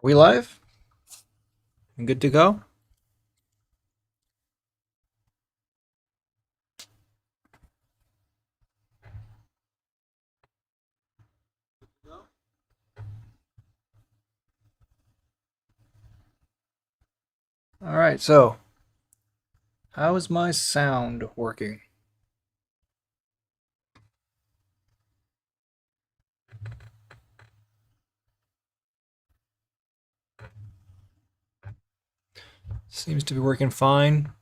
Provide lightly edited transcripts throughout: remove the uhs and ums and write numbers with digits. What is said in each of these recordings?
We live? And good to go? Alright, so how is my sound working? Seems to be working fine.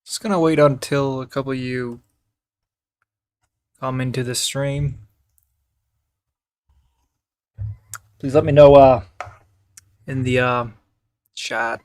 Just gonna wait until a couple of you come into the stream. Please let me know in the chat.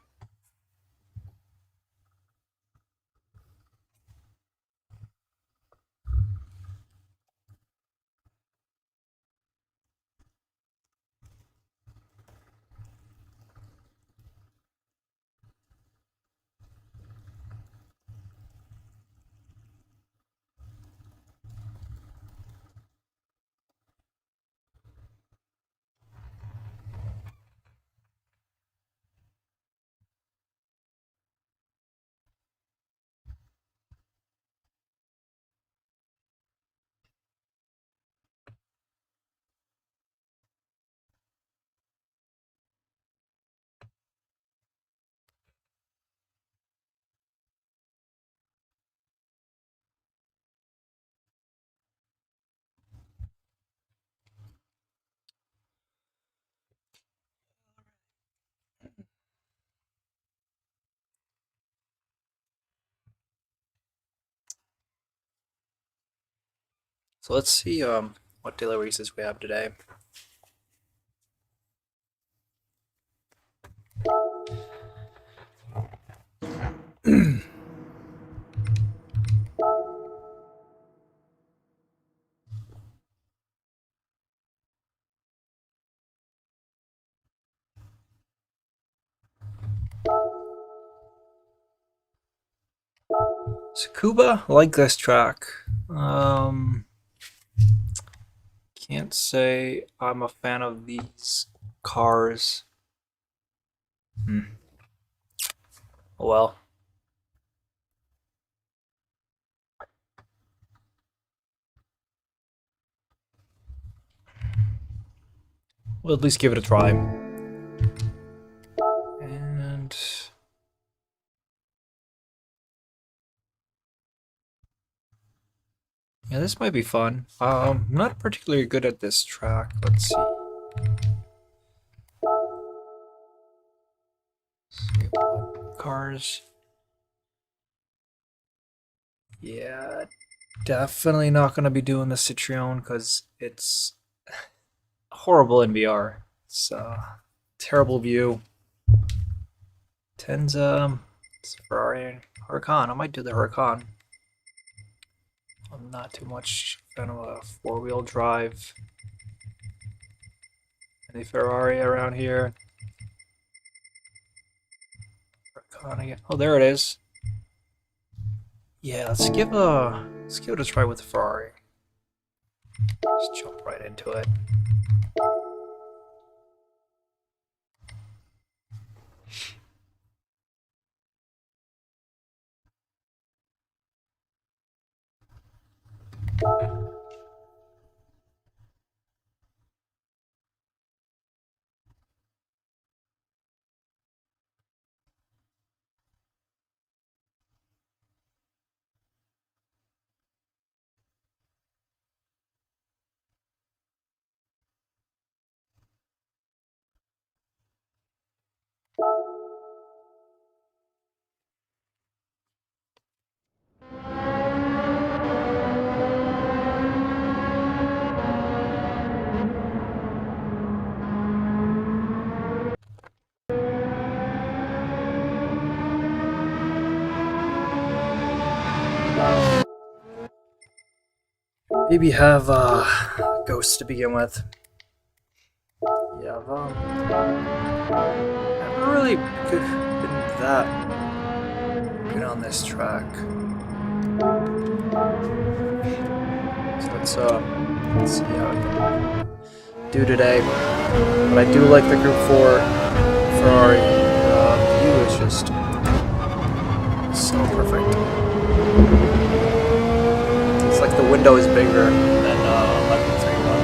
So let's see what daily races we have today. Tsukuba, I like this track. Can't say I'm a fan of these cars. Oh well. We'll at least give it a try. And yeah, this might be fun. I'm not particularly good at this track. Let's see. Cars. Yeah, definitely not gonna be doing the Citroen because it's horrible in VR. It's terrible view. Tens it's Ferrari Huracan. I might do the Huracan. I'm not too much fan of a four-wheel drive. Any Ferrari around here? Huracan again. Oh, there it is. Yeah, let's give it a try with the Ferrari. Just jump right into it. Maybe have Ghost to begin with. Yeah, never really been that good on this track. So let's see how we can do today. But I do like the Group 4 Ferrari. The view is just so perfect. It's like the window is bigger than 11.3 run.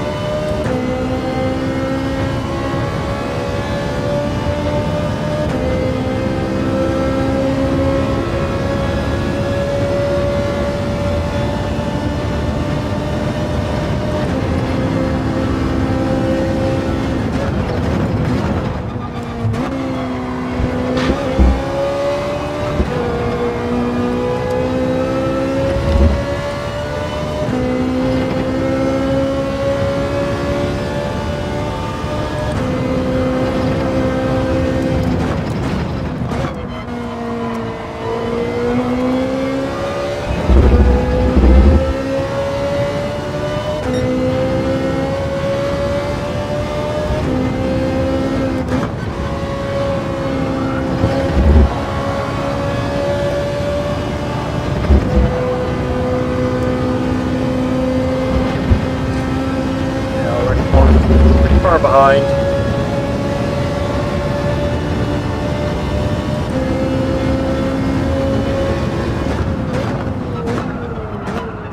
Far behind.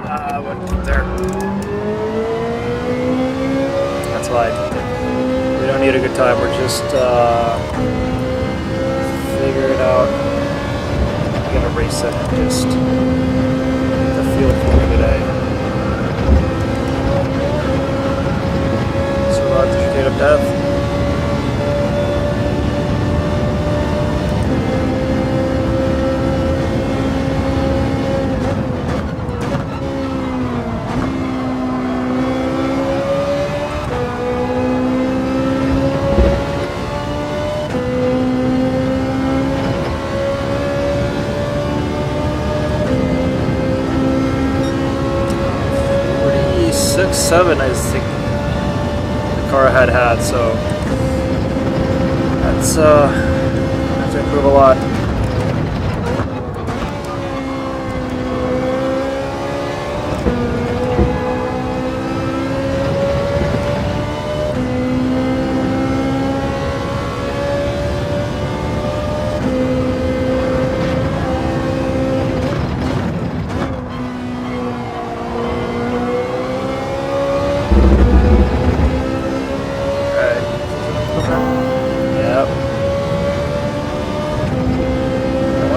I wouldn't get there. That's fine. We don't need a good time. We're just figure it out. I'm gonna race it and just get the feel for it today. Certificate of death. Seven, I think the car had, so that's have to improve a lot.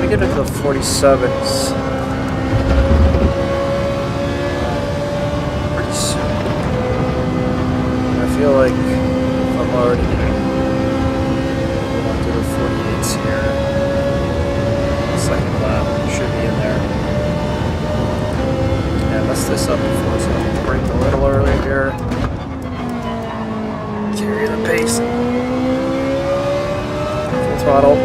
Get into the 47s pretty soon. I feel like if I'm already going to the 48s here, second lap should be in there. Yeah, I messed this up before, so I'll brake a little early here. Carry the pace. Full throttle.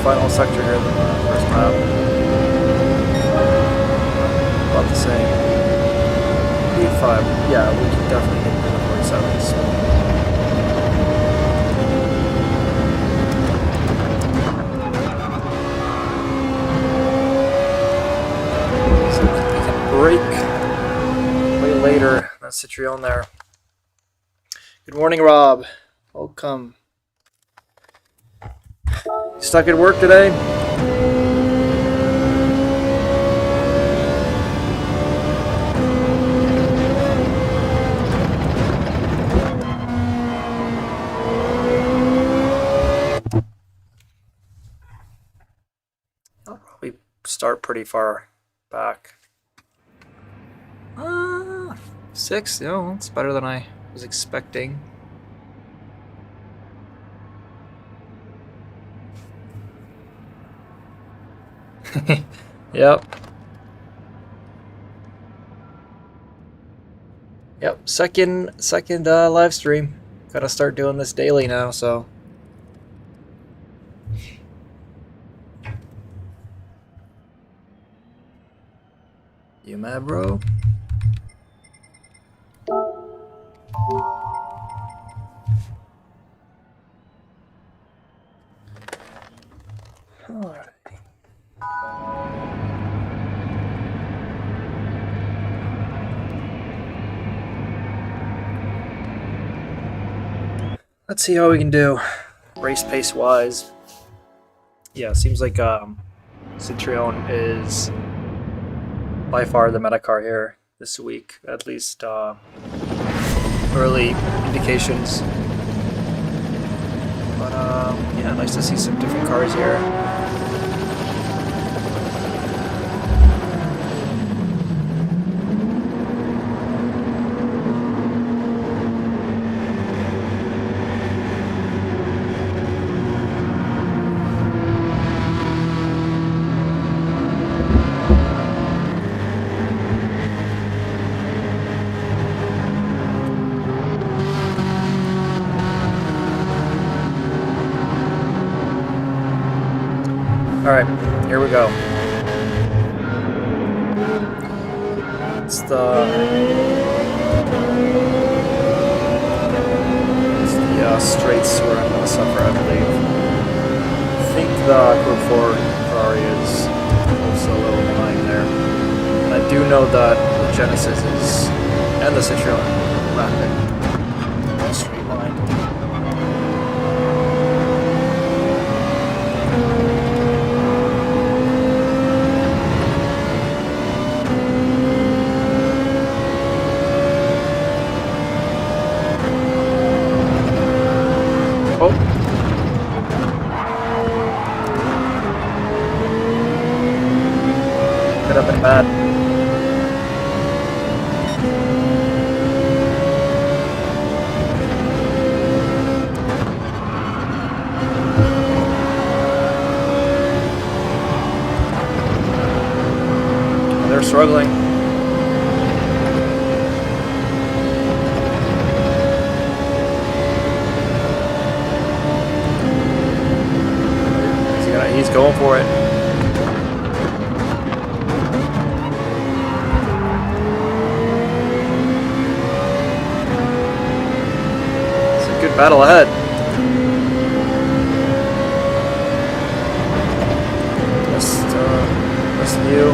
Final sector here than the first lap. About the same. 85. Yeah, we can definitely get into the 47s. So we can brake way later. That's Citroen there. Good morning, Rob. Welcome. Stuck at work today? start pretty far back. 6, you know, it's better than I was expecting. Yep. Yep, second live stream. Gotta start doing this daily now, so. You mad, bro? Alright. Let's see how we can do race pace wise. Yeah, seems like Citroen is by far the meta car here this week, at least early indications. But yeah, nice to see some different cars here. Alright, here we go. It's the straights where I'm going to suffer, I believe. I think the Group 4 Ferrari is also a little behind there. And I do know that the Genesis is, and the Citroen, rapid. Straight line. Oh. Could have been bad. They're struggling. He's going for it. It's a good battle ahead. Just you.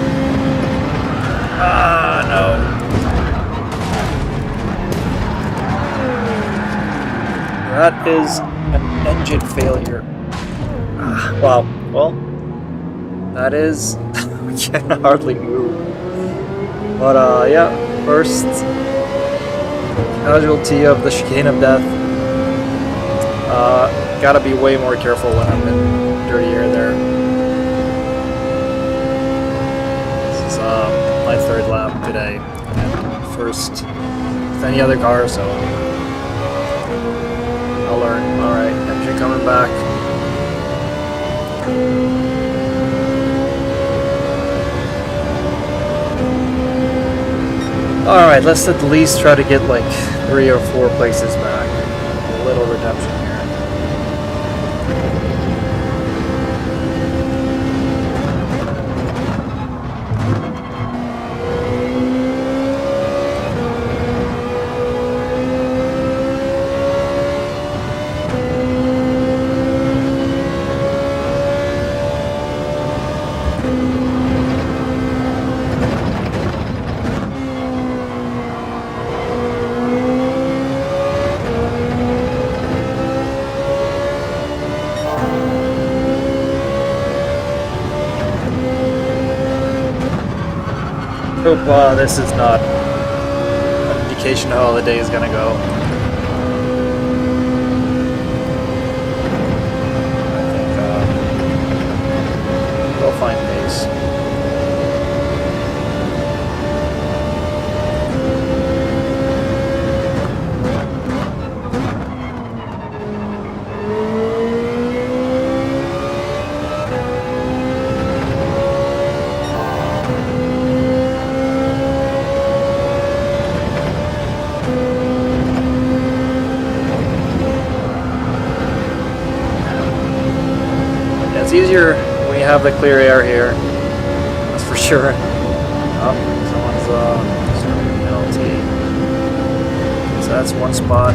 Ah, no. That is an engine failure. Wow. Well, that is... we can hardly move. But, yeah. First casualty of the chicane of death. Gotta be way more careful when I'm in dirty air there. This is, my third lap today. And first with any other car, so... I'll learn. Alright, engine coming back. Alright, let's at least try to get like 3 or 4 places back. A little redemption here. Hope this is not an indication of how the day is gonna go. I think we'll find pace. It's easier when you have the clear air here. That's for sure. Oh, someone's serving a penalty. So that's one spot.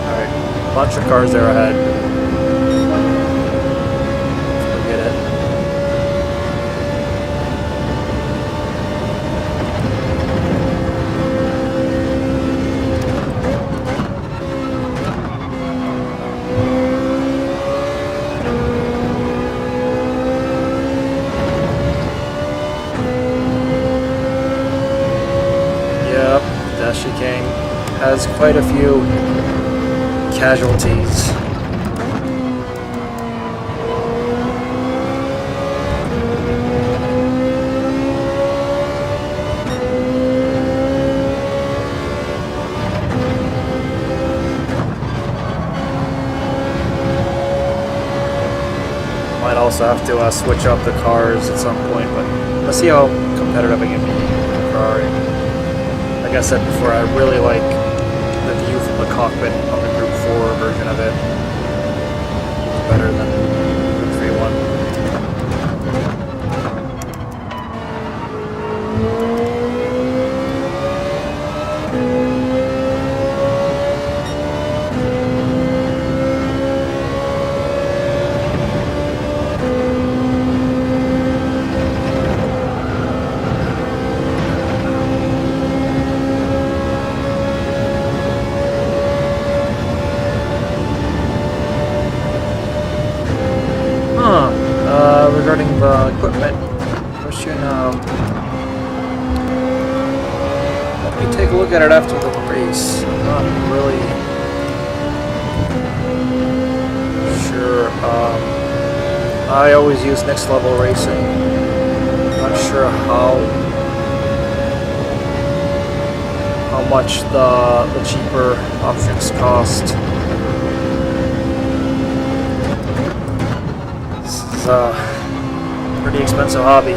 Alright, bunch of cars there ahead. Forget it. King has quite a few casualties. Might also have to switch up the cars at some point, but let's see how competitive I can be in Ferrari. Like I said before, I really like the view from the cockpit of the Group 4 version of it. Even better than Group 3 one. Regarding the equipment question, let me take a look at it after the race. I'm not really sure. I always use Next Level Racing. I'm not sure how much the cheaper options cost. This is pretty expensive hobby.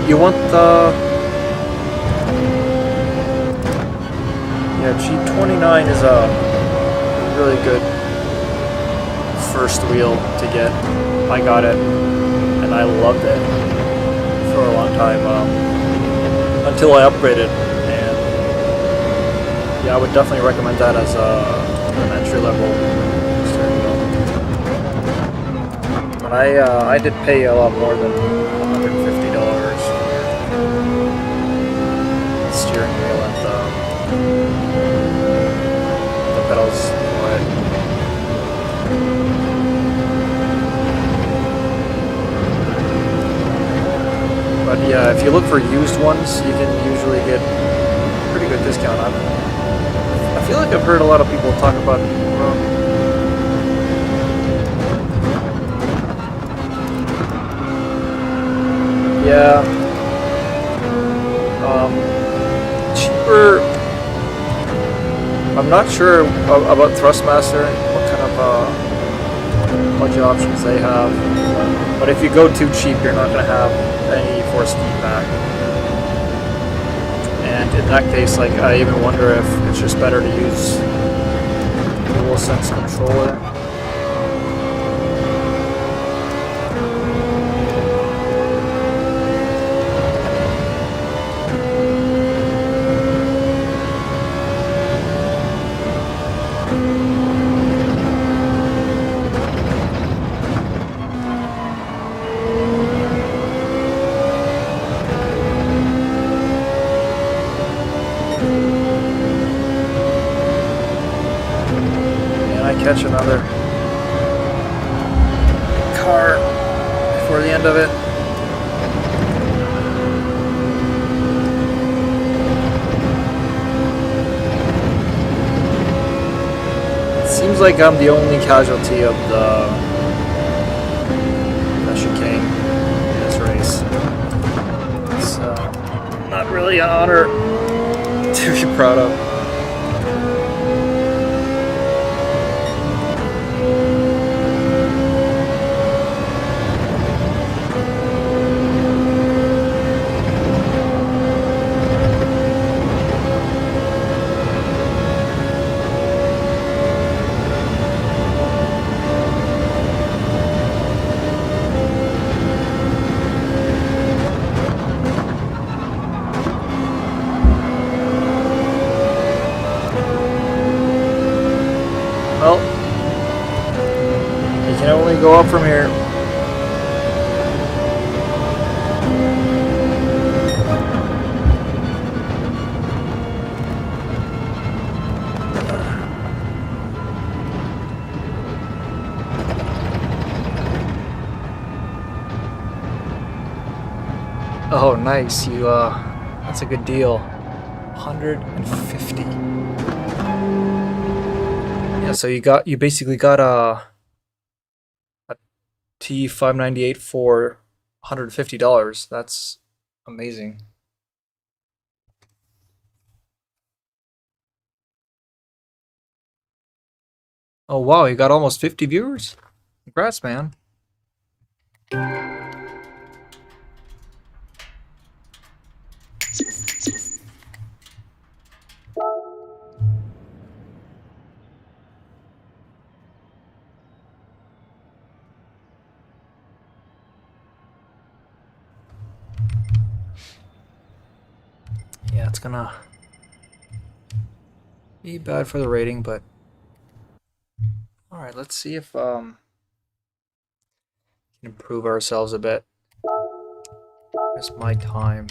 You want the G29 is a really good first wheel to get. I got it and I loved it for a long time until I upgraded, and yeah, I would definitely recommend that as an entry level steering wheel. But I did pay a lot more than $150 for steering wheel and the pedals. But yeah, if you look for used ones, you can usually get a pretty good discount on it. I feel like I've heard a lot of people talk about yeah, cheaper. I'm not sure about Thrustmaster, what kind of budget options they have. But if you go too cheap, you're not going to have any force feedback. And in that case, like, I even wonder if it's just better to use DualSense controller. Catch another car before the end of it. seems like I'm the only casualty of the chicane in this race. It's not really an honor to be proud of. Well, you can only go up from here. Oh, nice. That's a good deal. 150. Yeah, so you basically got a T598 for $150. That's amazing. Oh wow, you got almost 50 viewers? Congrats, man. Yeah, it's gonna be bad for the rating, but all right, let's see if we can improve ourselves a bit. Where's my time?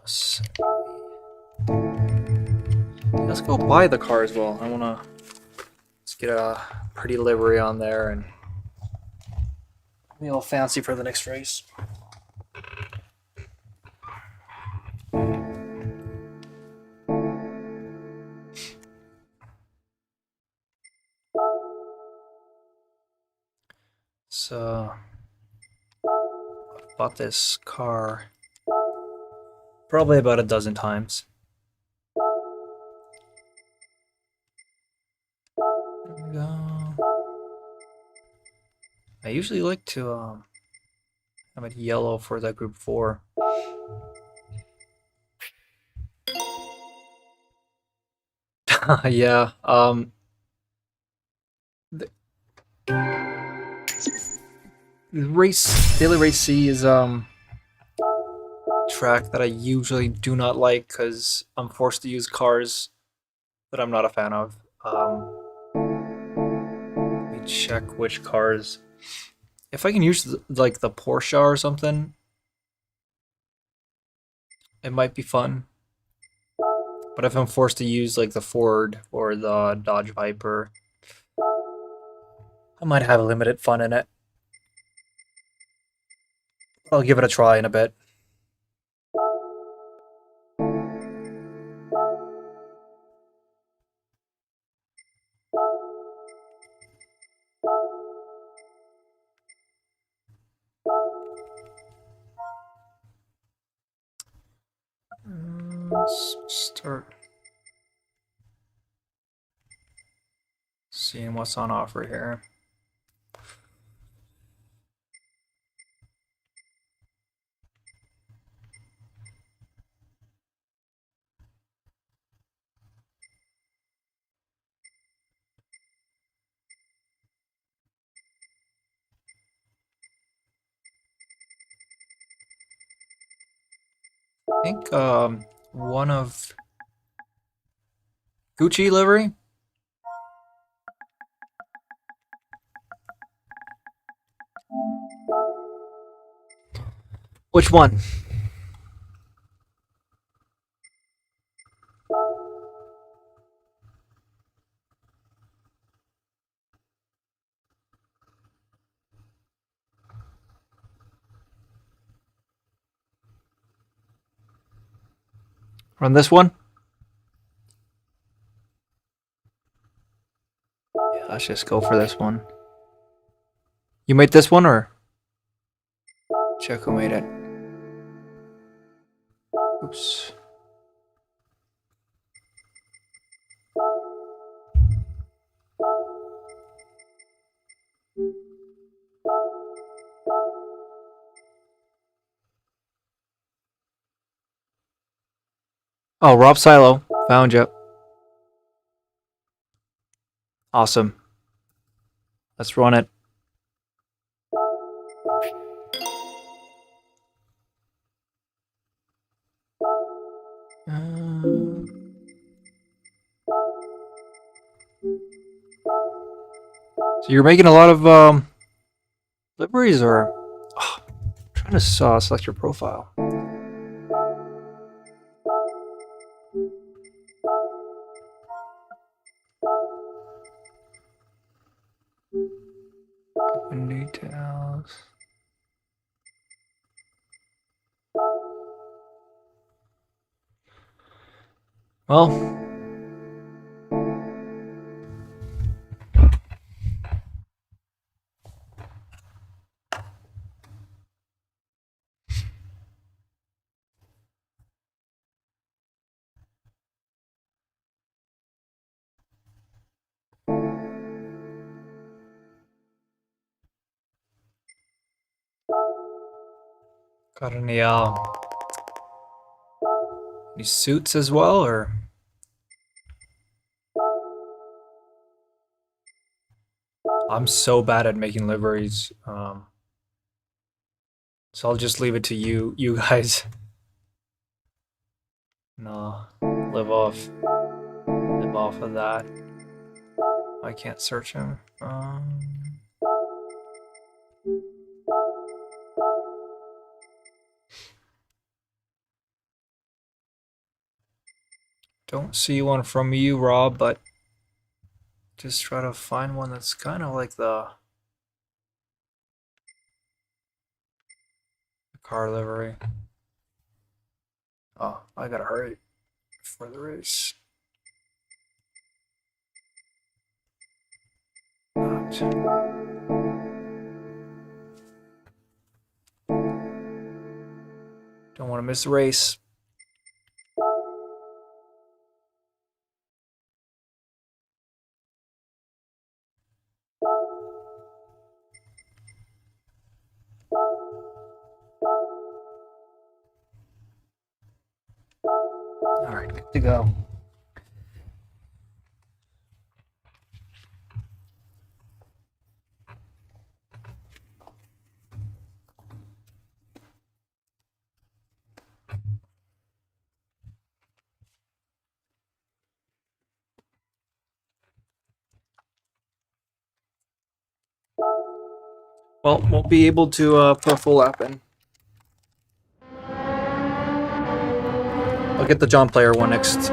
So let's go buy the car as well. Let's get a pretty livery on there and be all fancy for the next race. So I've bought this car probably about a dozen times. There we go. I usually like to have it yellow for that group 4. Yeah, the Daily Race C is track that I usually do not like because I'm forced to use cars that I'm not a fan of. Let me check which cars. If I can use like the Porsche or something, it might be fun. But if I'm forced to use like the Ford or the Dodge Viper, I might have limited fun in it. I'll give it a try in a bit. Let's start seeing what's on offer here. I think one of Gucci livery. Which one? Run this one? Let's just go for this one. You made this one, or? Check who made it. Oops. Oh, Rob Silo. Found you. Awesome. Let's run it. So you're making a lot of liveries, or I'm trying to select your profile. Open details. Well. Got any suits as well, or? I'm so bad at making liveries, so I'll just leave it to you guys. No, live off of that. I can't search him. Don't see one from you, Rob, but just try to find one that's kind of like the car livery. Oh, I gotta hurry for the race. Don't want to miss the race. All right, good to go. Well, won't be able to put a full lap in. I'll get the John Player one next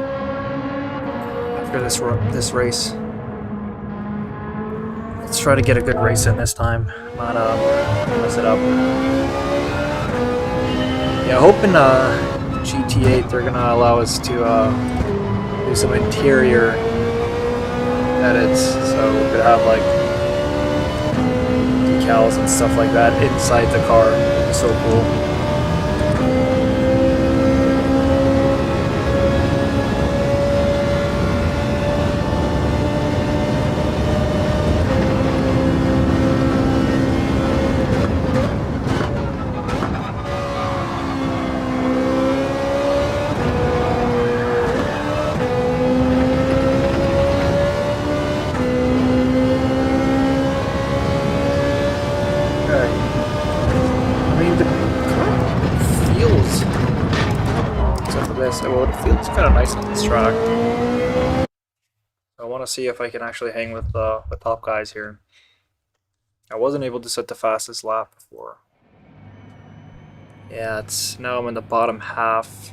after this race. Let's try to get a good race in this time, not mess it up. Yeah, hoping GT8 they're gonna allow us to do some interior edits, so we could have like decals and stuff like that inside the car. It'd be so cool. Well, it feels kind of nice on this track. I want to see if I can actually hang with the top guys here. I wasn't able to set the fastest lap before. Yeah, now I'm in the bottom half.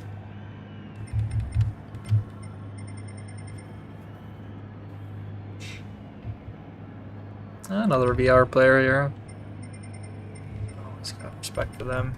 Another VR player here. Always got respect for them.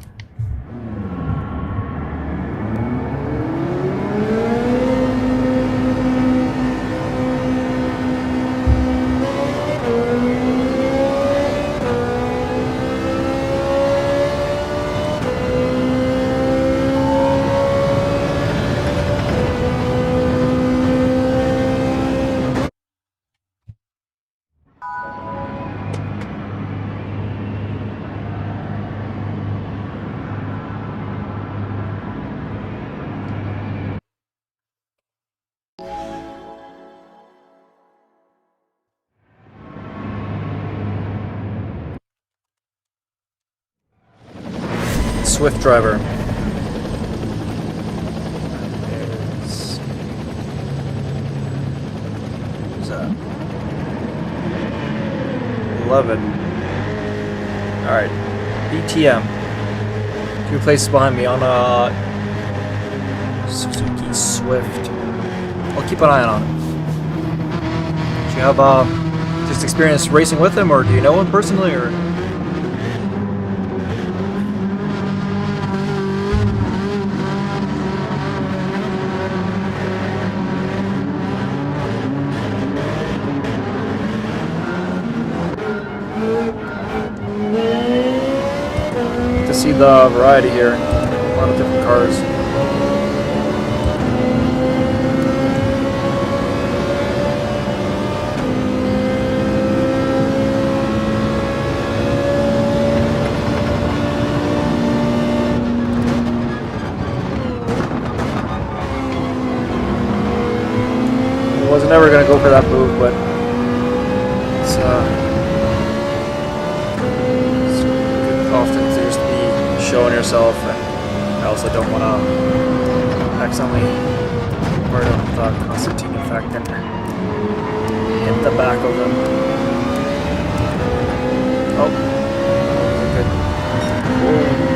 Swift driver. Who's that? 11. Alright. BTM. 2 places behind me on a Suzuki Swift. I'll keep an eye on him. Do you have just experience racing with him, or do you know him personally, or? To see the variety here, a lot of different cars. I was never gonna go for that move, but it's often there's to be showing yourself, and I also don't want to accidentally part of the Constantine effect and hit the back of them. Oh, good. Whoa.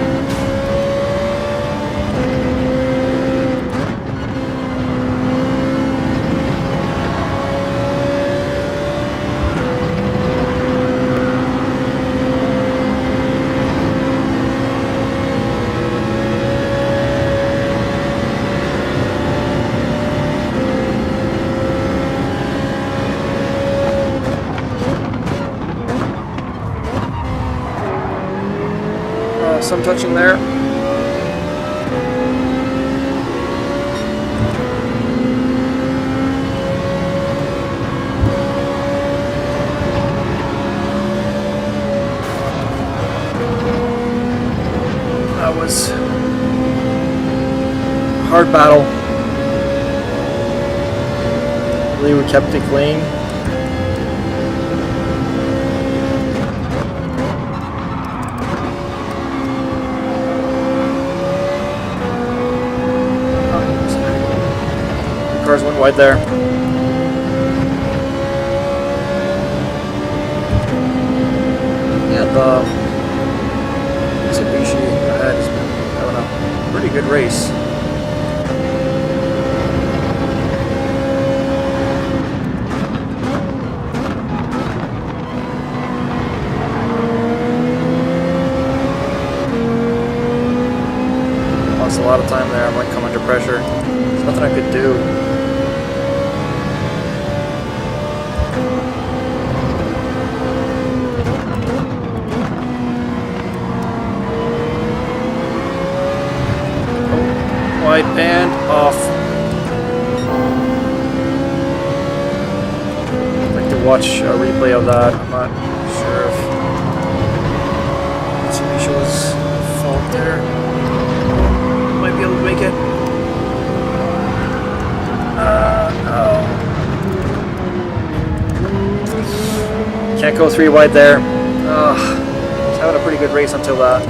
Some touching there. That was a hard battle. Really, we kept it clean. Cars went wide there. Yeah, the Mitsubishi ahead has been having a pretty good race. Lost a lot of time there. I might come under pressure. There's nothing I could do. Wide band off. I'd like to watch a replay of that. I'm not sure if Mitsubishi was at fault there. Might be able to make it. No. Can't go 3 wide there. Was having a pretty good race until that.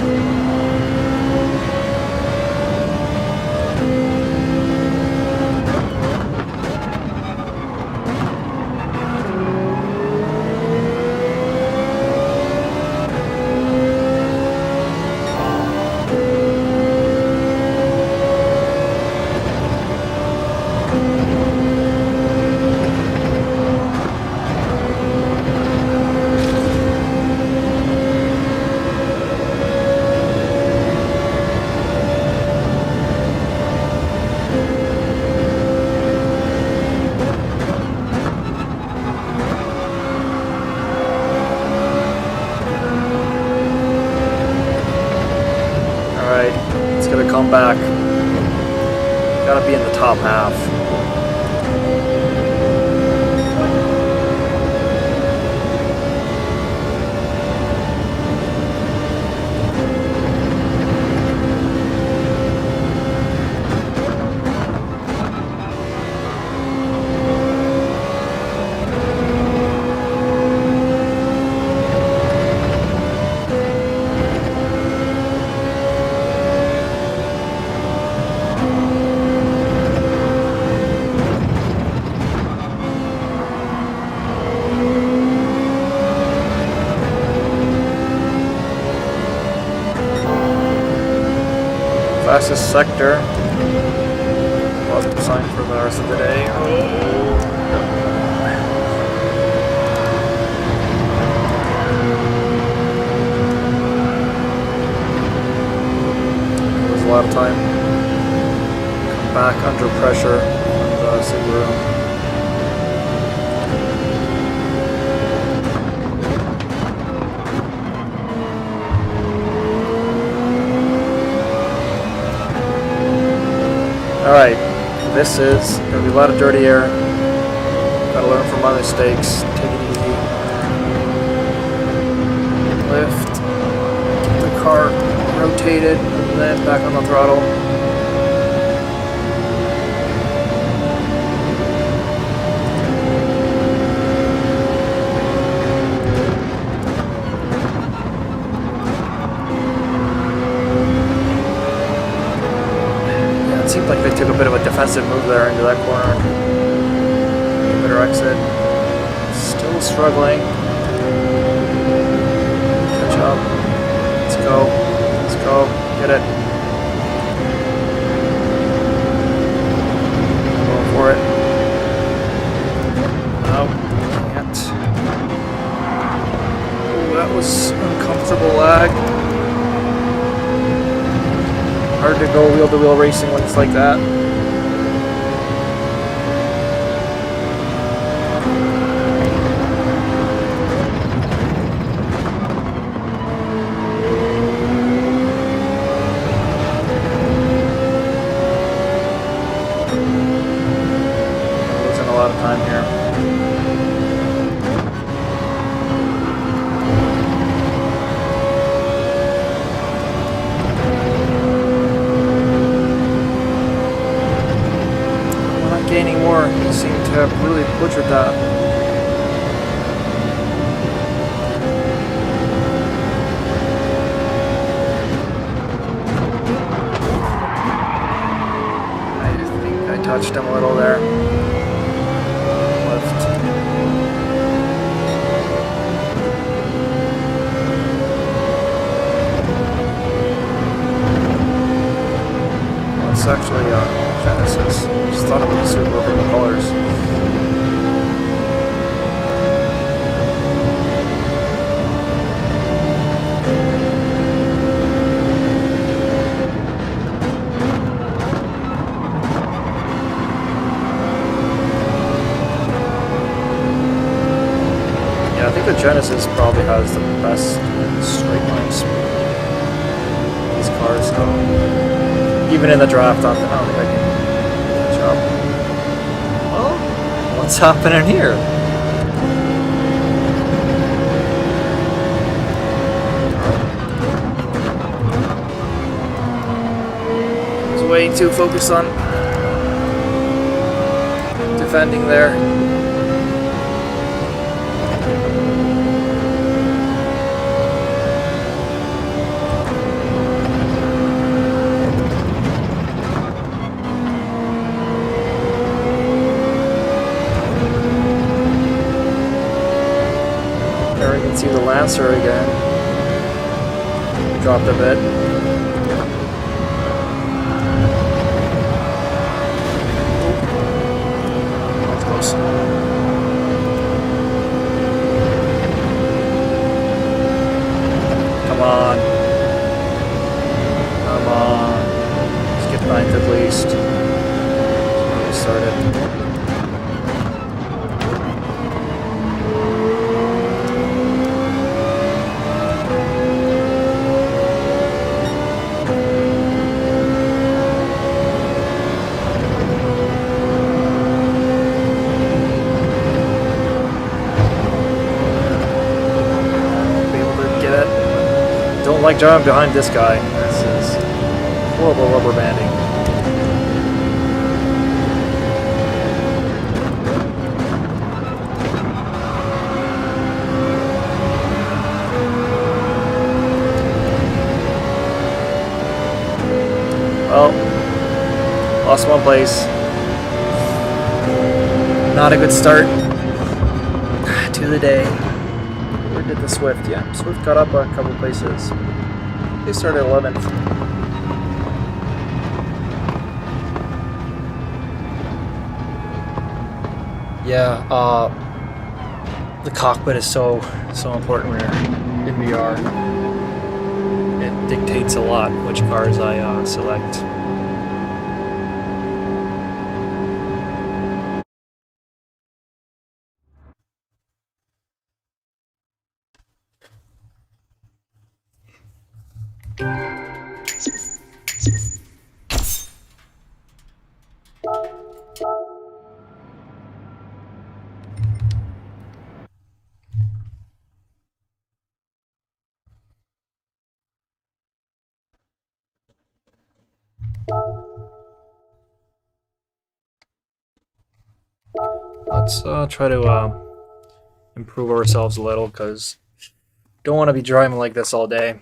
Come back. Gotta be in the top half. fastest sector. Positive sign for the rest of the day. It was a lot of time. Come back under pressure on the Subaru. Alright, this is going to be a lot of dirty air. Gotta learn from my mistakes. Take it easy. Lift. Keep the car rotated, and then back on the throttle. Like they took a bit of a defensive move there into that corner. Better exit. Still struggling. Catch up. Let's go. Let's go. Get it. Going for it. No. Can't. Ooh, that was uncomfortable lag. Hard to go wheel-to-wheel racing when it's like that. Losing a lot of time here. Gaining more. He seemed to have really butchered that. I think I touched him a little there. Left. Well, it's actually Genesis. Just thought it was super over the colors. Yeah, I think the Genesis probably has the best straight line speed. These cars, so even in the draft, I don't think I can. Well, what's happening here? I was way too focused on defending there. See the Lancer again. Dropped a bit. That's close. Come on. Come on. Let's get ninth at least. That's where we started. Don't like driving behind this guy. This is horrible rubber banding. Well, lost one place. Not a good start to the day. Where did the Swift? Yeah, Swift got up a couple places. They started 11th. Yeah, the cockpit is so important when you're in VR. It dictates a lot which cars I select. Let's try to improve ourselves a little, because don't want to be driving like this all day.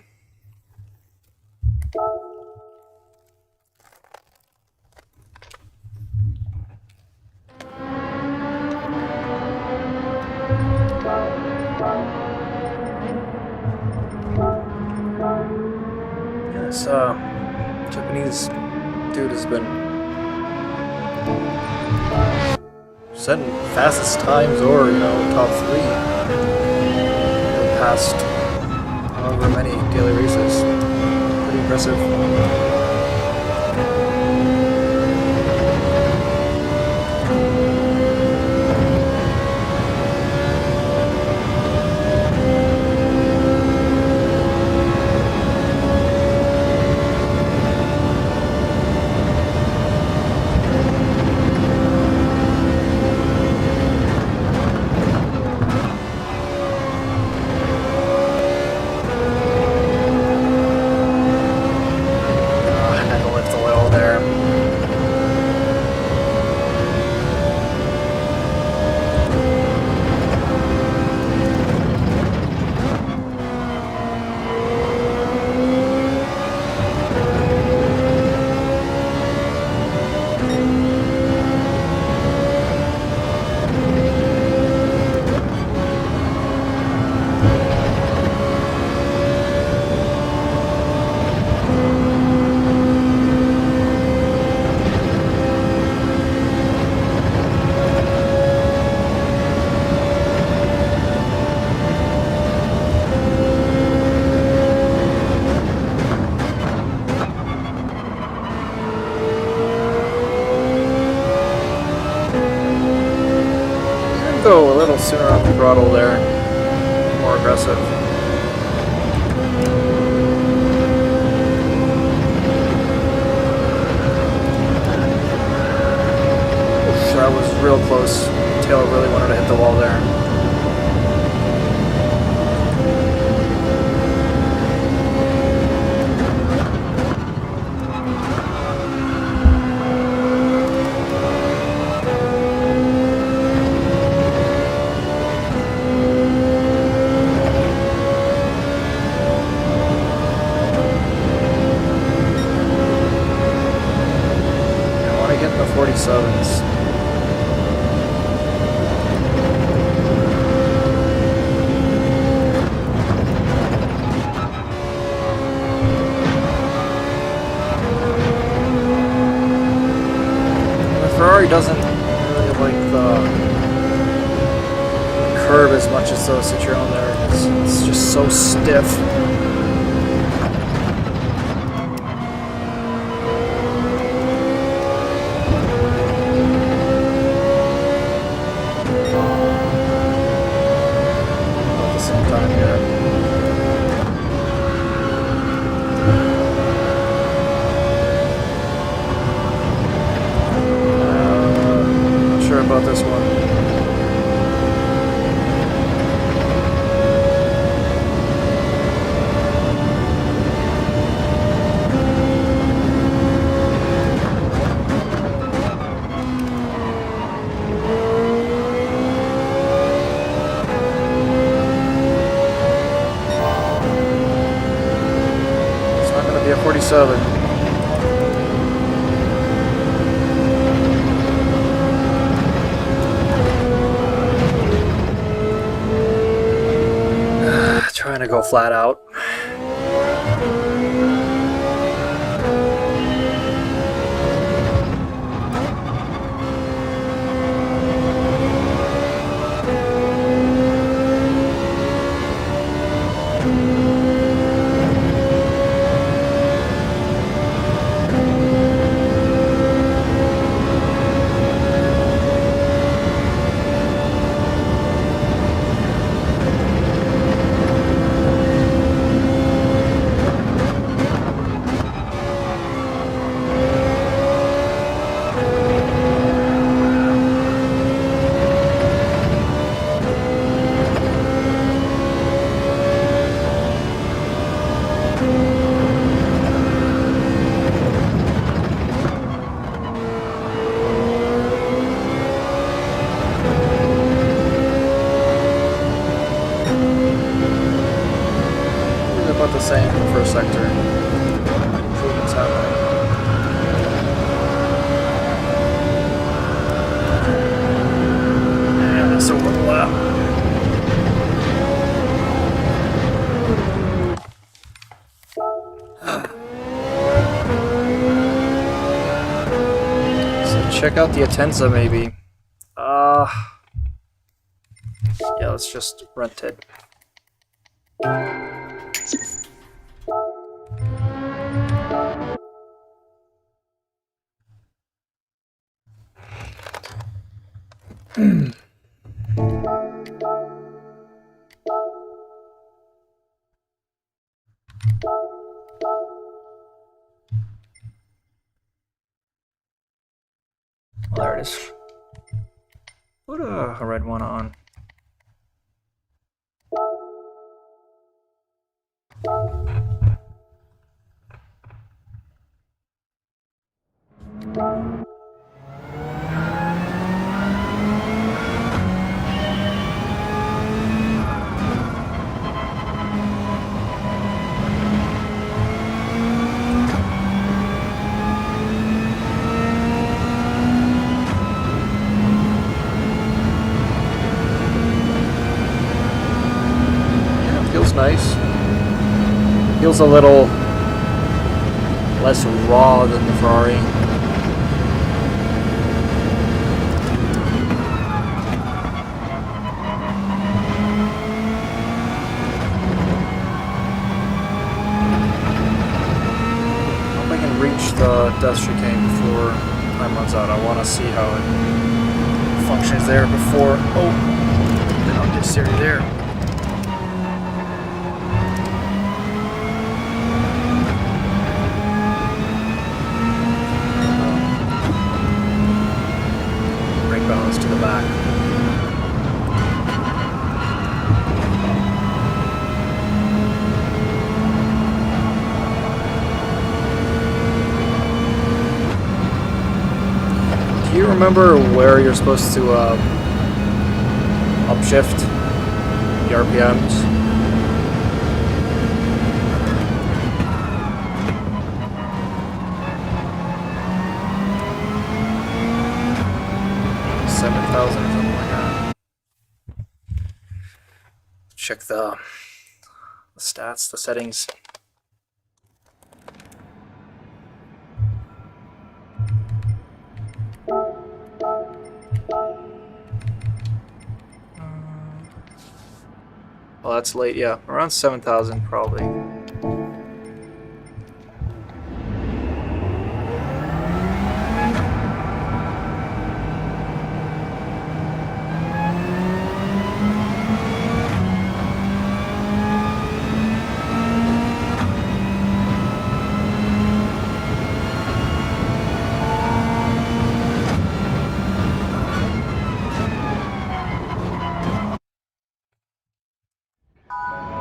This Japanese dude has been setting fastest times, or top 3 in the past however many daily races. Pretty impressive. Go a little sooner on the throttle there, more aggressive. Oof, that was real close. Taylor really wanted to hit the wall there. Get in the 47s. The Ferrari doesn't really like the curve as much as the Citroen there. It's just so stiff. About this one. It's not going to be a 47. Trying to go flat out. saying in the first sector. Improvements happening. And that's a one lap. So check out the Atenza maybe. Yeah, let's just rent it. Well, there it is. Put a red one on. Nice. Feels a little less raw than the Ferrari. Hope I can reach the death chicane before time runs out. I want to see how it functions there before. Oh, I'll get Siri there. Balance to the back. Do you remember where you're supposed to upshift the RPMs? Or something like that. Check the stats, the settings. Well, that's late, yeah. Around 7,000 probably.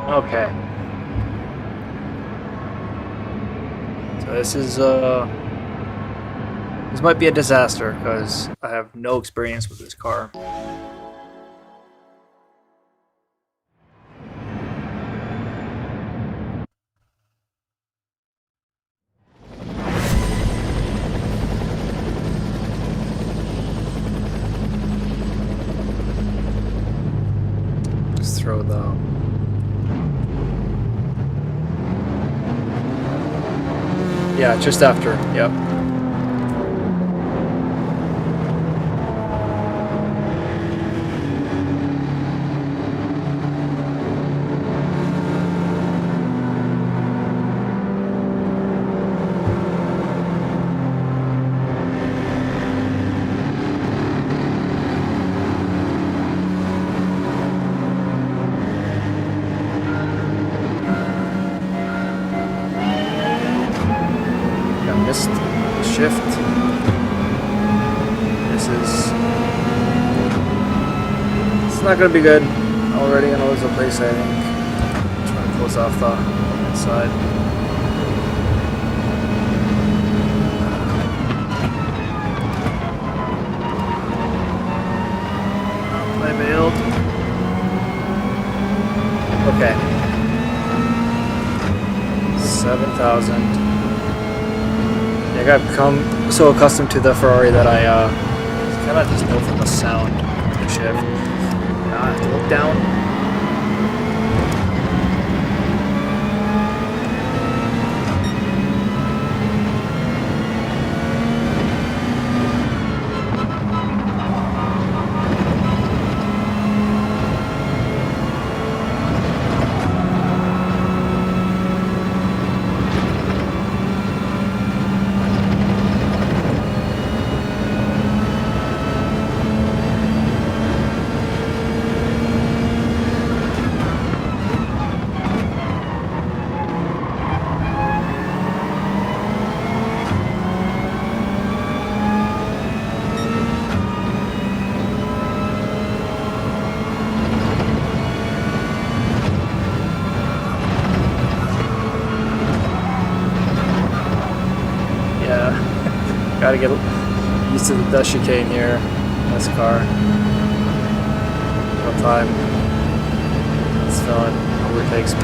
Okay. So this might be a disaster because I have no experience with this car. Let's throw the yeah, just after. Yep. Missed the shift. It's not gonna be good. Already gonna lose a place, I think. Trying to close off the inside. I bailed. Okay. 2000. Yeah, I got become so accustomed to the Ferrari that I kind of just know from the sound of the shift. Now I have to look down. Gotta get used to the dust chicane here in this car. No time this villain overtakes me.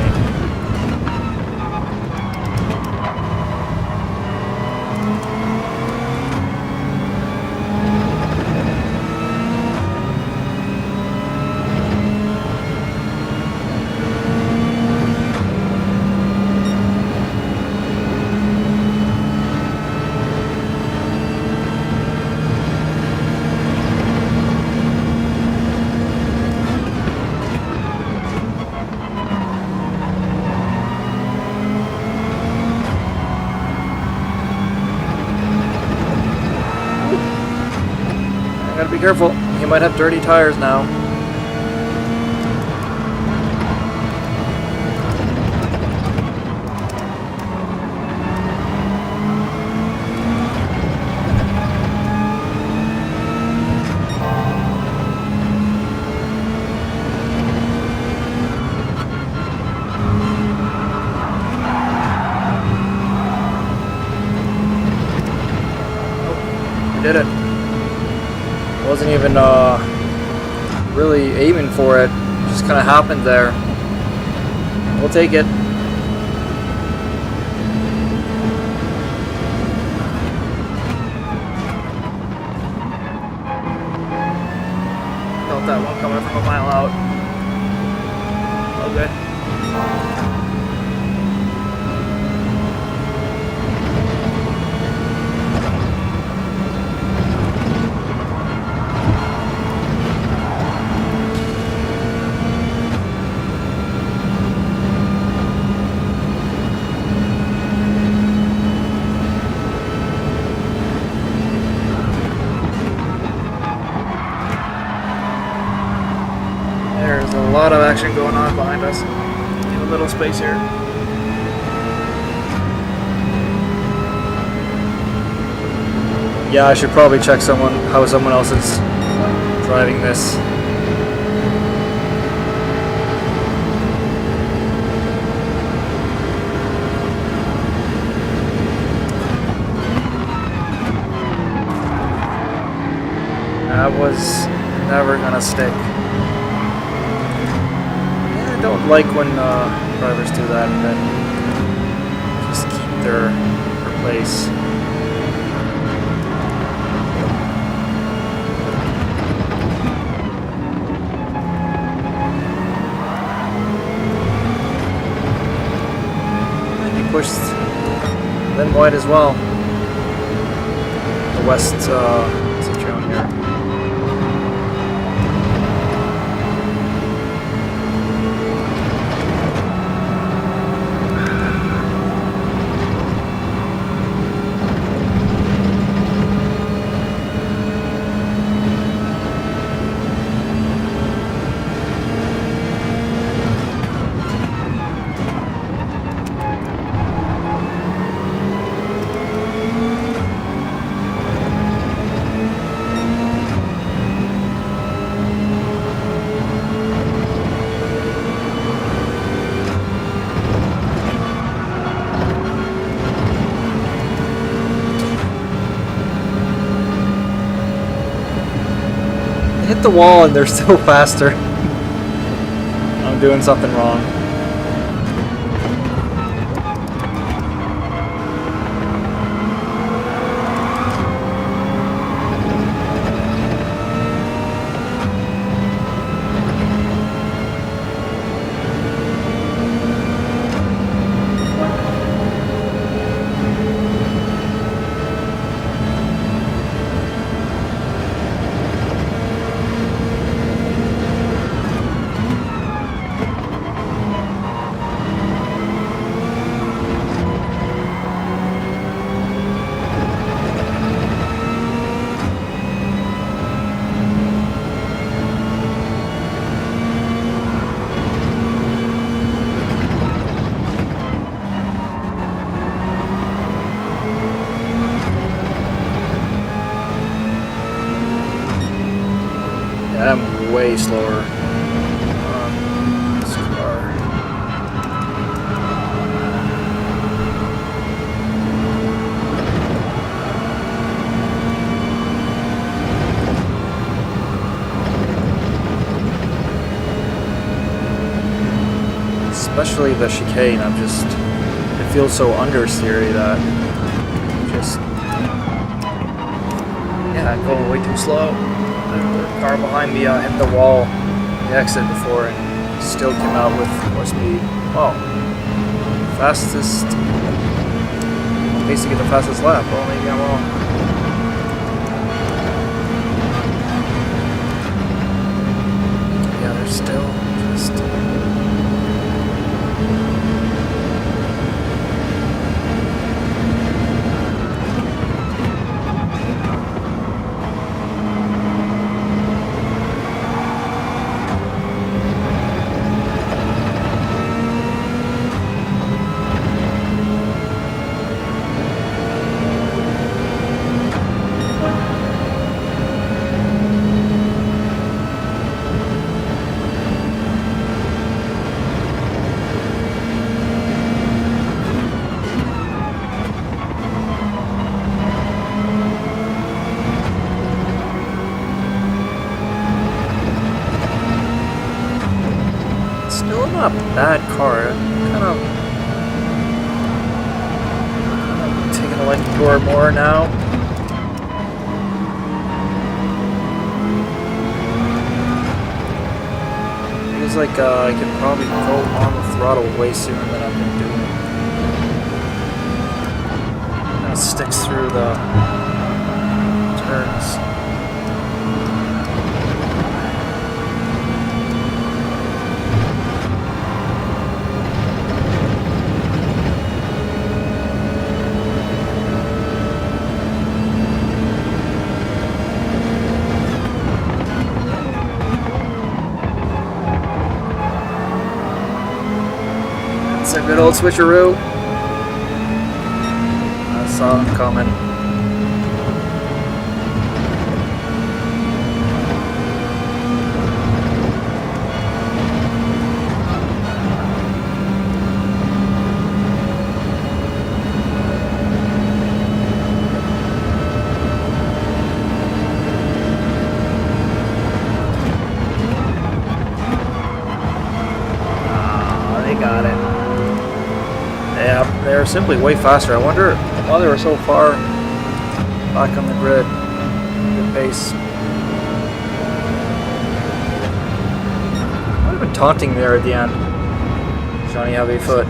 Gotta be careful. He might have dirty tires now. Oh, we did it. Wasn't even really aiming for it, just kind of happened there. We'll take it. Felt that one coming from a mile out. Okay. There's a lot of action going on behind us. In a little space here. Yeah, I should probably check how someone else is driving this. That was never gonna stick. I don't like when drivers do that and then just keep their place. And he pushed then white as well. The West Citroen here. Hit the wall and they're still faster. I'm doing something wrong. am way slower on this car. Especially the chicane, it feels so understeery that I'm going way too slow. The car behind me hit the wall, the exit before, and still came out with more speed. Oh, fastest, basically the fastest lap. Well, maybe I'm wrong. Yeah, they're still just... Still not a bad car. Kind of taking a liking to her more now. Feels like I could probably go on the throttle way sooner than I've been doing. Kind of sticks through the turns. It's a good old switcheroo. I saw him coming. They got it. Yeah, they're simply way faster. I wonder why they were so far back on the grid. Good pace. Might have been taunting there at the end. Johnny Heavy Foot.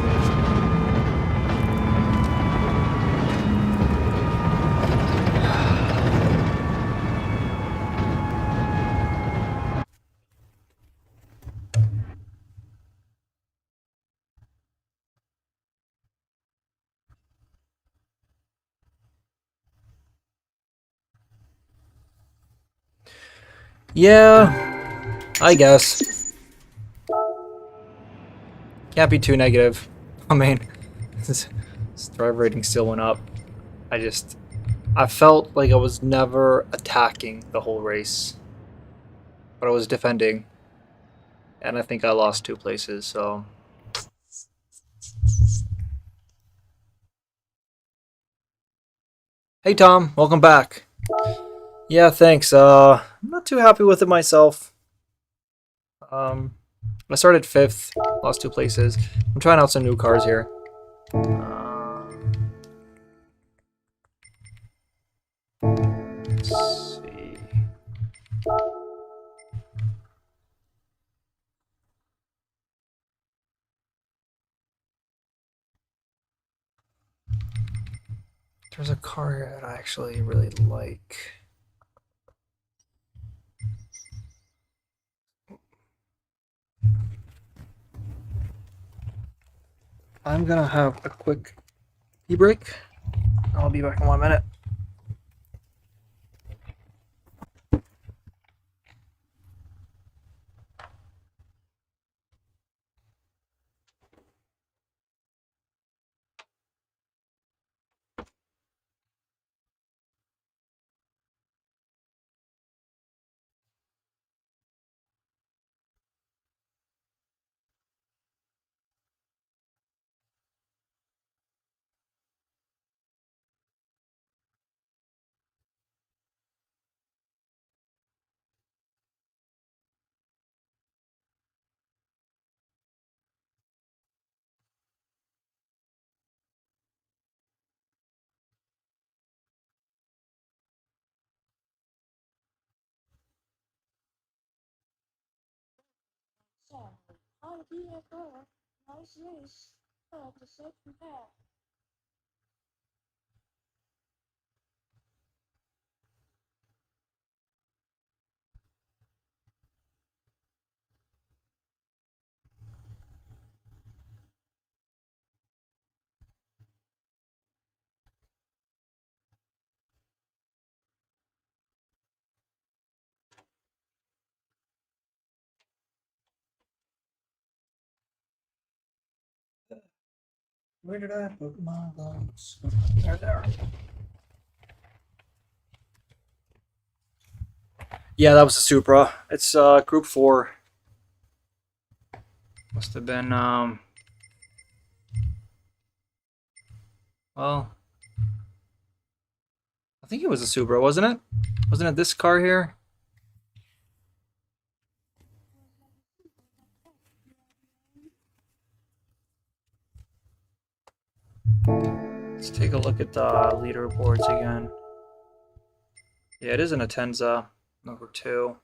Yeah, I guess. Can't be too negative. I mean, this drive rating still went up. I felt like I was never attacking the whole race, but I was defending, and I think I lost 2 places, so. Hey Tom, welcome back. Yeah, thanks. I'm not too happy with it myself. I started 5th, lost 2 places. I'm trying out some new cars here. Let's see. There's a car here that I actually really like. I'm gonna have a quick pee break. I'll be back in 1 minute. Where did I put my logs? There they are. Yeah, that was a Supra. It's Group 4. Must have been, well, I think it was a Supra, wasn't it? Wasn't it this car here? Let's take a look at the leaderboards again. Yeah, it is an Atenza, number 2.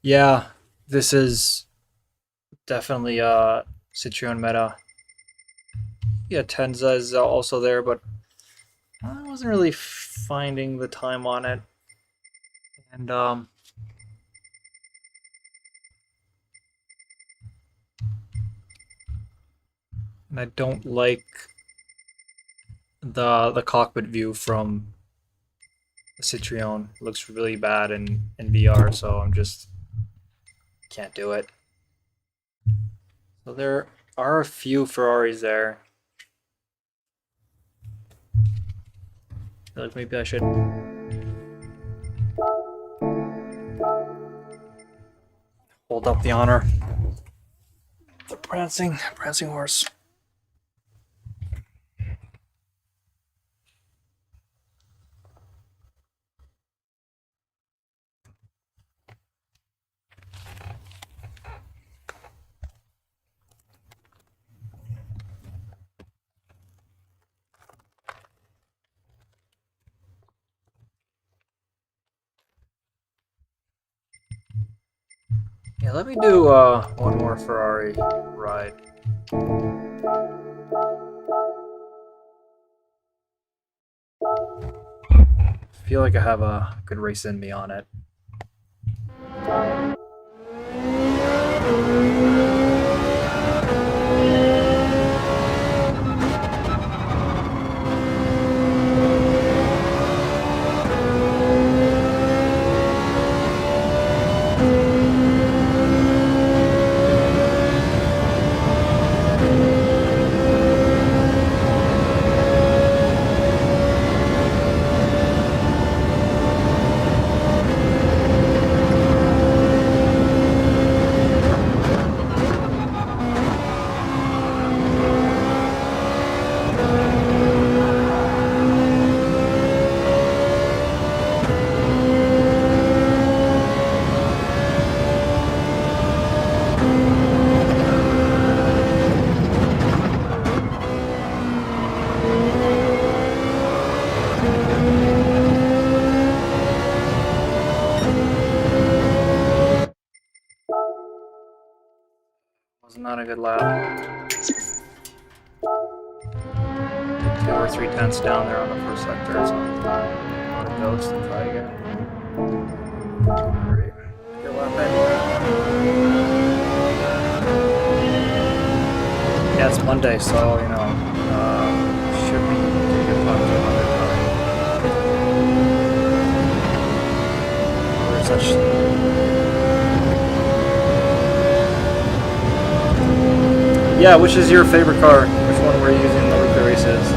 Yeah, this is definitely Citroen Meta. Yeah, Tenza is also there, but I wasn't really finding the time on it. And I don't like the cockpit view from the Citroen. It looks really bad in VR, so I'm just can't do it. So there are a few Ferraris there. I feel like maybe I should hold up the honor. The prancing horse. Yeah, let me do one more Ferrari ride. I feel like I have a good race in me on it. Was not a good lap. 2 or 3 tenths down there on the first sector, so let it go, just to try again. Alright, good lap anyway. Yeah, it's Monday, so you know, should be getting a talk to another time. We're such. Yeah, which is your favorite car? Which one were you using in the weekly races?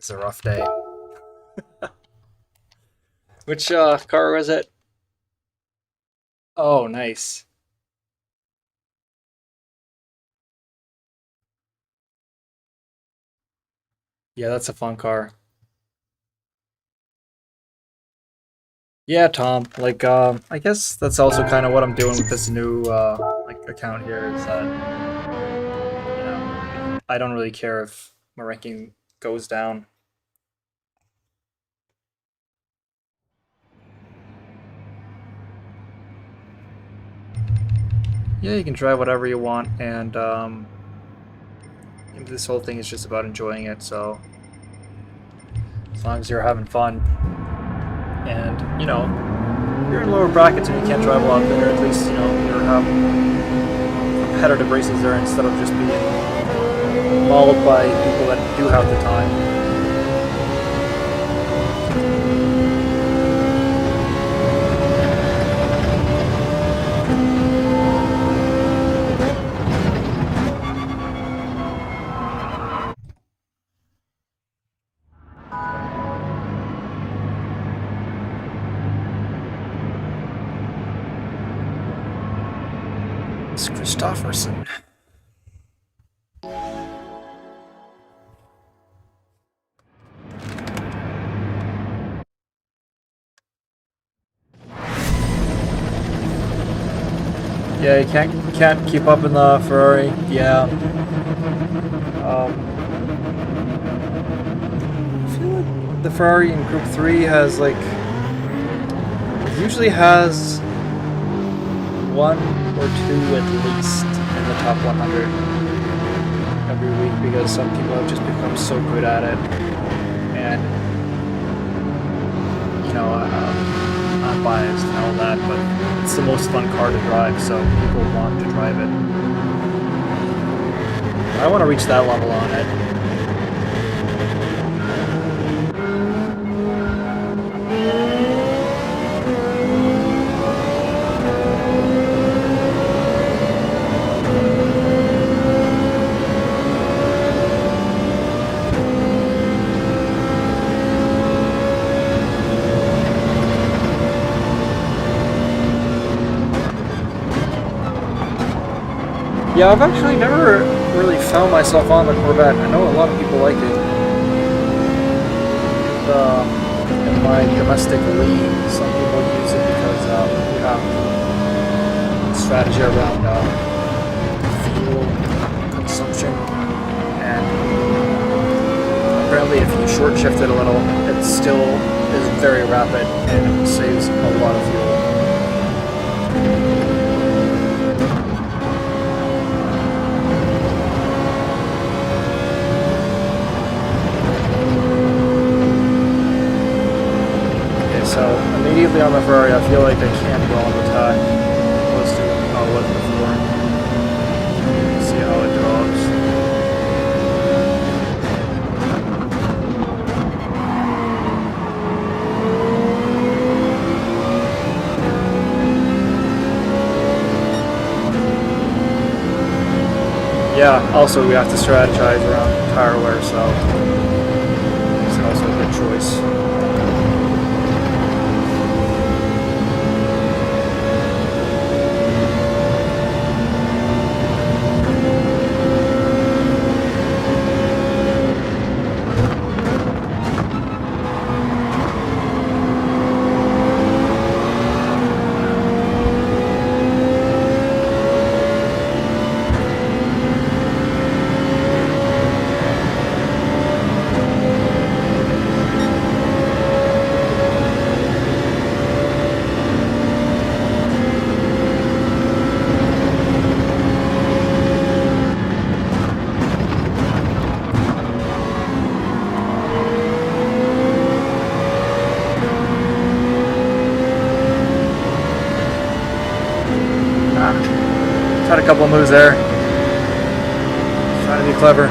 It's a rough day. Which car was it? Oh, nice. Yeah, that's a fun car. Yeah, Tom. Like, I guess that's also kind of what I'm doing with this new like account here. Is that I don't really care if my ranking goes down. Yeah, you can drive whatever you want, and this whole thing is just about enjoying it. So as long as you're having fun, and you're in lower brackets and you can't drive a lot better, at least you're competitive races there instead of just being mauled by people that do have the time. It's Christopherson. Yeah, you can't keep up in the Ferrari. Yeah. I feel like the Ferrari in Group 3 has like usually has one or two at least in the top 100 every week because some people have just become so good at it, and I'm biased and all that, but it's the most fun car to drive, so people want to drive it. I want to reach that level on it. Yeah, I've actually never really found myself on the Corvette. I know a lot of people like it. In my domestic league, some people use it because we have strategy around fuel consumption, and apparently if you short shift it a little, it still is very rapid and it saves a lot of fuel. So immediately on the Ferrari, I feel like I can't go on the tie close to how it was before. See how it drops. Yeah, also we have to strategize around tire wear, so it's also a good choice. Had a couple moves there. Trying to be clever.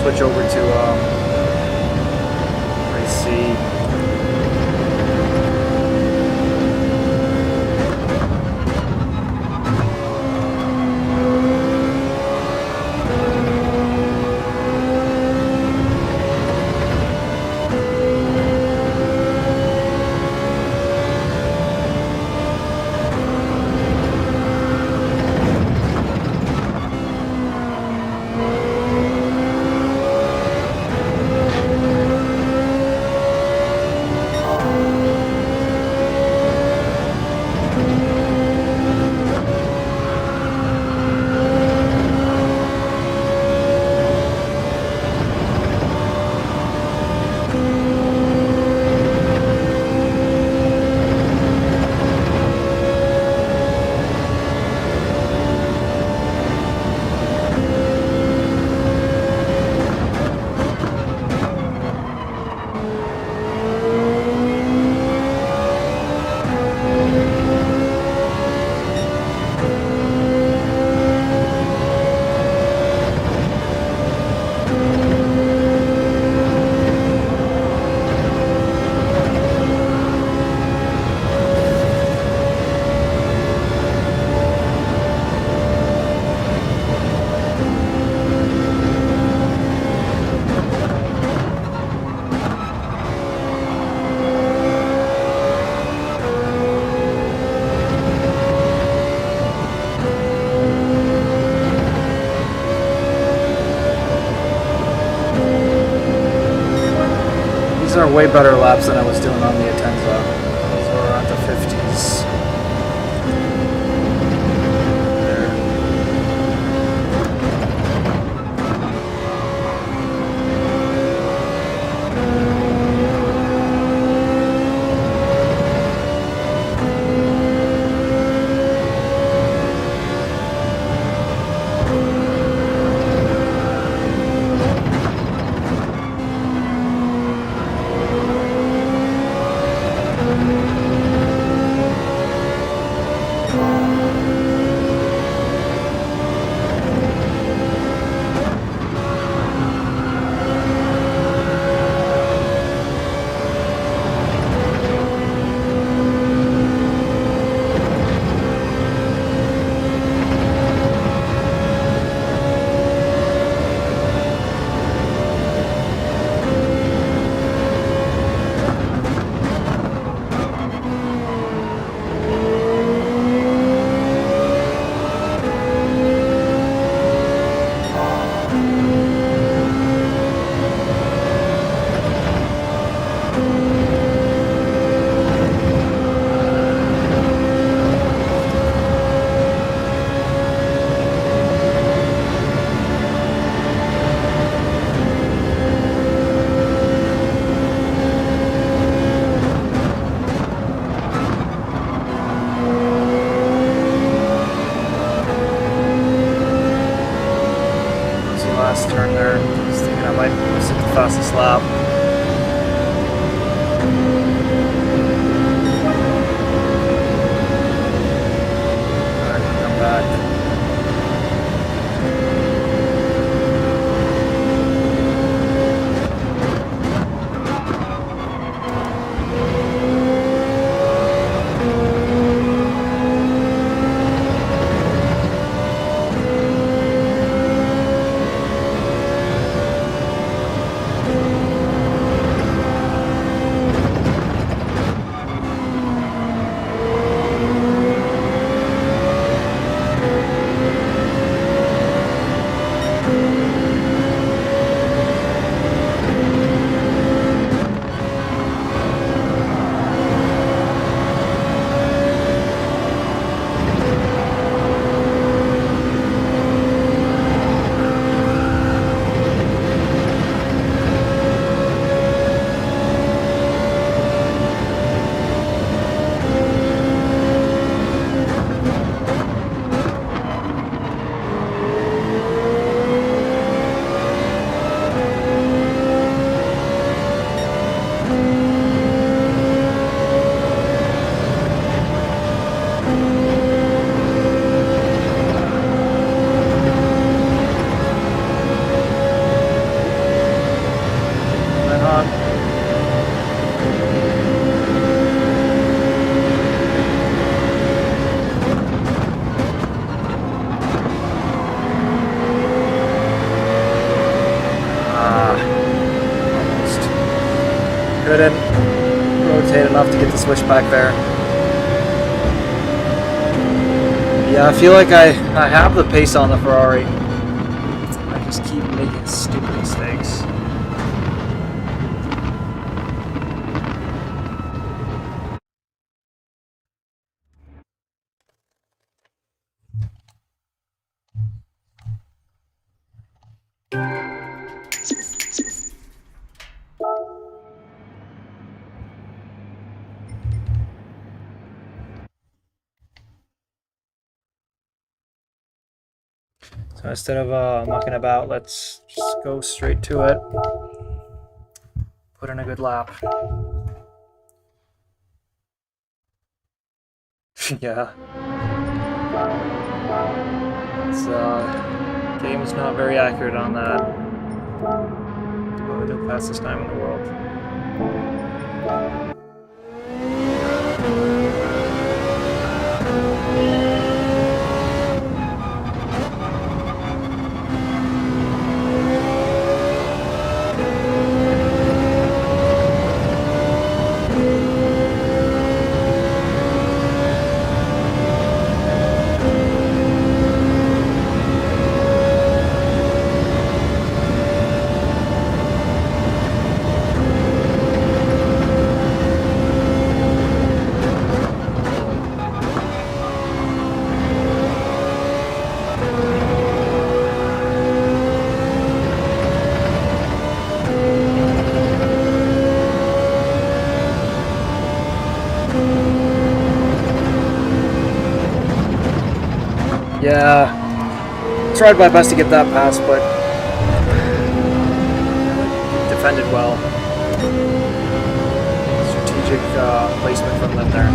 switch over to race C. These are way better laps than I was doing on the Atenza. Those were around the 50s. There. Last turn there. Just thinking I might sit the fastest lap. Alright, come back. Couldn't rotate enough to get the switch back there. Yeah, I feel like I have the pace on the Ferrari. I just keep making stupid mistakes. So instead of mucking about, let's just go straight to it. Put in a good lap. Yeah. This game is not very accurate on that. Oh, the fastest time in the world. Yeah, tried my best to get that pass, but defended well. Strategic placement from them there.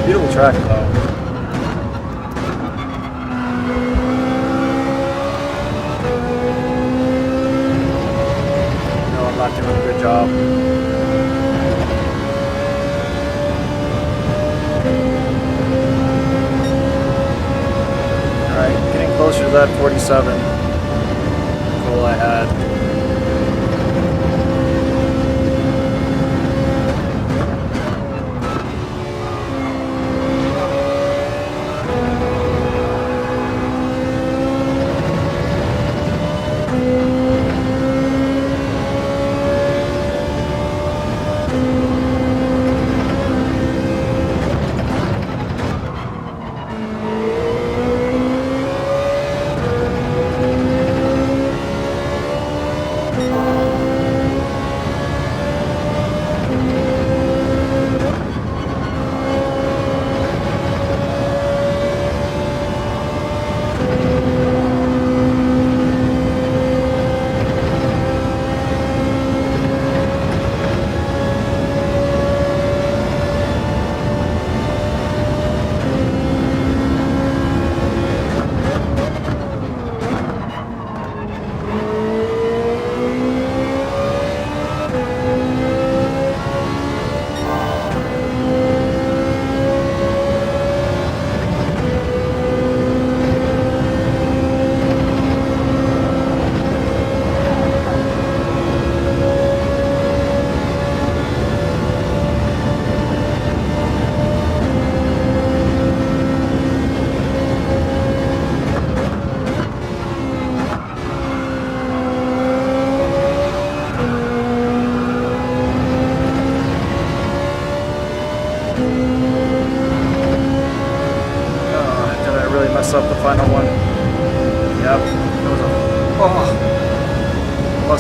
Beautiful track though. No, I'm not doing a good job. Alright, getting closer to that 47 goal I had.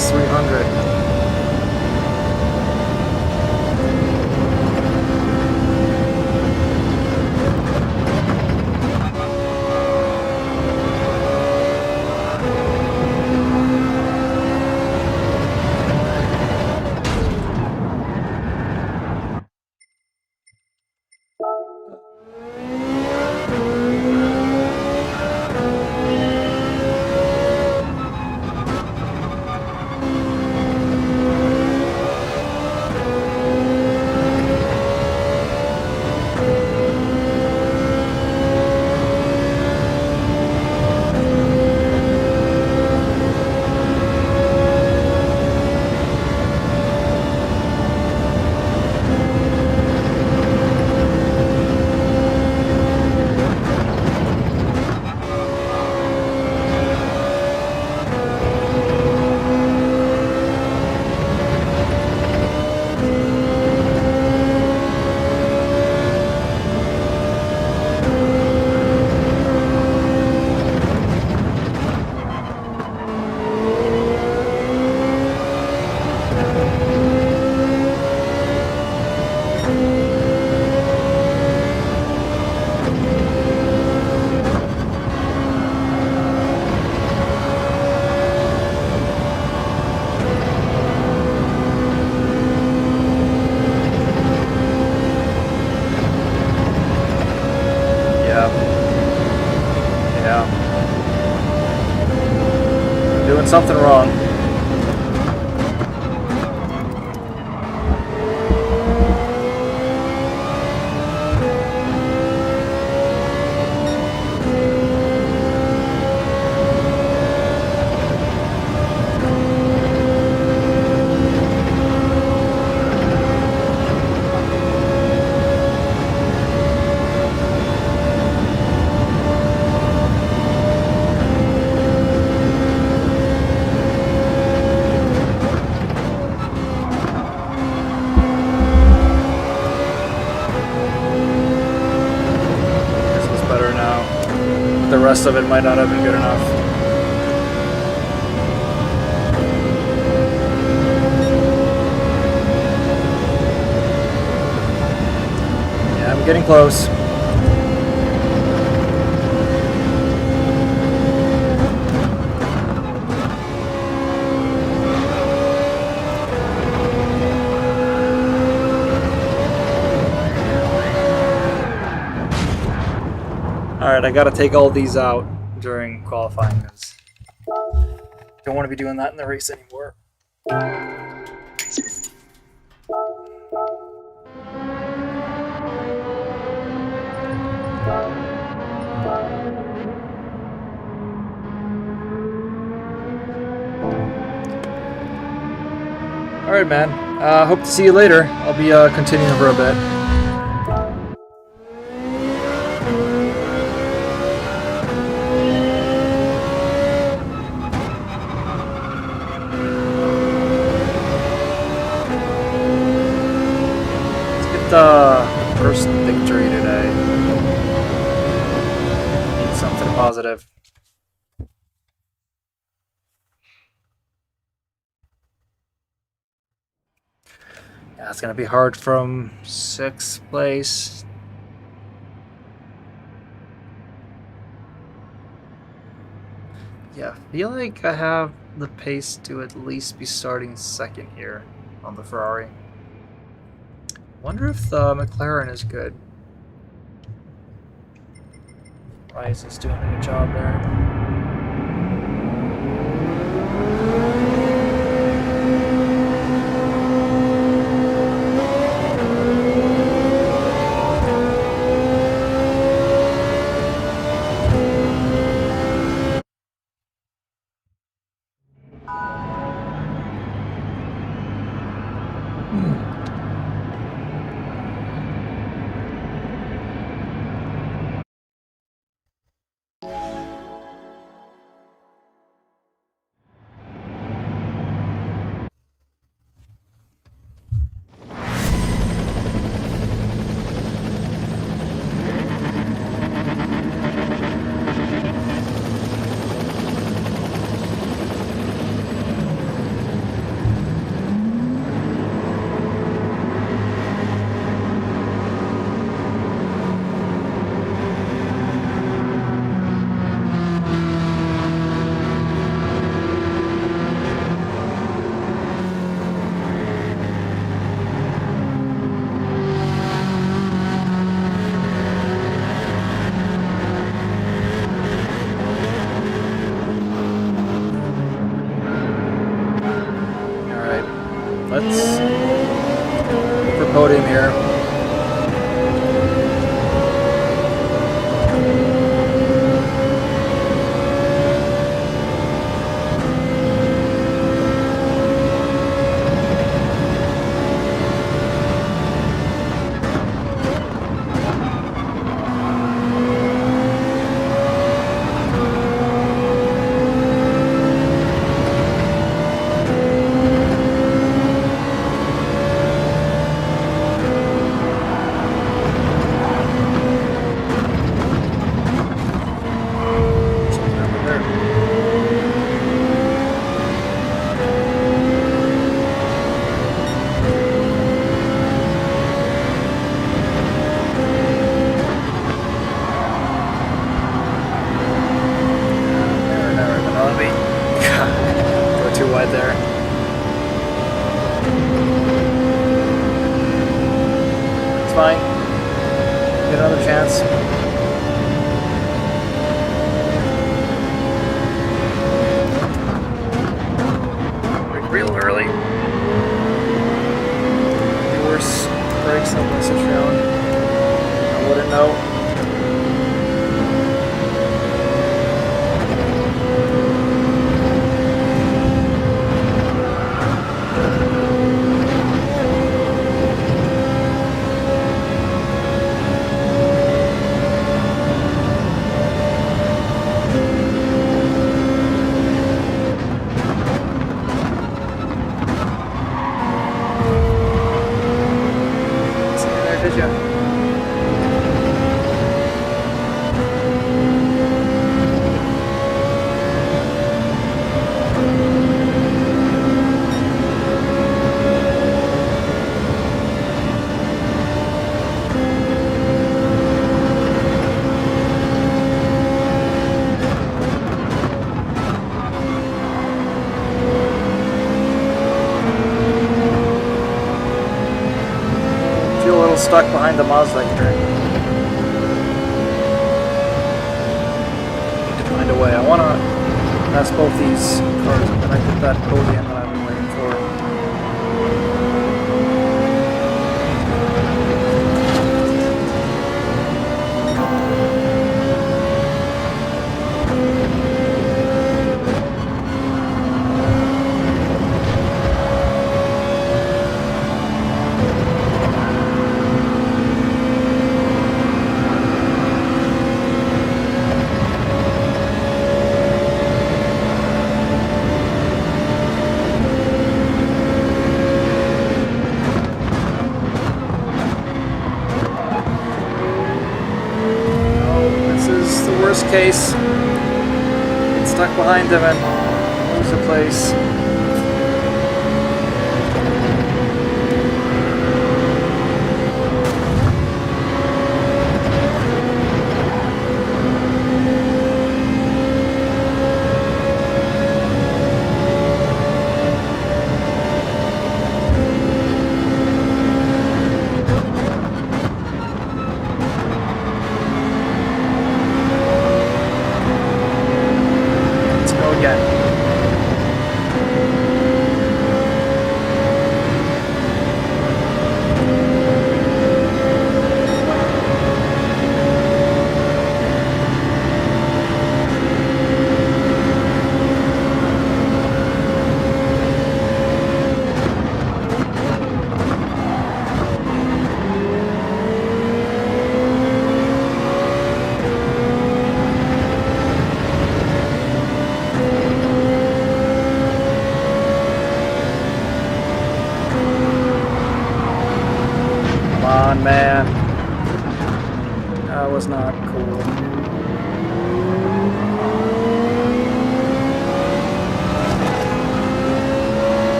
past 300. Doing something wrong. The rest of it might not have been good enough. Yeah, I'm getting close. Alright, I gotta take all these out during qualifying because don't want to be doing that in the race anymore. Alright, man. Hope to see you later. I'll be continuing for a bit. The first victory today. Need something positive. Yeah, it's gonna be hard from 6th place. Yeah, I feel like I have the pace to at least be starting 2nd here on the Ferrari. Wonder if the McLaren is good. Rice is doing a good job there. Let's for podium here. There. It's fine. Get another chance. Real early. Worse brakes than this is shown. I wouldn't know. Stuck behind the Mazda here. Need to find a way. I want to pass both these cars and then I get that podium that I've been waiting for. Worst case, get stuck behind them and lose a place.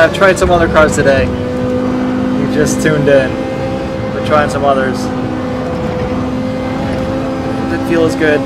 I've tried some other cars today. You just tuned in. We're trying some others. Didn't feel as good.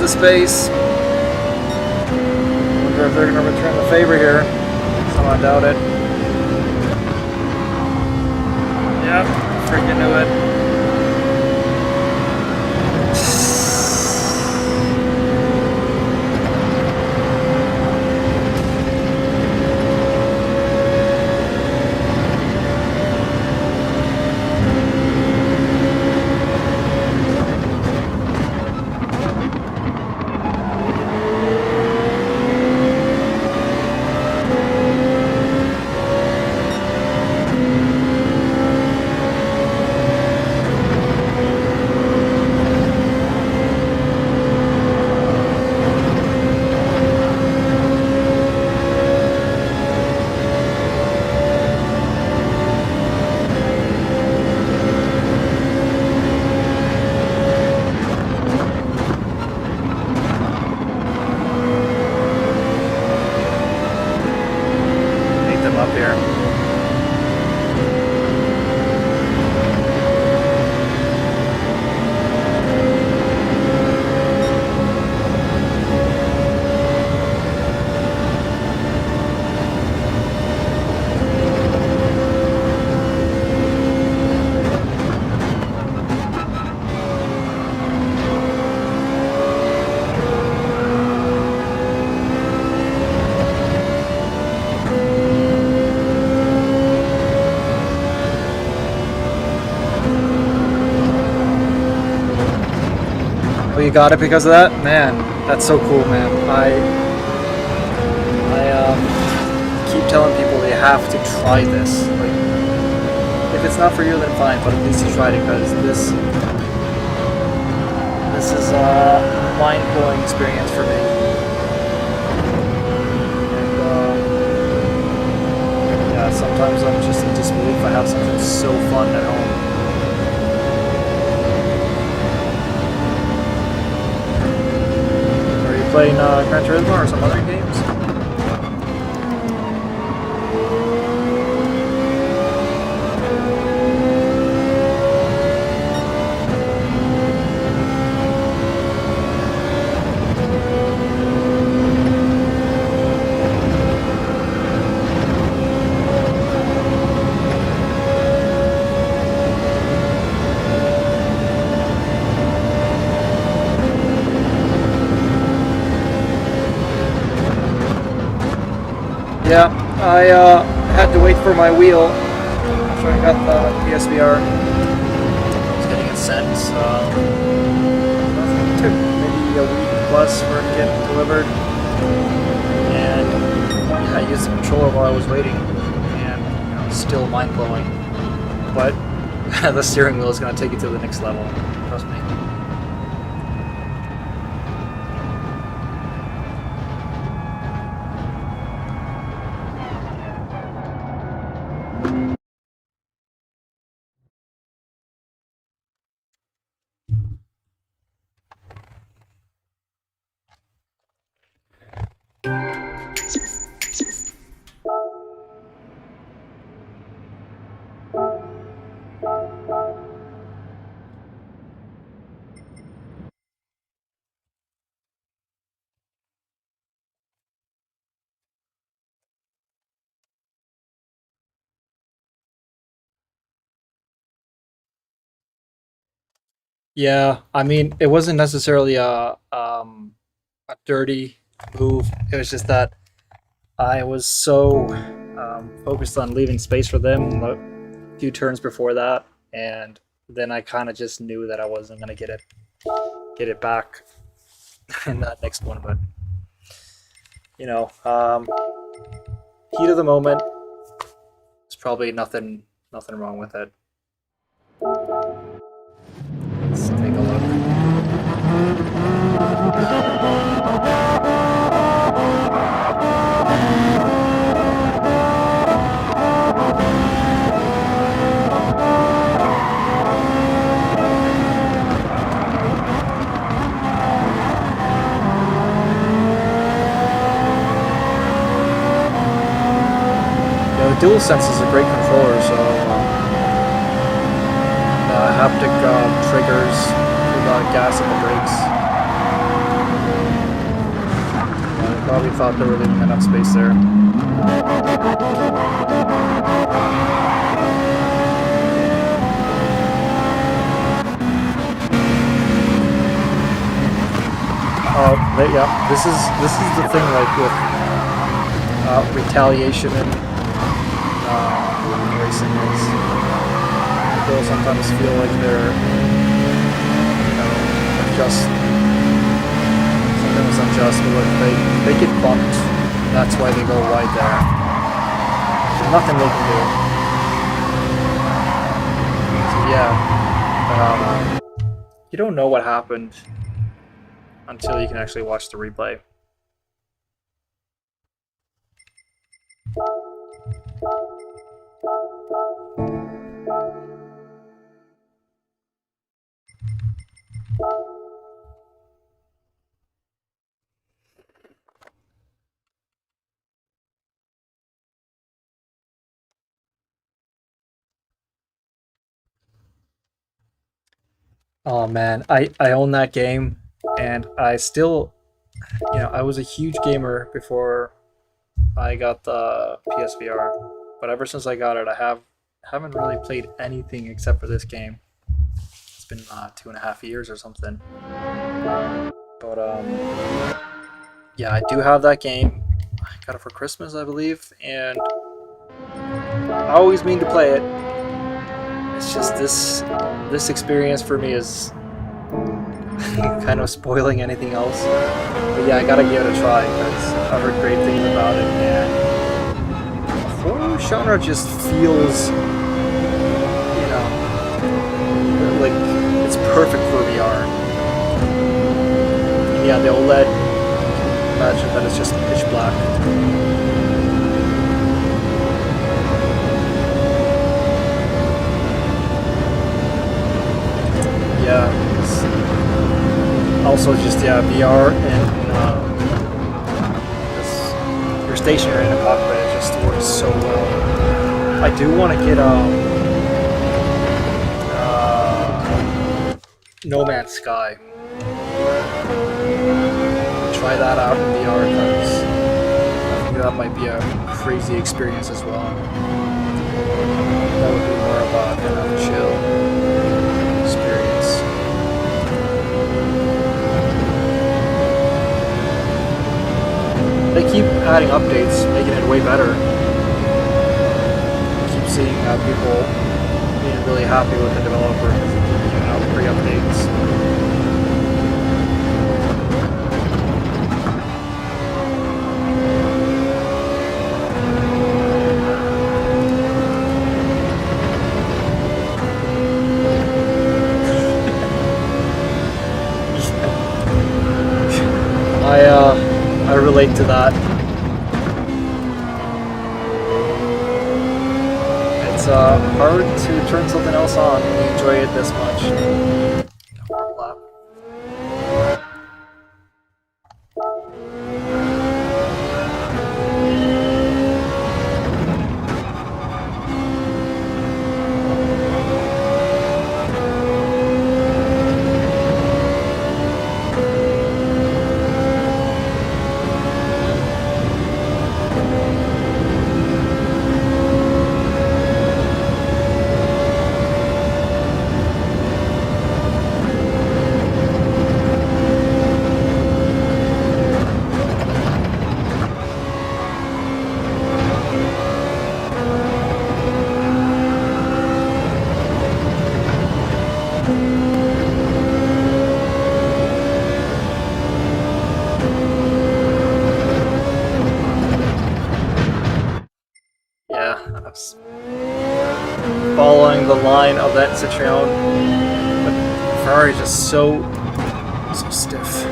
Space. Wonder if they're going to return the favor here. Somehow I doubt it. Yep, freaking knew it. You got it because of that? Man, that's so cool, man. I keep telling people they have to try this. Like, if it's not for you, then fine, but at least you tried it, because this is a mind-blowing experience for me. And yeah, sometimes I'm just in disbelief. I have something so fun at home. Playing Gran Turismo or some other games? Yeah, I had to wait for my wheel after I got the PSVR. I was getting it sent, so it took maybe a week plus for it to get delivered. And yeah, I used the controller while I was waiting, and still mind-blowing. But the steering wheel is going to take you to the next level, trust me. Yeah, I mean, it wasn't necessarily a dirty move. It was just that I was so focused on leaving space for them a few turns before that, and then I kind of just knew that I wasn't gonna get it back in that next one. But you know, heat of the moment. There's probably nothing wrong with it. Let's take a look. Yeah, the DualSense is a great controller, so haptic triggers with gas and the brakes. I probably thought they were leaving enough space there. Yeah, this is the thing, like with retaliation and racing is people sometimes feel like they're unjust. Sometimes unjust, but like they get bumped. That's why they go wide there. There's nothing they can do. So yeah, you don't know what happened until you can actually watch the replay. Oh man, I own that game, and I still, I was a huge gamer before I got the PSVR, but ever since I got it, haven't really played anything except for this game. It's been 2.5 years or something. But yeah, I do have that game. I got it for Christmas, I believe, and I always mean to play it. It's just this experience for me is kind of spoiling anything else. But yeah, I gotta give it a try because I've heard great things about it, and the horror genre just feels, like it's perfect for VR. And yeah, the OLED, imagine that it's just pitch black. Yeah. Also, just VR and you're stationary in a cockpit. It just works so well. I do want to get No Man's Sky. Try that out in VR because I think that might be a crazy experience as well. That would be more of a kind of chill experience. They keep adding updates, making it way better. I keep seeing people being really happy with the developer because they keep giving out free updates. I relate to that. It's hard to turn something else on when you enjoy it this much. following the line of that Citroen, but Ferrari is just so stiff.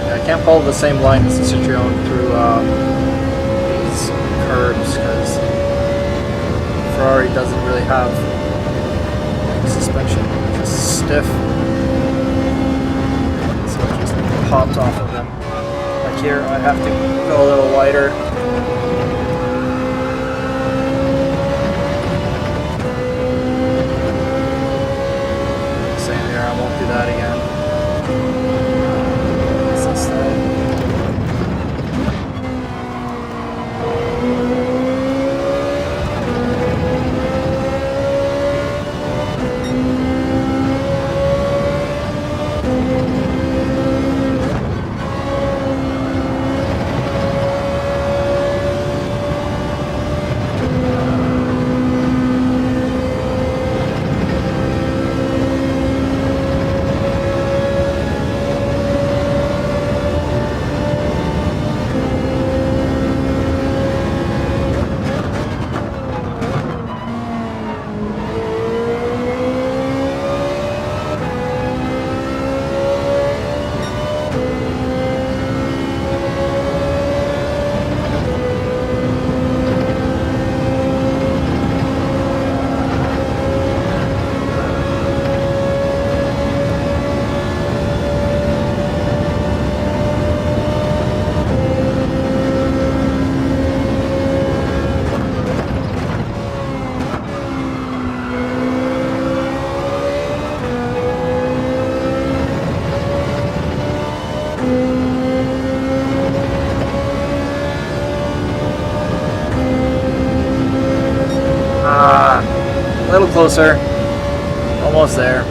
I can't follow the same line as the Citroen through these curves because Ferrari doesn't really have suspension, it's just stiff. So it just pops off of them. Like here, I have to go a little wider. Same here, I won't do that again. A little closer. Almost there.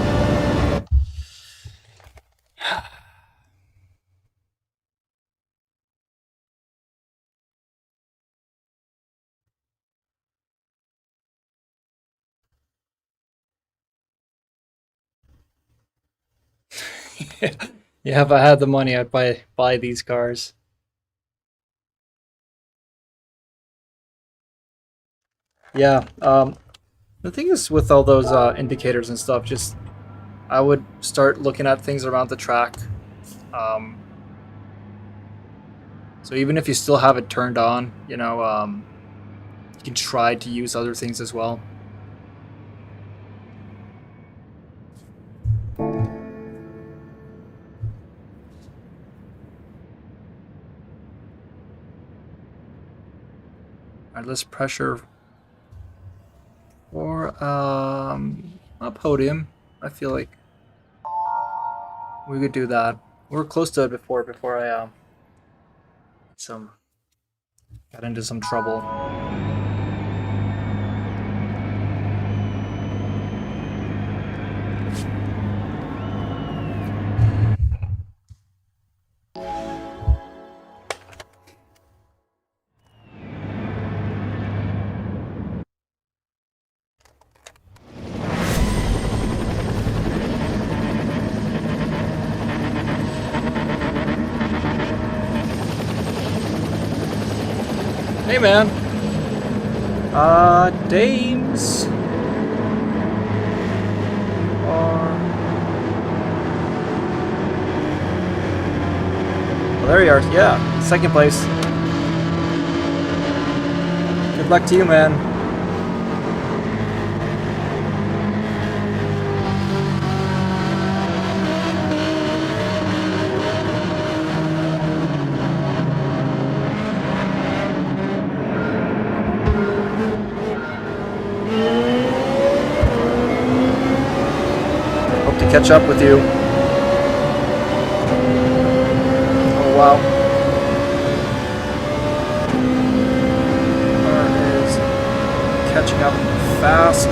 Yeah, if I had the money, I'd buy these cars. Yeah, the thing is with all those indicators and stuff, just I would start looking at things around the track. Um, so even if you still have it turned on, you know, you can try to use other things as well. Alright, less pressure for a podium. I feel like we could do that. We were close to it before I got into some trouble. Hey man. Dames are... Oh, there you are. Yeah, second place. Good luck to you, man. Catch up with you. Oh wow. Car is catching up fast.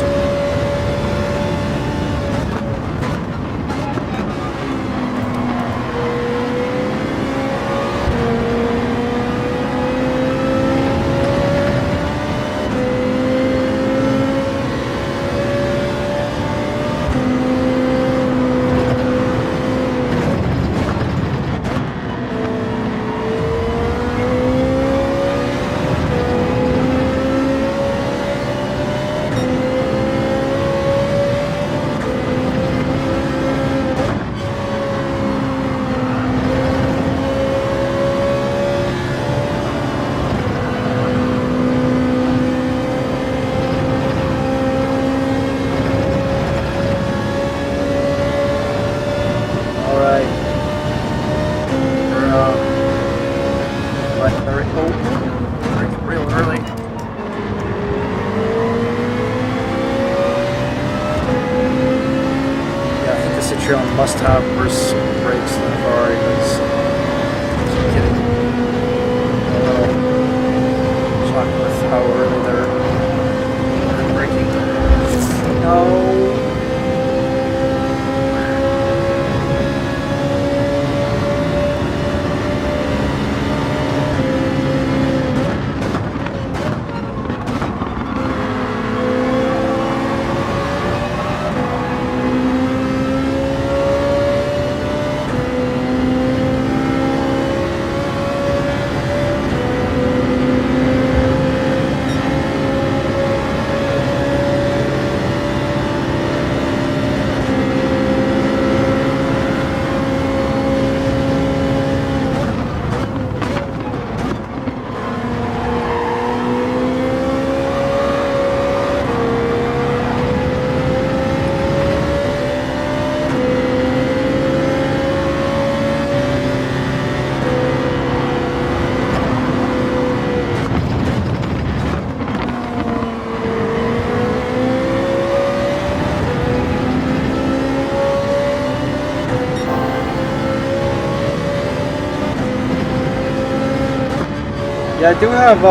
Yeah, I do have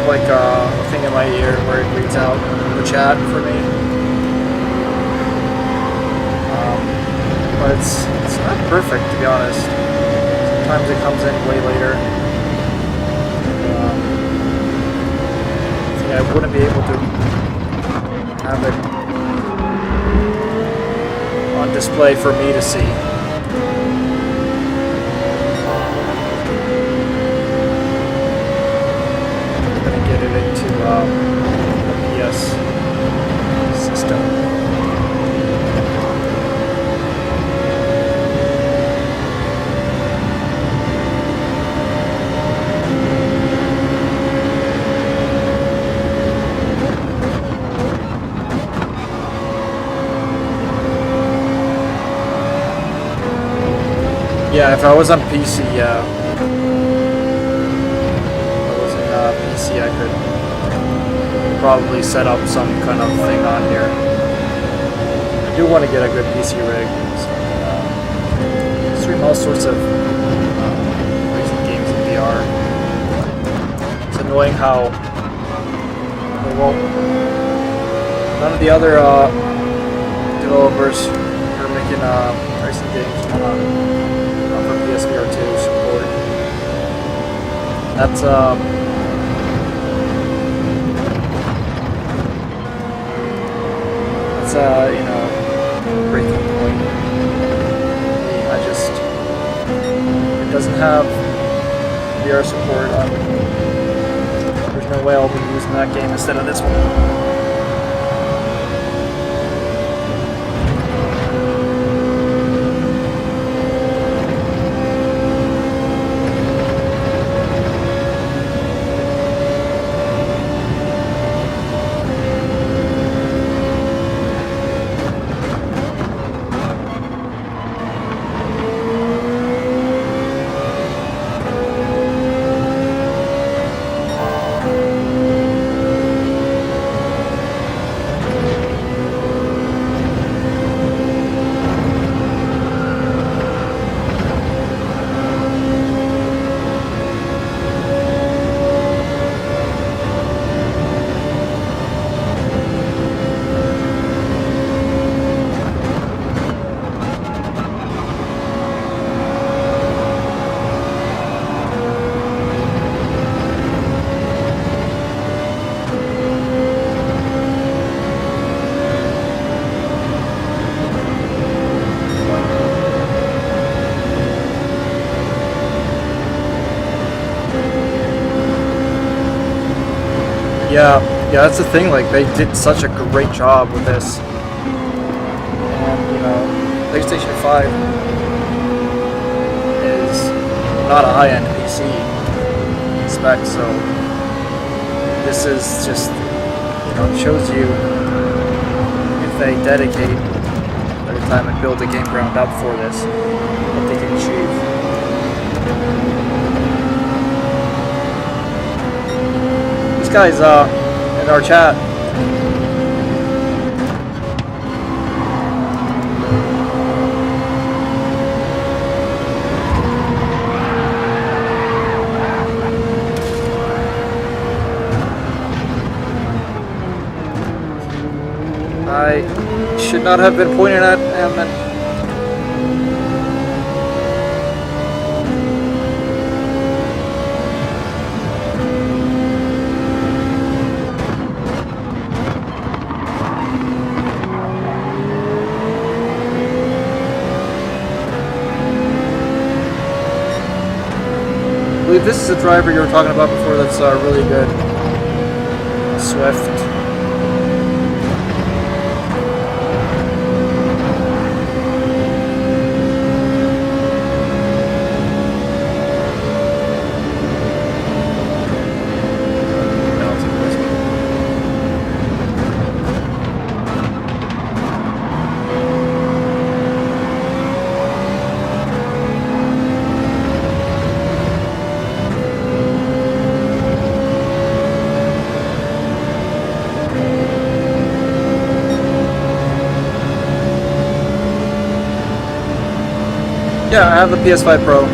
like a thing in my ear where it reads out the chat for me. But it's not perfect, to be honest. Sometimes it comes in way later. I wouldn't be able to have it on display for me to see. I'm gonna get it into the PS system. Yeah, if I was on PC, yeah. If I was in PC, I could probably set up some kind of thing on here. I do want to get a good PC rig. So, stream all sorts of racing games in VR. It's annoying how well, none of the other developers are making racing games on PSVR 2 support. That's you know, breaking point. It doesn't have VR support. There's no way I'll be using that game instead of this one. Yeah, that's the thing, like, they did such a great job with this. And, you know, PlayStation 5 is not a high-end PC spec, so this is just, you know, it shows you if they dedicate their time and build a game ground up for this, what they can achieve. This guy's in our chat. I should not have been pointing at him and I believe this is the driver you were talking about before that's really good. Swift. Yeah, I have the PS5 Pro.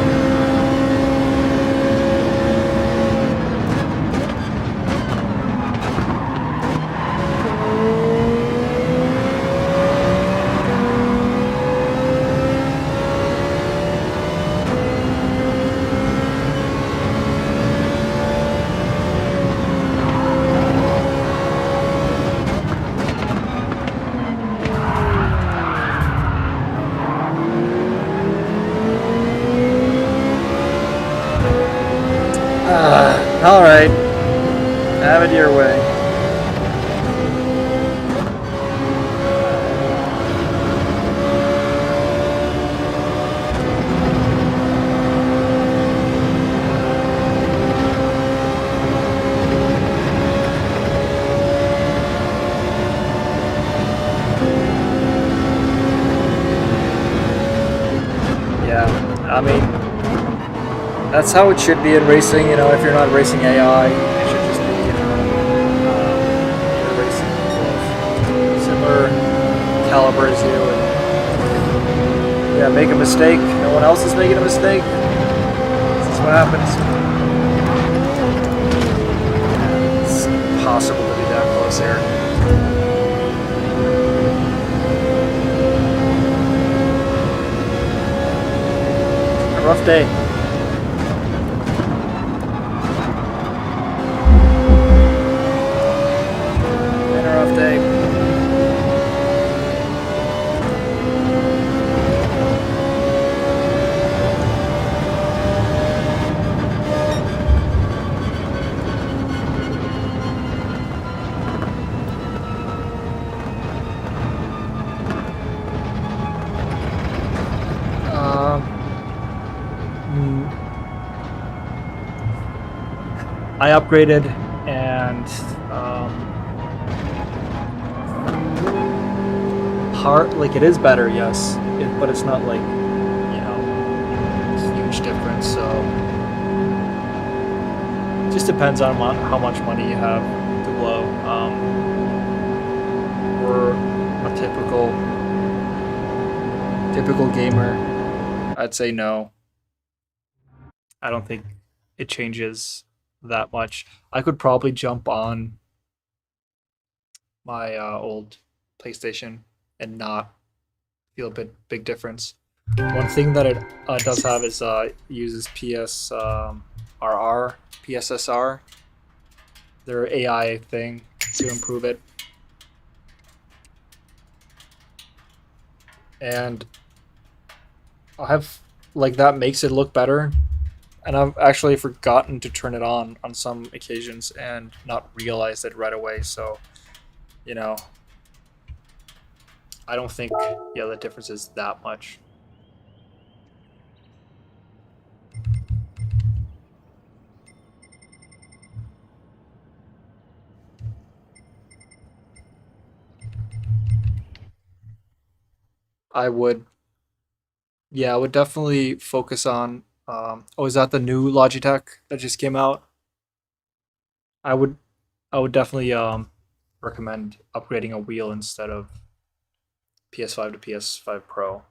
your way. Yeah, I mean, that's how it should be in racing. You know, if you're not racing AI, it should just be you're racing people of similar caliber as you. And yeah, make a mistake. No one else is making a mistake. This is what happens. It's impossible to be that close here. A rough day. Been a rough day. I upgraded and hard like it is better, yes, but it's not like huge difference. So it just depends on how much money you have to blow. For a typical gamer, I'd say no. I don't think it changes that much. I could probably jump on my old PlayStation and not feel a big difference. One thing that it does have is uses PSSR, their AI thing to improve it, and I have like that makes it look better. And I've actually forgotten to turn it on some occasions and not realized it right away. So you know, I don't think the difference is that much. I would, yeah, I would definitely focus on. Oh, is that the new Logitech that just came out? I would, I would definitely recommend upgrading a wheel instead of PS5 to PS5 Pro.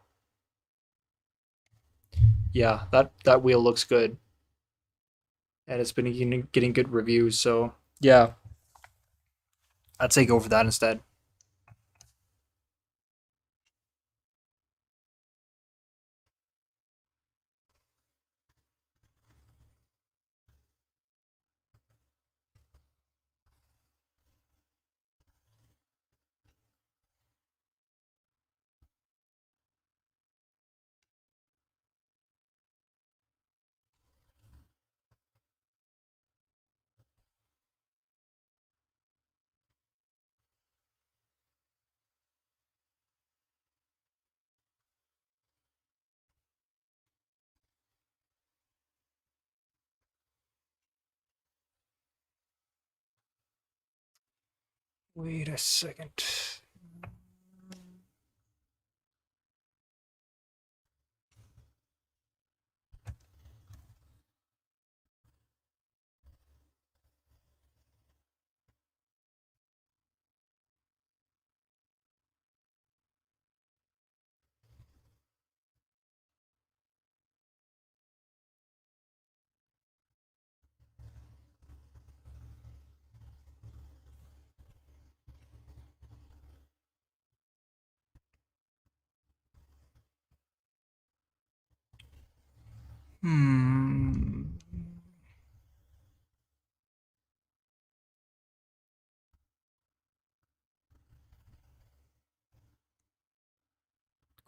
Yeah, that wheel looks good, and it's been getting good reviews. So yeah, I'd say go for that instead. Wait a second. Hmm.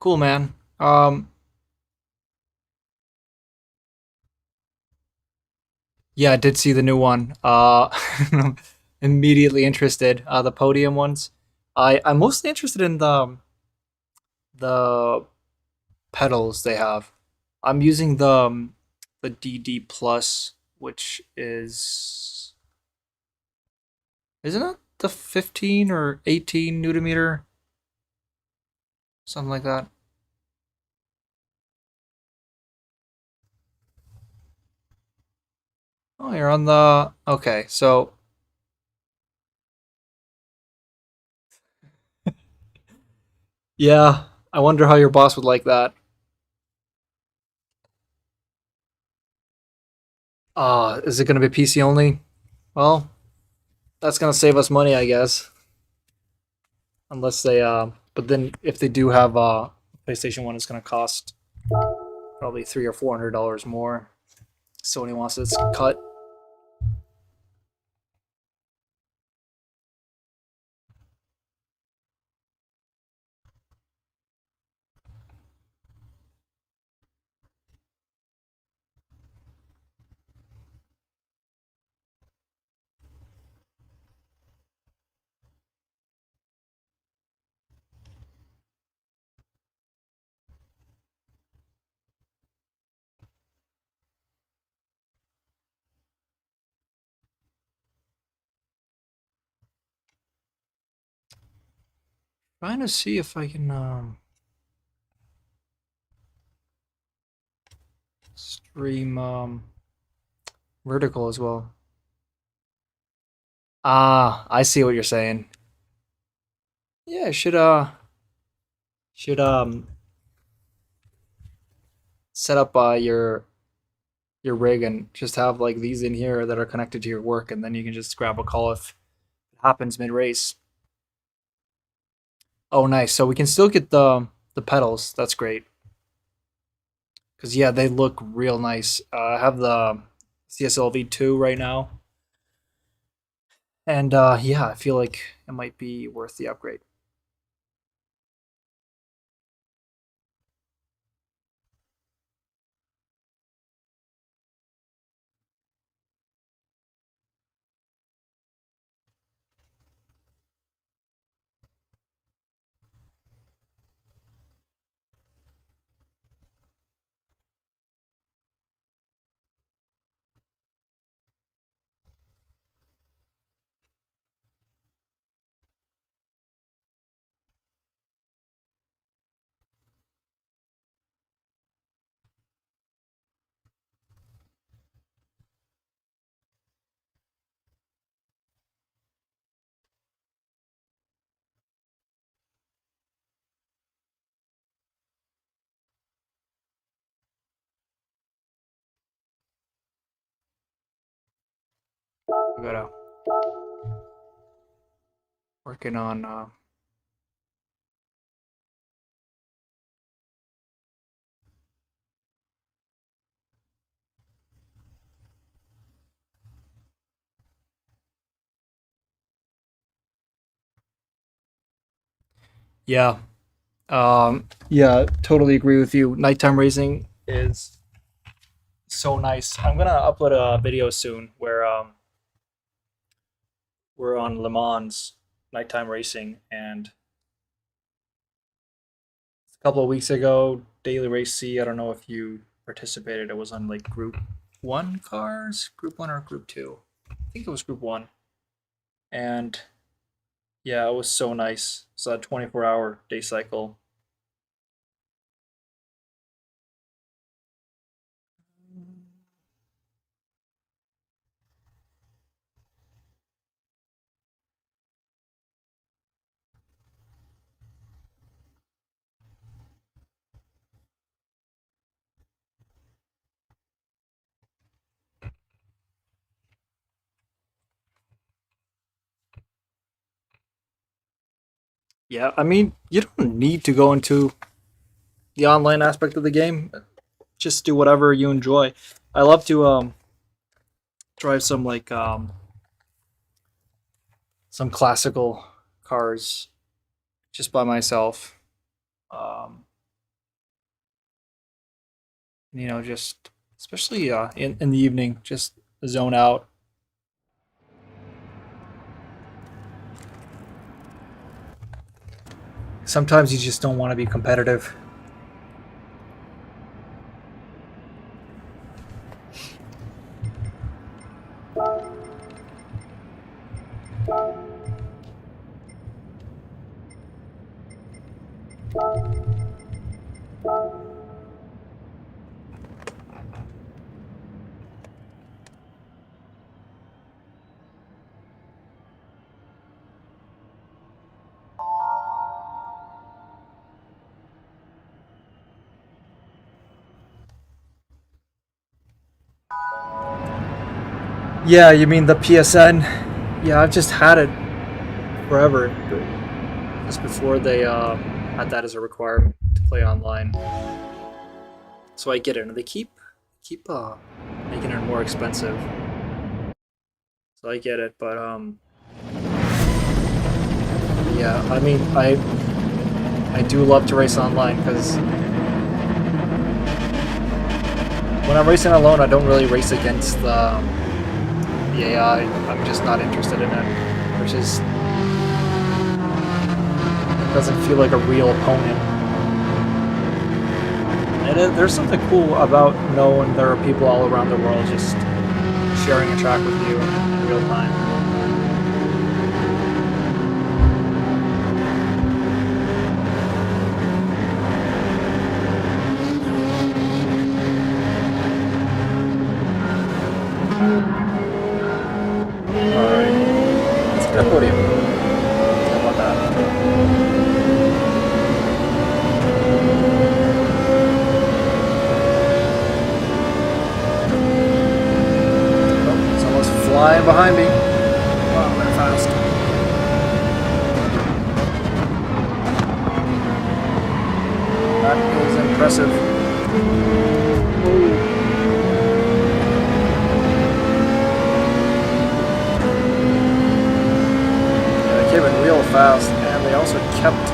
Cool, man. Yeah, I did see the new one. immediately interested. The podium ones. I'm mostly interested in the pedals they have. I'm using the DD Plus, which is isn't it the 15 or 18 newton-meter, something like that. Oh, you're on the okay. So yeah, I wonder how your boss would like that. Is it going to be PC only? Well, that's going to save us money, I guess. Unless they, but then if they do have PlayStation One, it's going to cost probably $300 or $400 more. Sony wants its cut. Trying to see if I can stream vertical as well. I see what you're saying. Yeah, should set up your rig and just have like these in here that are connected to your work, and then you can just grab a call if it happens mid race. Oh, nice. So we can still get the pedals. That's great. Cause yeah, they look real nice. I have the CSL V2 right now, and yeah, I feel like it might be worth the upgrade. We gotta working on yeah. Yeah, totally agree with you. Nighttime racing is so nice. I'm gonna upload a video soon where we're on Le Mans nighttime racing, and a couple of weeks ago, Daily Race C. I don't know if you participated. It was on like Group One cars, Group One or Group Two. I think it was Group One, and yeah, it was so nice. It's a 24-hour day cycle. Yeah, I mean, you don't need to go into the online aspect of the game. Just do whatever you enjoy. I love to drive some classical cars just by myself. Um, just especially in the evening, just zone out. Sometimes you just don't want to be competitive. Yeah, you mean the PSN? Yeah, I've just had it forever. Just before they had that as a requirement to play online. So I get it, and they keep making it more expensive. So I get it, but yeah, I mean I do love to race online because when I'm racing alone, I don't really race against the AI. I'm just not interested in it, which is doesn't feel like a real opponent. And there's something cool about knowing there are people all around the world just sharing a track with you in real time. Alright, let's get a podium. How about that? Flying behind me. Wow, they're fast. That is impressive. Ooh. Yeah, they came in real fast, and they also kept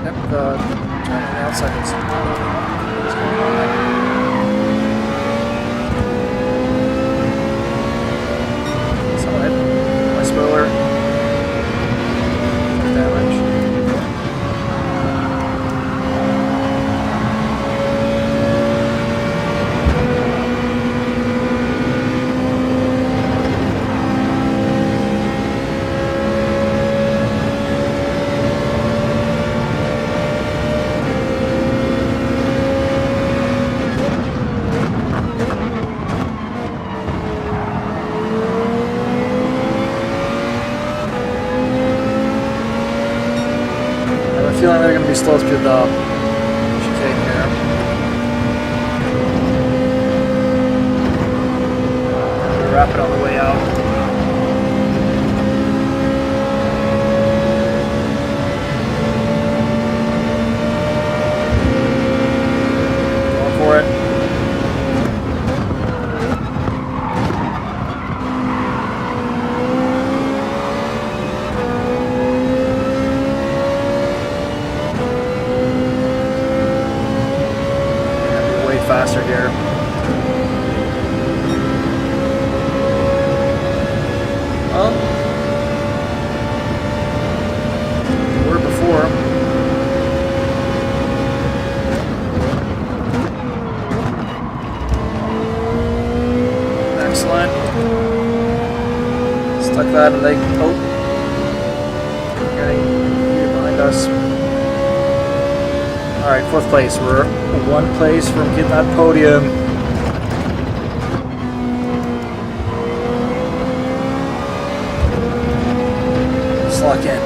turning the outside. What's going on there? My spoiler. Damage. Feeling they're going to be slow through the chicane here. Wrap it on the way out. Going for it. Faster here. We were before. Excellent. Stuck that and they getting behind us. Alright, 4th place. We're 1 place from getting that podium. Just lock in.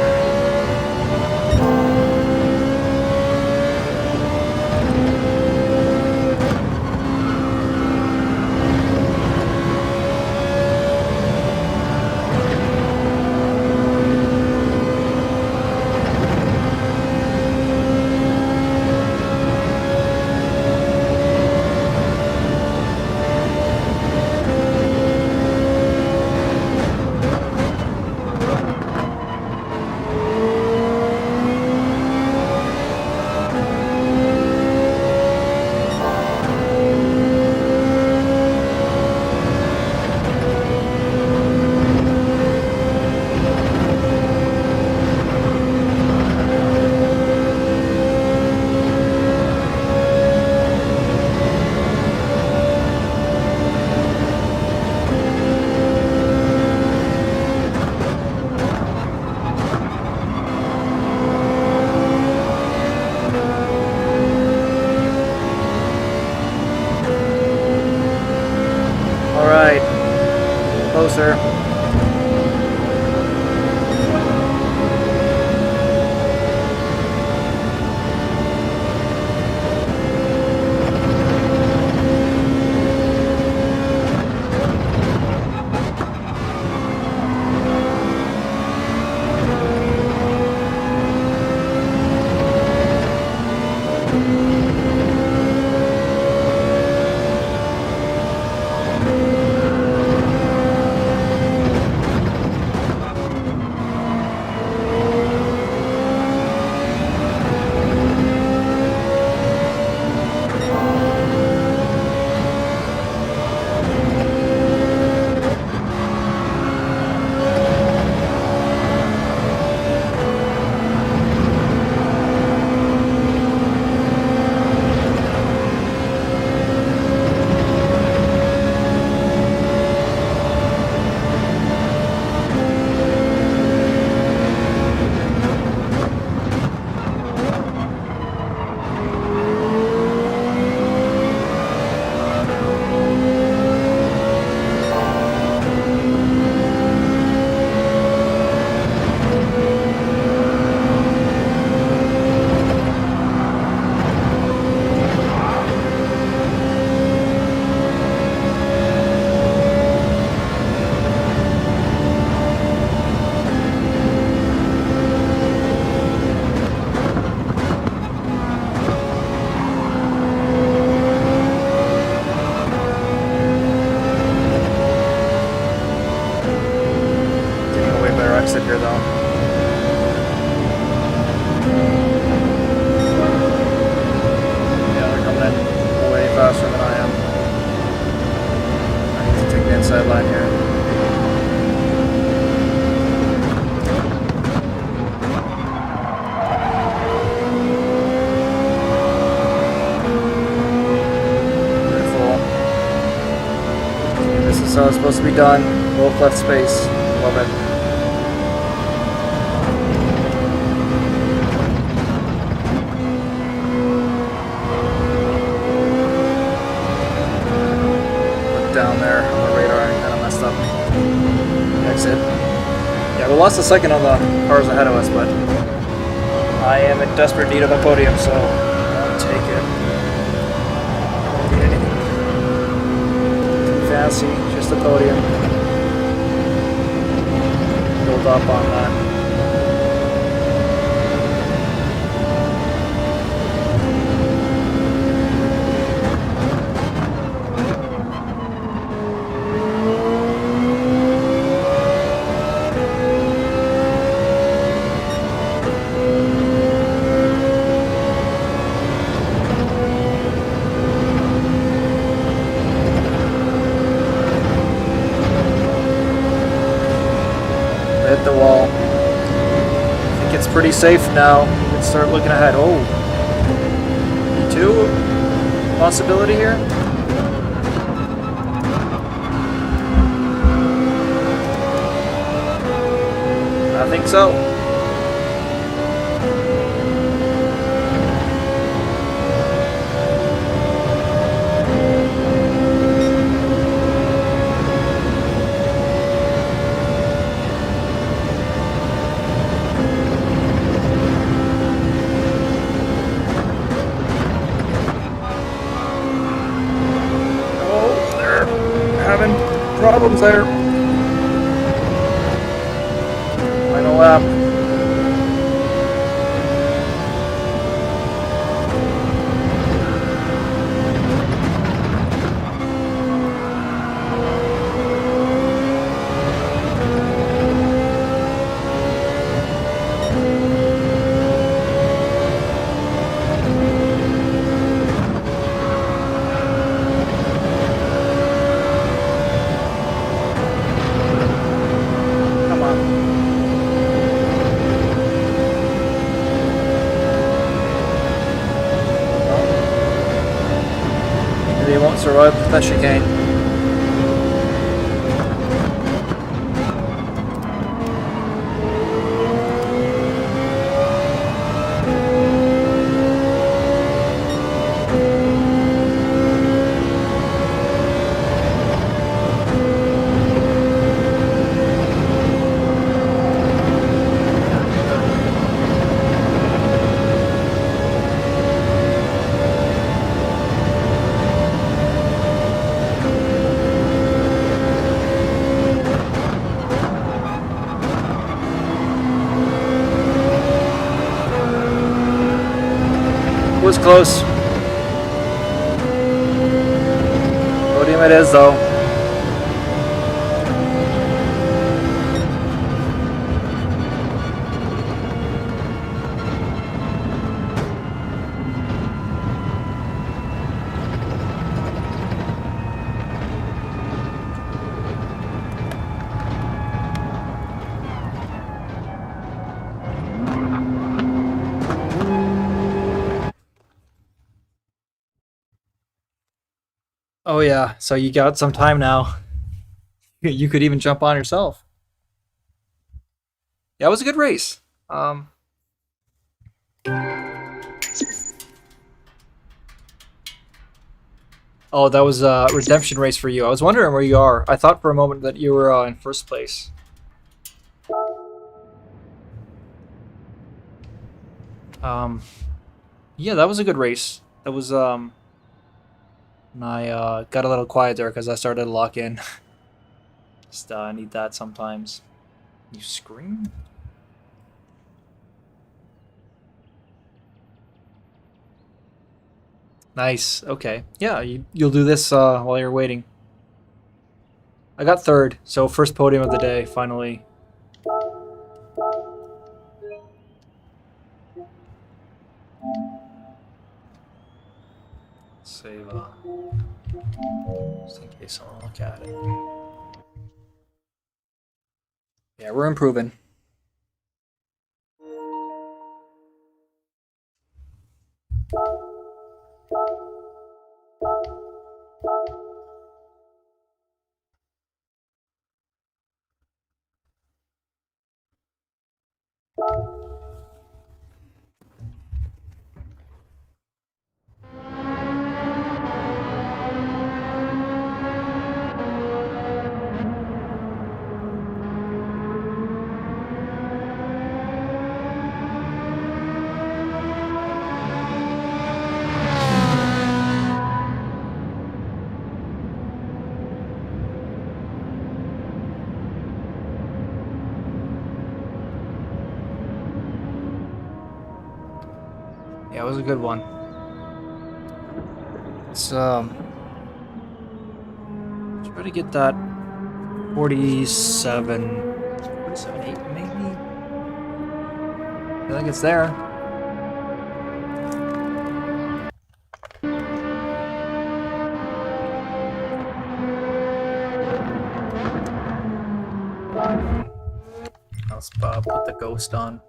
sir. Exit here though. Yeah, they're coming in way faster than I am. I need to take the inside line here. Beautiful. This is how it's supposed to be done. Both left space. Love it. Down there on the radar, I kind of messed up. Exit. Yeah, we lost a second on the cars ahead of us, but I am in desperate need of a podium, so I'll take it. Don't need anything too fancy, just a podium. Build up on that. Hit the wall. I think it's pretty safe now. We can start looking ahead. Oh, P2 possibility here. I think so. Having problems there. Final lap. Maybe he won't survive that chicane. was close. Podium it is, though. Oh yeah, so you got some time now. You could even jump on yourself. Yeah, it was a good race. Oh, that was a redemption race for you. I was wondering where you are. I thought for a moment that you were in first place. Yeah, that was a good race. That was and I got a little quiet there because I started to lock in. Just need that sometimes. You scream? Nice. Okay. Yeah, you'll do this while you're waiting. I got third, so first podium of the day, finally. Save, just in case I want to look at it. Yeah, we're improving. Yeah, it was a good one. Let's try to get that 47, 8 maybe? I think it's there. Let's put the ghost on.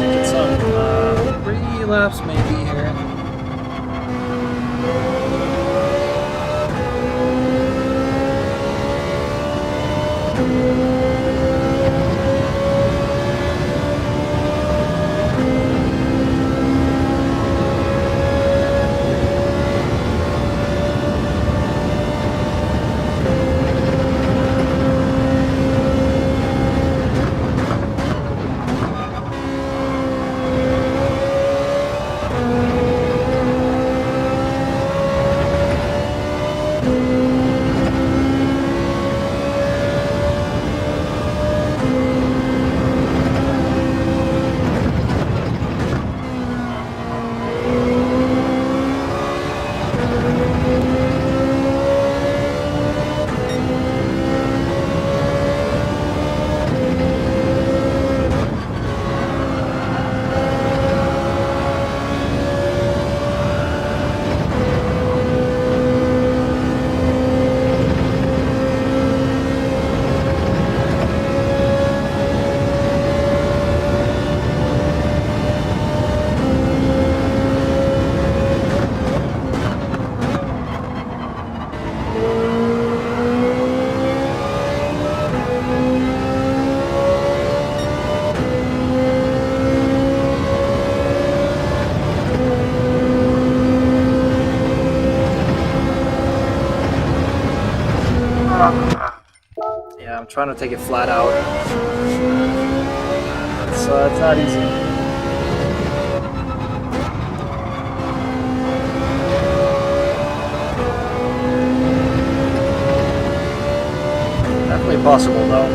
Get some 3 laps maybe here. Yeah, I'm trying to take it flat out. It's not easy. impossible though.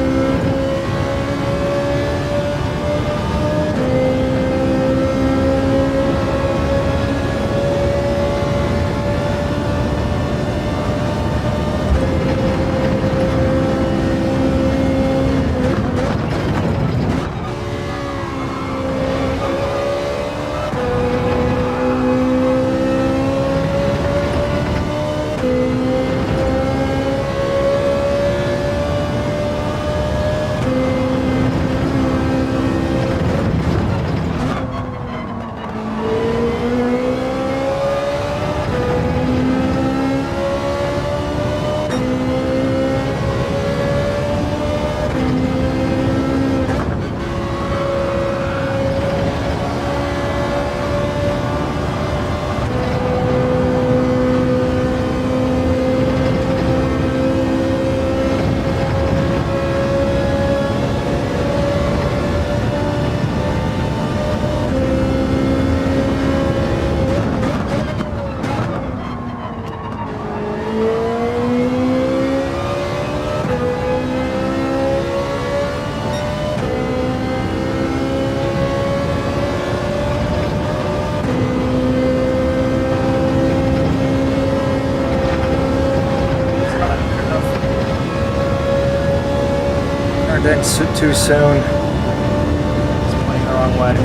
Too soon. It's playing the wrong way.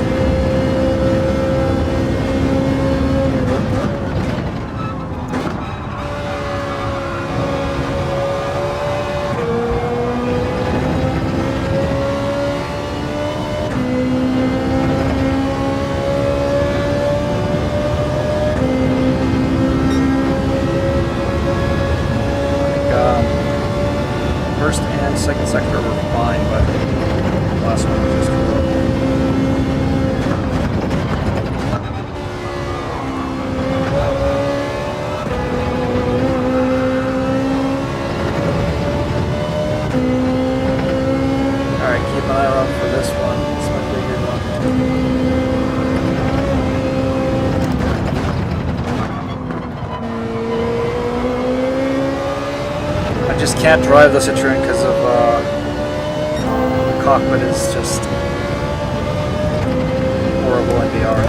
First and second sector were fine, but the last one was just horrible. Alright, keep an eye out for this one. This might be a good one. I just can't drive the Citroen because of the cockpit is just horrible in VR.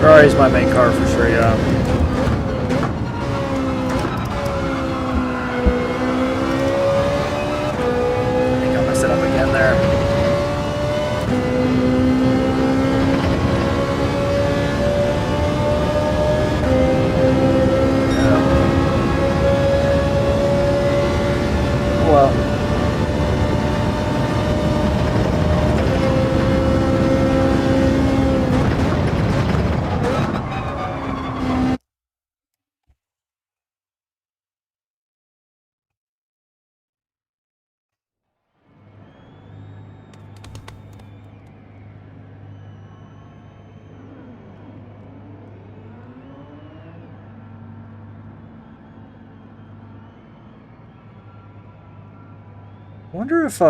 Ferrari's my main car for sure, yeah. I think I messed it up again there. Yeah. Oh well. I wonder if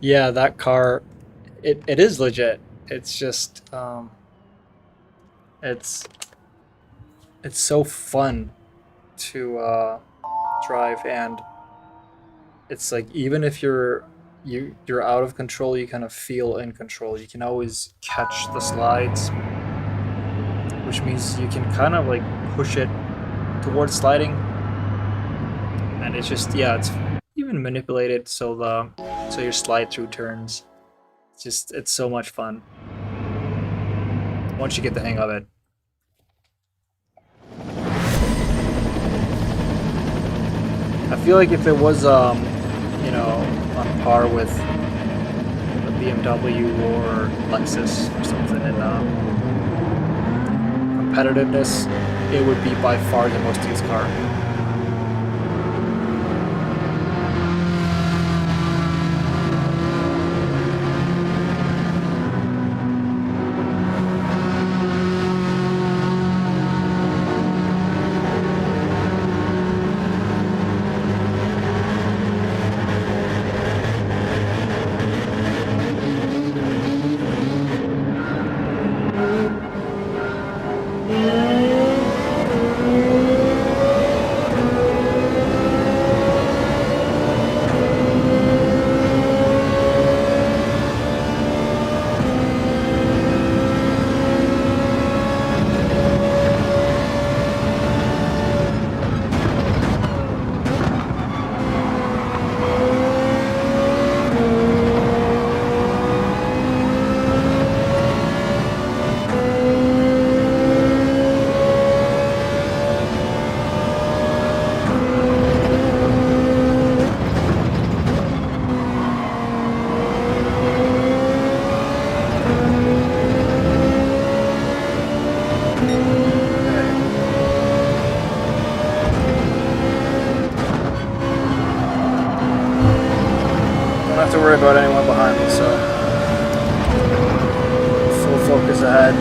yeah, that car, it is legit. It's just it's so fun to drive, and it's like even if you're out of control, you kind of feel in control. You can always catch the slides, which means you can kind of like push it towards sliding, and it's just, yeah, it's even manipulated so your slide through turns. It's so much fun. once you get the hang of it. I feel like if it was, you know, on par with a BMW or Lexus or something in competitiveness, it would be by far the most used car. To worry about anyone behind me, so full focus ahead.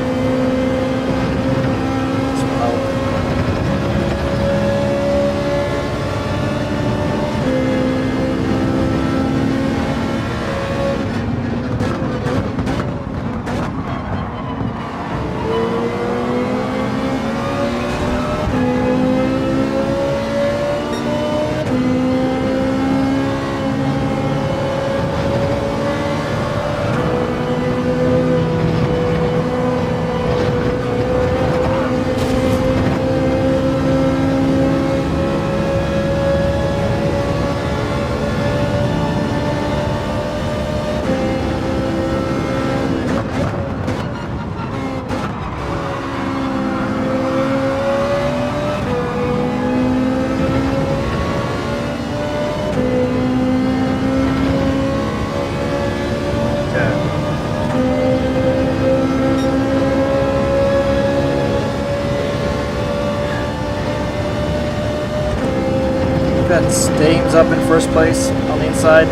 Got Stames up in first place on the inside.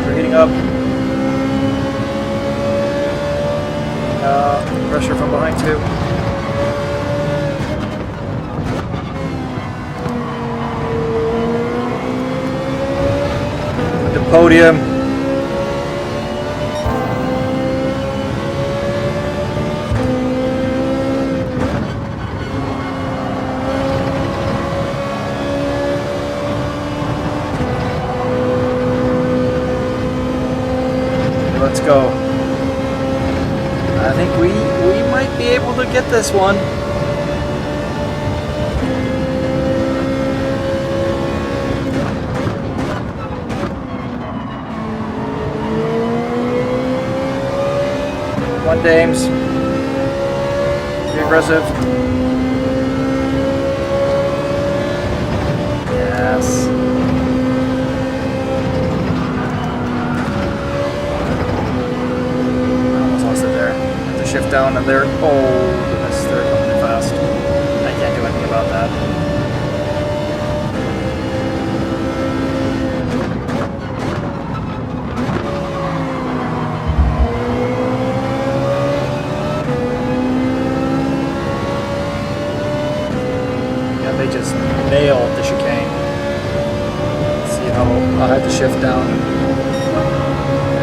We're heating up. Pressure from behind too. The podium. Let's go. I think we might be able to get this one. One Dames. Be aggressive. Yes. Shift down and they're, oh goodness, they're coming in fast. I can't do anything about that. Yeah, they just nailed the chicane. See how I had to shift down.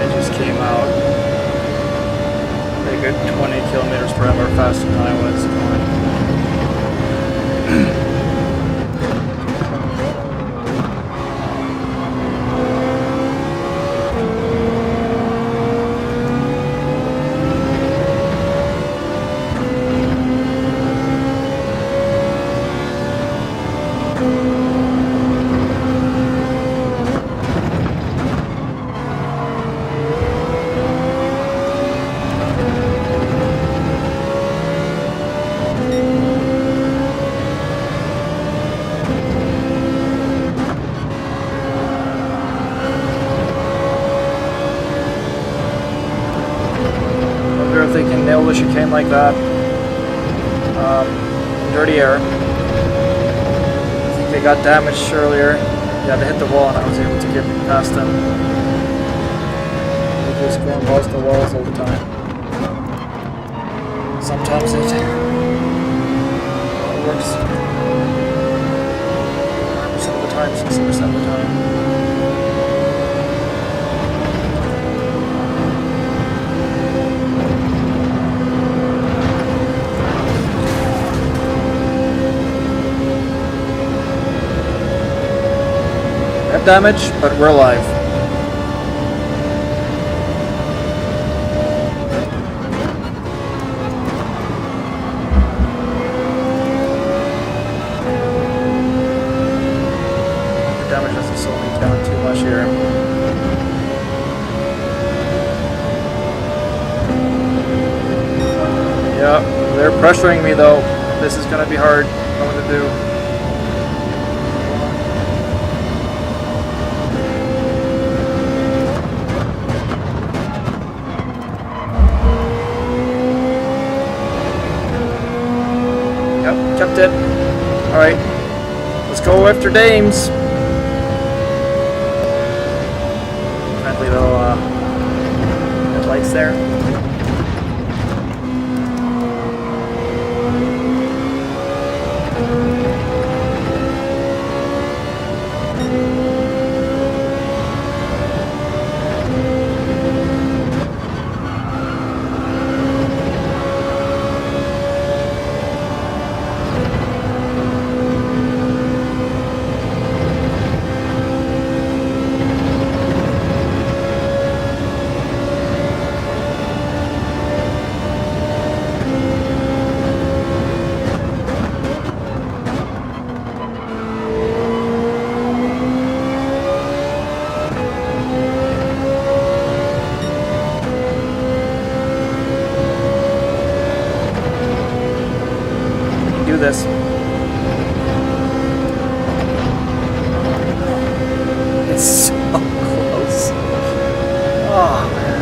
It just came out. Good 20 kilometers per hour faster than I was going. nail the chicane like that. Dirty air. I think they got damaged earlier. Yeah, they hit the wall and I was able to get past them. They just going balls to walls all the time. Sometimes it works 100% of the time, 60% of the time. Damage, but we're alive. The damage doesn't slow me down too much here. Yeah, they're pressuring me though. This is gonna be hard. I don't know what to do. Kept it. Alright. Let's go after dames. Friendly little headlights there. This. It's so close. Oh man.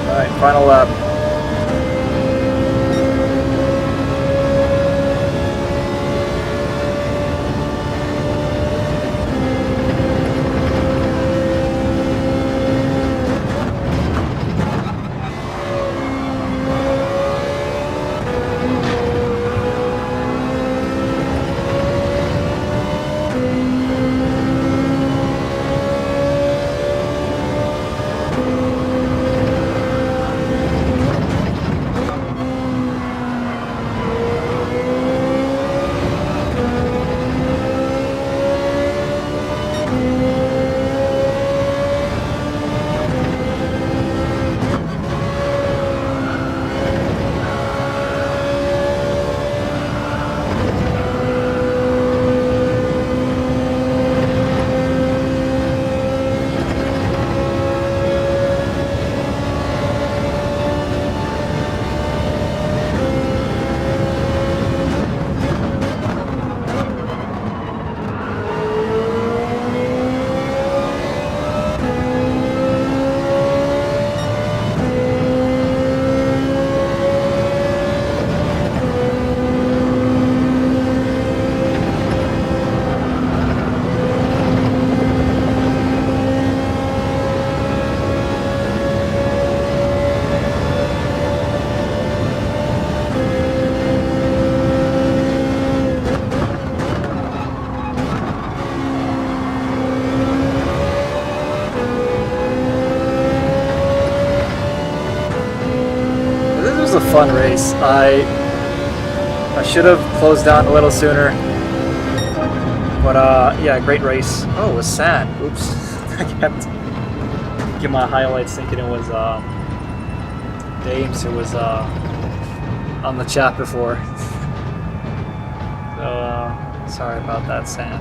All right, final lap. A fun race. I should have closed down a little sooner, but yeah, great race. Oh, it was sand. Oops. I kept get my highlights thinking it was Dames who was on the chat before. So sorry about that, Sam.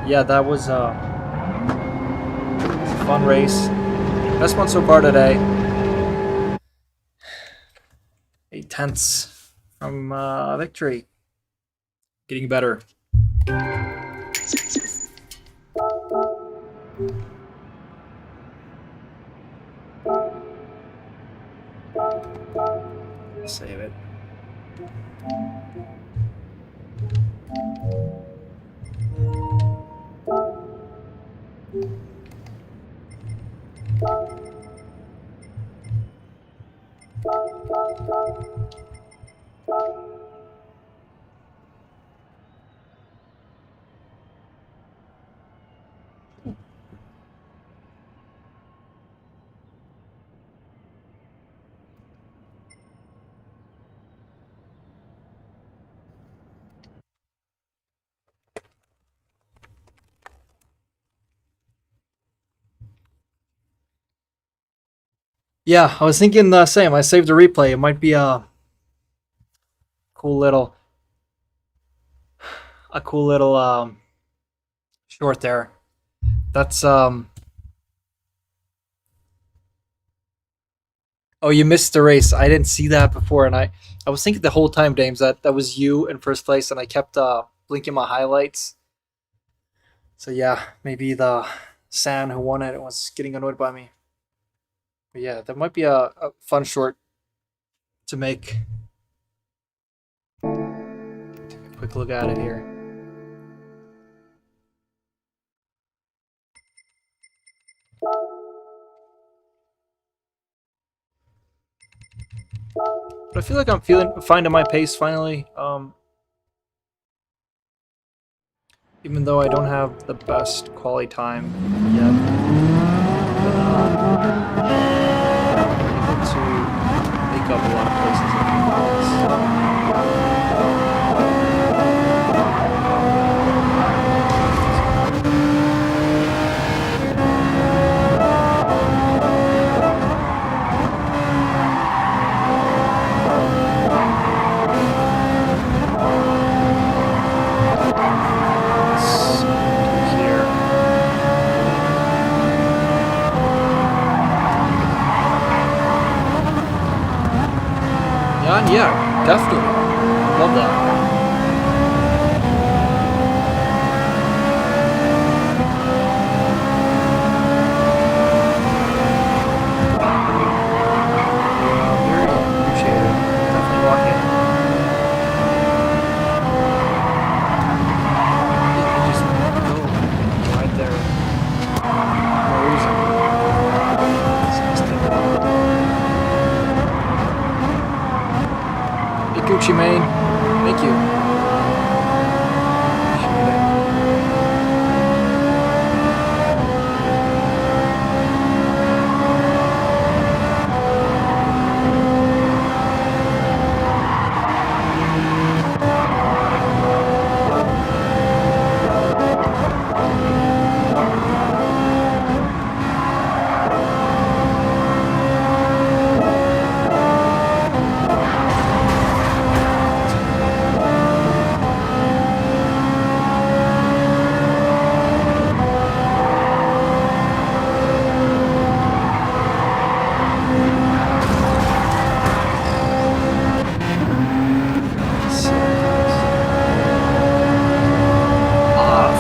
Yeah, that was a fun race. Best one so far today. 8/10 from victory. Getting better. Save it. Yeah, I was thinking the same. I saved a replay. It might be cool little a cool little short there. That's Oh, you missed the race. I didn't see that before, and I was thinking the whole time, Dames, that was you in first place, and I kept blinking my highlights. So yeah, maybe the San who won it was getting annoyed by me. But yeah, that might be a fun short to make. Take a quick look at it here. But I feel like I'm finding my pace finally. Even though I don't have the best quality time yet, but, able to make up a lot of places in the yeah, definitely. Love that. Very appreciated. Definitely walk in. You just go right there. No reason. Hey, Gucci Mane. Thank you.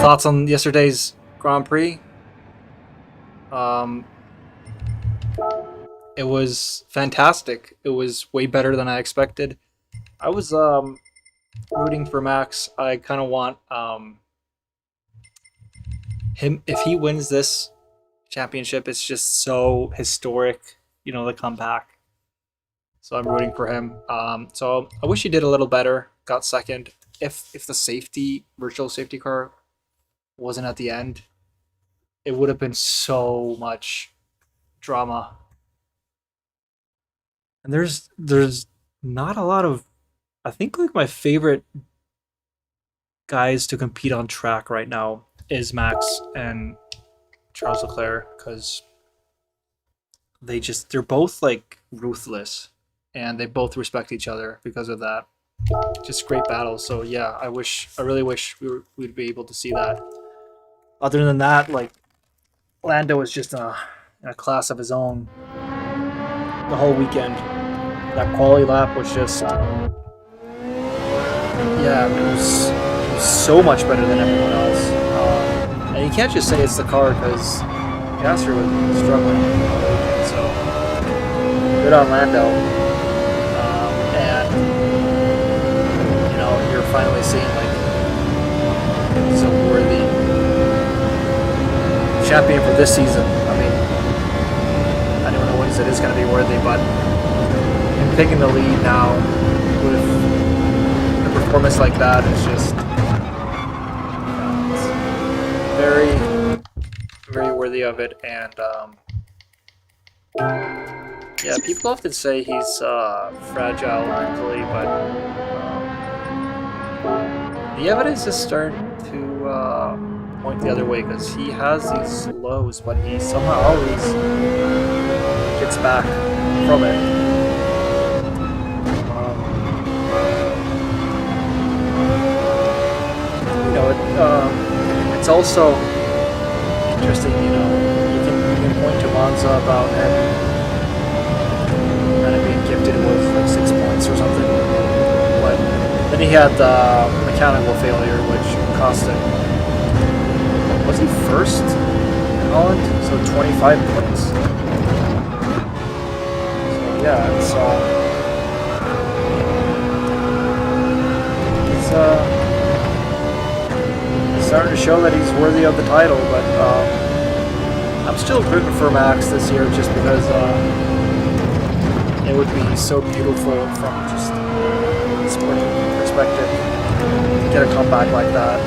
Thoughts on yesterday's Grand Prix? Um, it was fantastic. It was way better than I expected. I was rooting for Max. I kind of want him, if he wins this championship. It's just so historic, the comeback. So I'm rooting for him. So I wish he did a little better. Got second. If the virtual safety car wasn't at the end, it would have been so much drama. And there's not a lot of, I think, like, my favorite guys to compete on track right now is Max and Charles Leclerc, because they're both like ruthless, and they both respect each other because of that. Just great battles. So yeah, I really wish we'd be able to see that. Other than that, like, Lando is just an in a class of his own the whole weekend. That quali lap was just, yeah, it was so much better than everyone else. And you can't just say it's the car because Gasser was struggling all weekend. So good on Lando, and you know you're finally seeing like he's a worthy champion for this season. I mean, I don't know when he said it's going to be worthy, but him taking the lead now with a performance like that is just it's very, very worthy of it. And yeah, people often say he's fragile mentally, but the evidence is starting to point the other way because he has these lows, but he somehow always gets back from it. You know, it's also interesting. You know, you can point to Monza about him kind of being gifted with like 6 points or something, but then he had the mechanical failure, which cost him. Was he first in Holland? So 25 points. So yeah, it's starting to show that he's worthy of the title. But I'm still rooting for Max this year, just because it would be so beautiful from just a sporting perspective to get a comeback like that.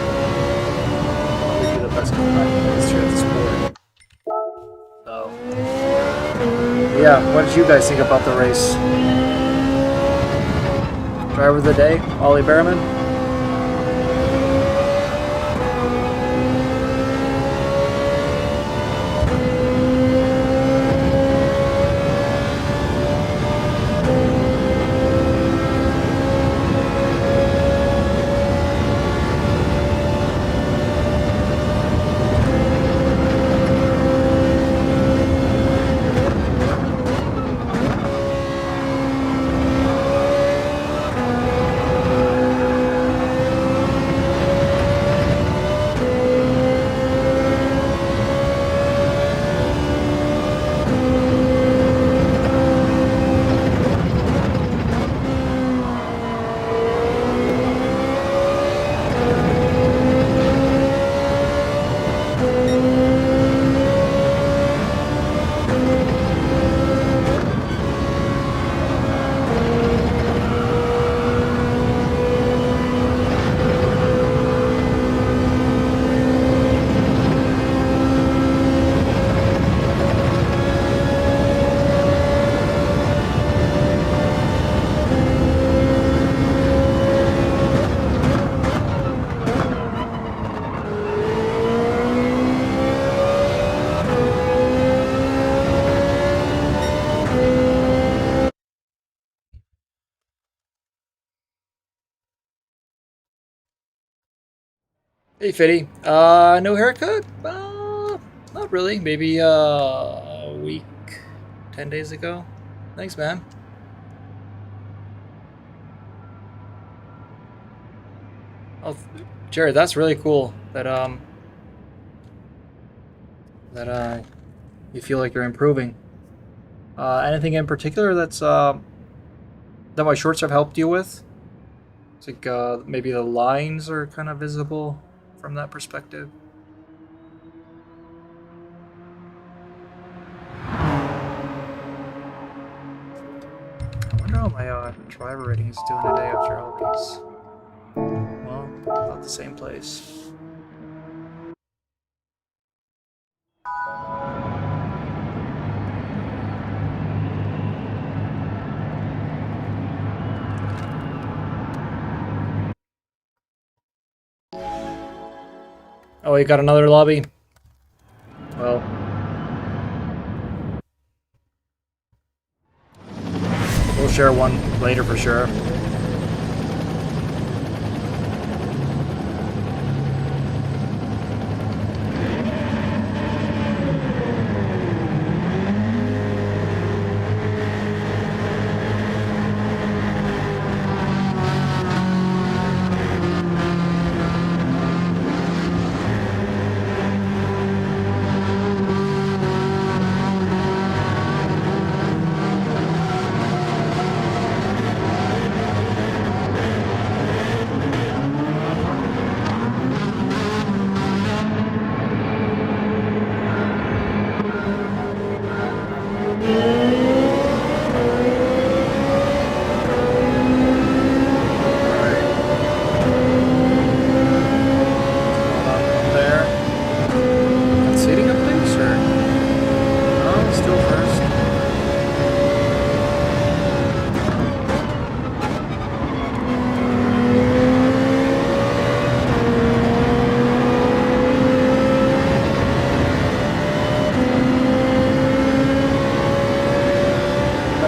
The best comeback in the history of the sport. So, yeah, what did you guys think about the race? Driver of the day, Ollie Behrman. Hey Fitty, no haircut? Not really. Maybe a week, 10 days ago. Thanks, man. Oh, Jared, that's really cool. That you feel like you're improving. Anything in particular that's that my shorts have helped you with? It's like maybe the lines are kind of visible from that perspective. I wonder how my driver rating is doing today after all these. Well, about the same place. Oh, you got another lobby? Well, we'll share one later for sure.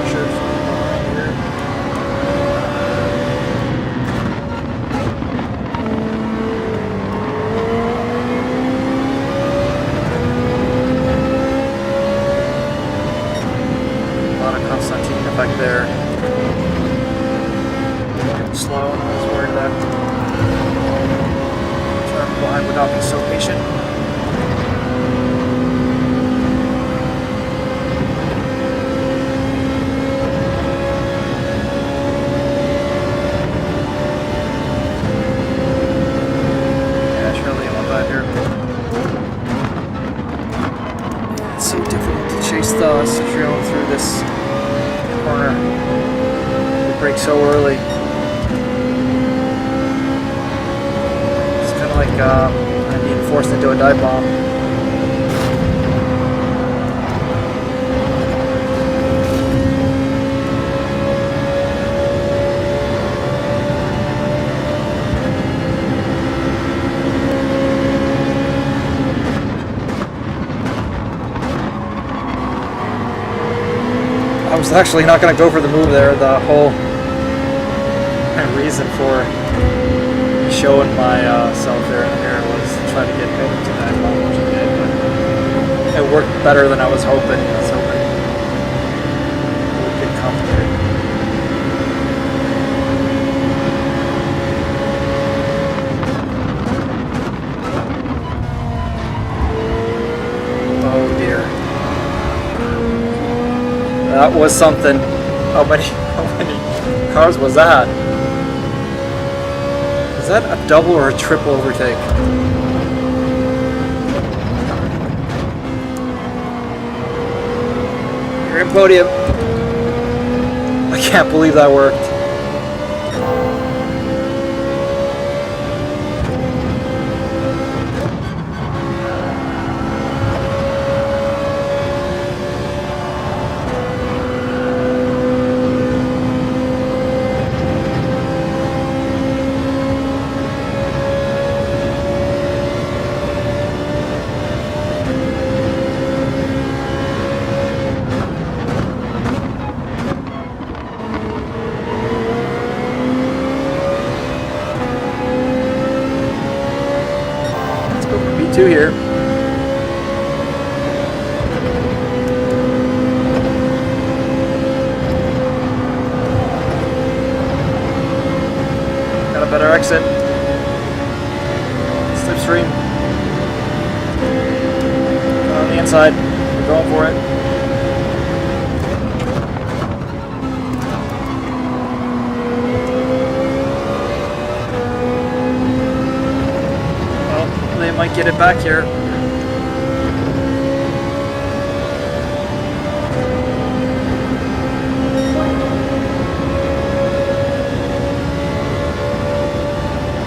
pressured here. A lot of Constantine effect there. Getting slow, and I was worried that turn behind would not be so patient. It's so difficult to chase the Citroen through this corner. It brakes so early. It's kind of like I'm being forced into a dive bomb. I was actually not going to go for the move there. The whole reason for showing myself there and there was to try to get him to that bomb, which I did, but it worked better than I was hoping. I was hoping it would get complicated. Oh dear. That was something. How many cars was that? Is that a double or a triple overtake? You're in podium. I can't believe that worked. Two here. Got a better exit. Slipstream. On the inside. We're going for it. They might get it back here.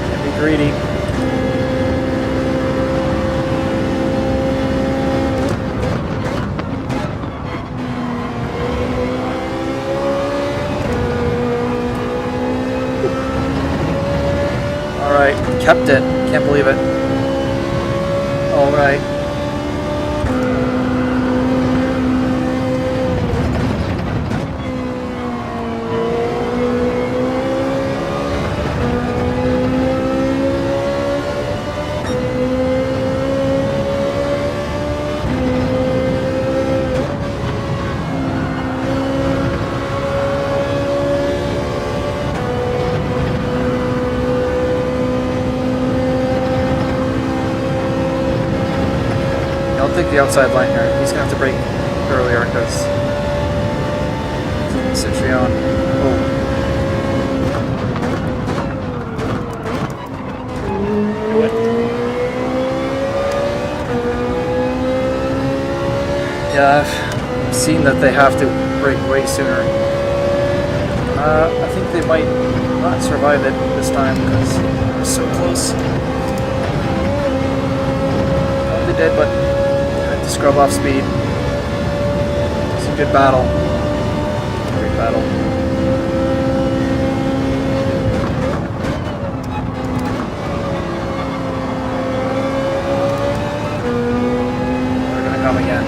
Can't be greedy. All right, kept it. Can't believe it. All right. I'll take the outside line here. He's gonna have to brake earlier because Citroen. Oh. Do it. Yeah, I've seen that they have to brake way sooner. I think they might not survive it this time because they're so close. Oh, they did, but to scrub off speed. It's a good battle. Great battle. They're gonna come again.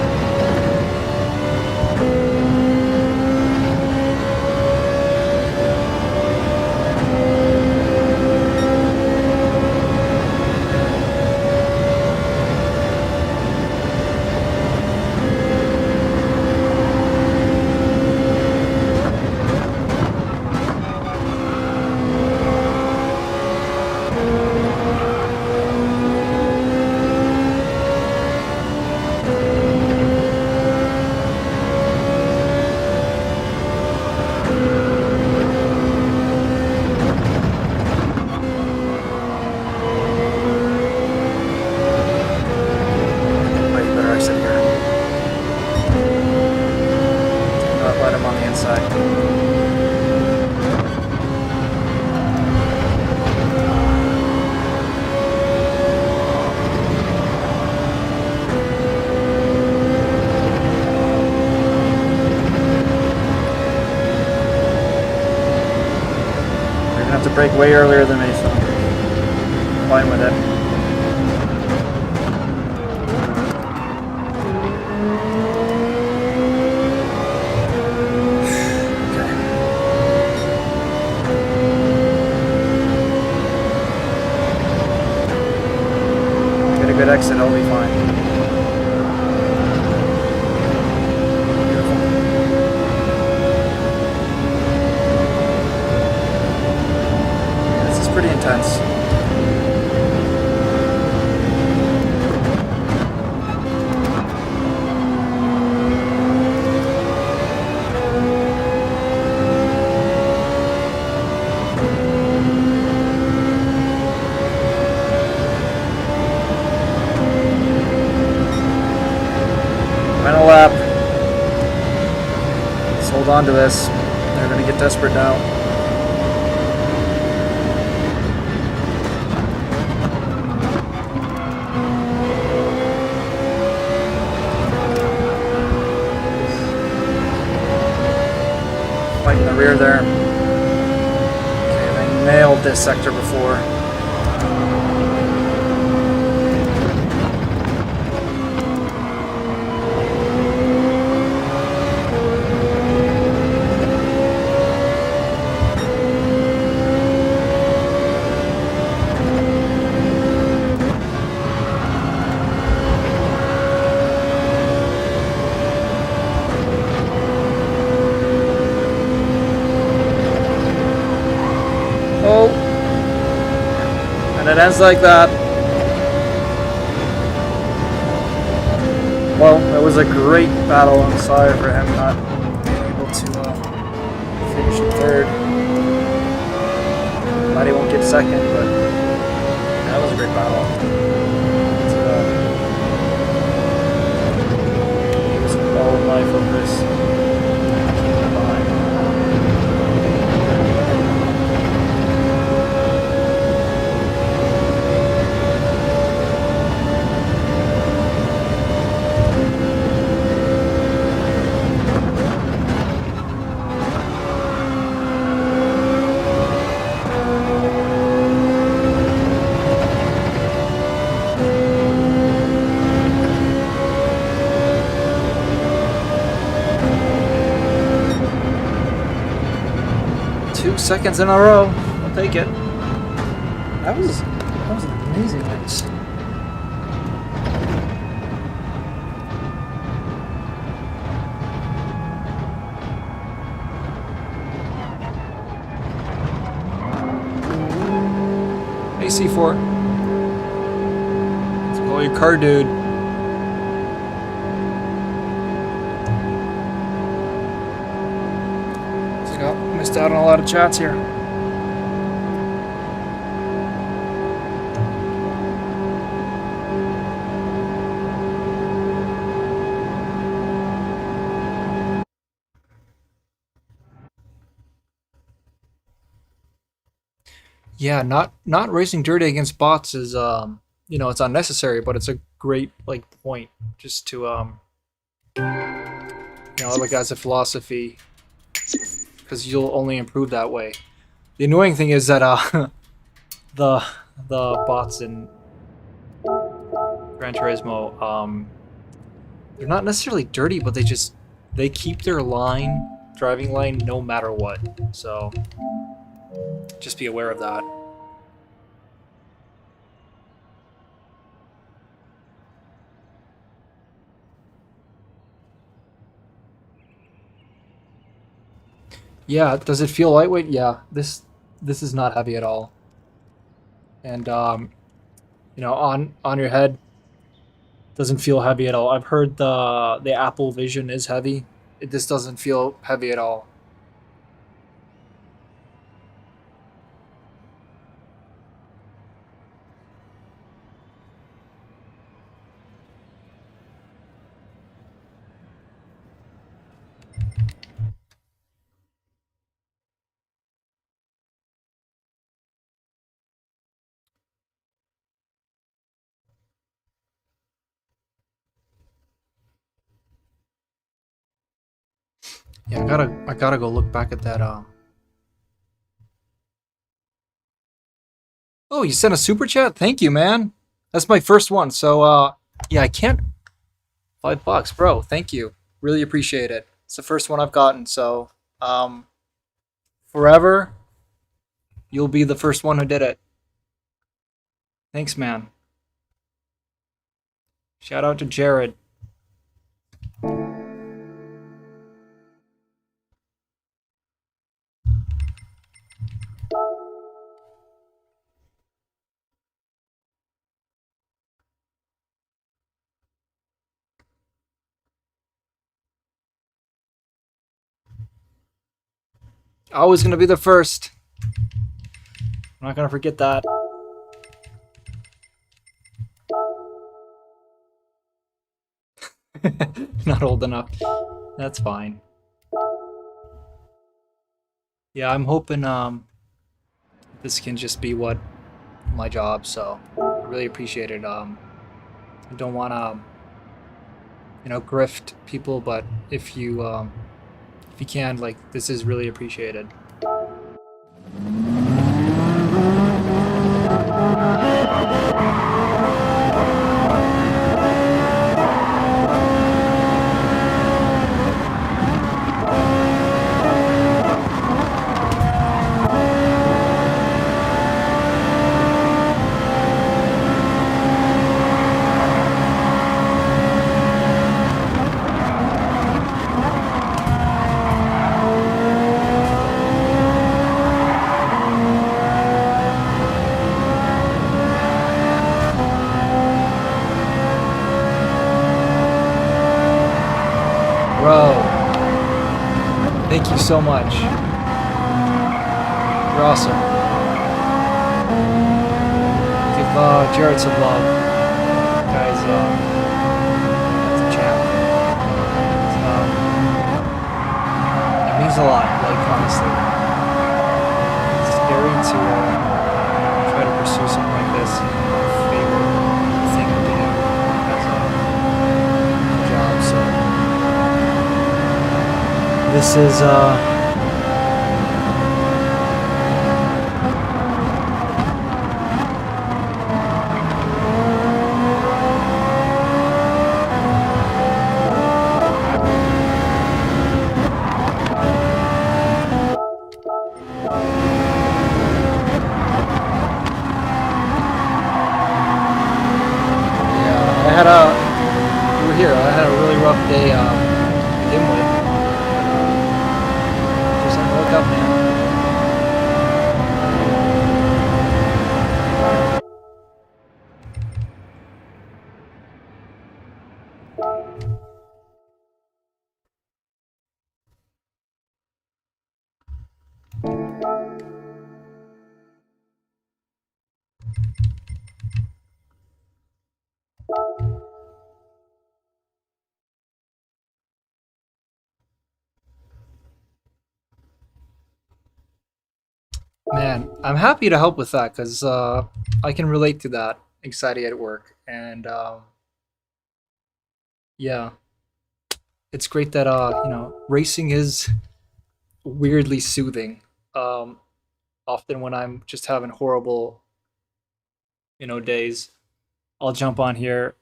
let him on the inside. To break way earlier than me, so I'm fine with it. Okay. Get a good exit, I'll be fine. Beautiful. This is pretty intense. Final lap. Let's hold on to this. They're going to get desperate now. Fight in the rear there. Okay, they nailed this sector before. Oh, and it ends like that. Well, it was a great battle on the side for him not being able to finish in third. Glad he won't get second, but that was a great battle. It was all my focus. Behind. 2 seconds in a row. I'll take it. That was an amazing race. Hey C4. Let's call your car, dude. Missed out on a lot of chats here. Yeah, not racing dirty against bots is you know, it's unnecessary, but it's a great like point just to you know, like as a philosophy, because you'll only improve that way. The annoying thing is that the bots in Gran Turismo they're not necessarily dirty, but they keep their driving line no matter what. So just be aware of that. Yeah, does it feel lightweight? Yeah, this is not heavy at all. And you know, on your head doesn't feel heavy at all. I've heard the Apple Vision is heavy. This doesn't feel heavy at all. Yeah, I gotta go look back at that. Oh, you sent a super chat? Thank you, man. That's my first one. So, yeah, I can't. $5, bro. Thank you. Really appreciate it. It's the first one I've gotten. So, um, forever, you'll be the first one who did it. Thanks, man. Shout out to Jared. Always gonna be the first. I'm not gonna forget that. Not old enough. That's fine. Yeah, I'm hoping this can just be what my job. So I really appreciate it. I don't want to grift people, but if you can, like, this is really appreciated. Bro, thank you so much. You're awesome. Give Jared some love. Guys, that's a champ. It means a lot, like, honestly. It's scary to try to pursue something like this. Favorite thing to do as a job, so this is I had a you were here. I had a really rough day to begin with. Just like woke up, man. Man, I'm happy to help with that because I can relate to that anxiety at work, and yeah, it's great that racing is weirdly soothing. Um, Often when I'm just having horrible days, I'll jump on here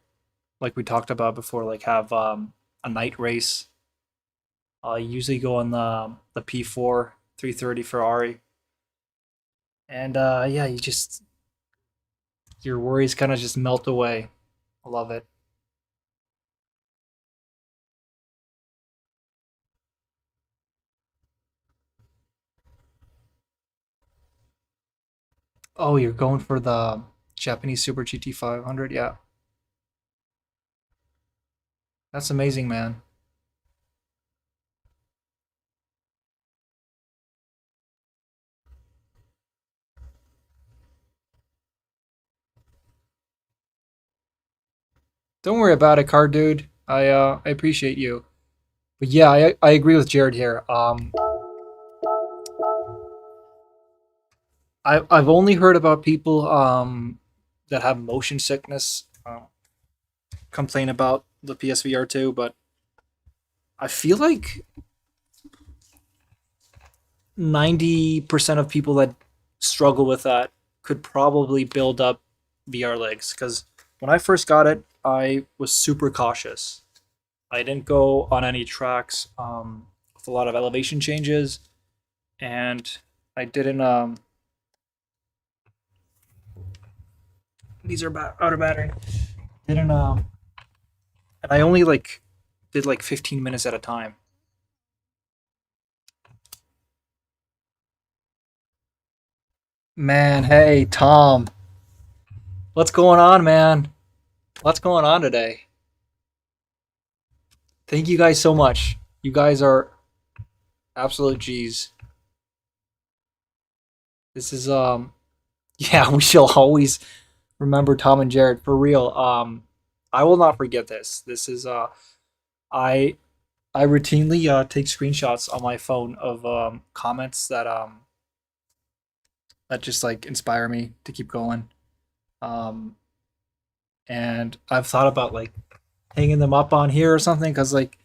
like we talked about before, like have a night race. I usually go on the P4 330 Ferrari, and yeah, your worries kind of just melt away. I love it. Oh, you're going for the Japanese Super GT 500? Yeah, that's amazing, man. Don't worry about it, car dude. I appreciate you. But yeah, I agree with Jared here. I've only heard about people that have motion sickness complain about the PSVR 2, but I feel like 90% of people that struggle with that could probably build up VR legs. Because when I first got it, I was super cautious. I didn't go on any tracks with a lot of elevation changes, and I didn't. These are out of battery. Didn't and I only like did like 15 minutes at a time. Man, hey Tom, what's going on, man? What's going on today? Thank you guys so much. You guys are absolute G's. This is yeah, we shall always remember Tom and Jared for real. I will not forget this. This is I I routinely take screenshots on my phone of comments that just like inspire me to keep going. Um and I've thought about like hanging them up on here or something cuz like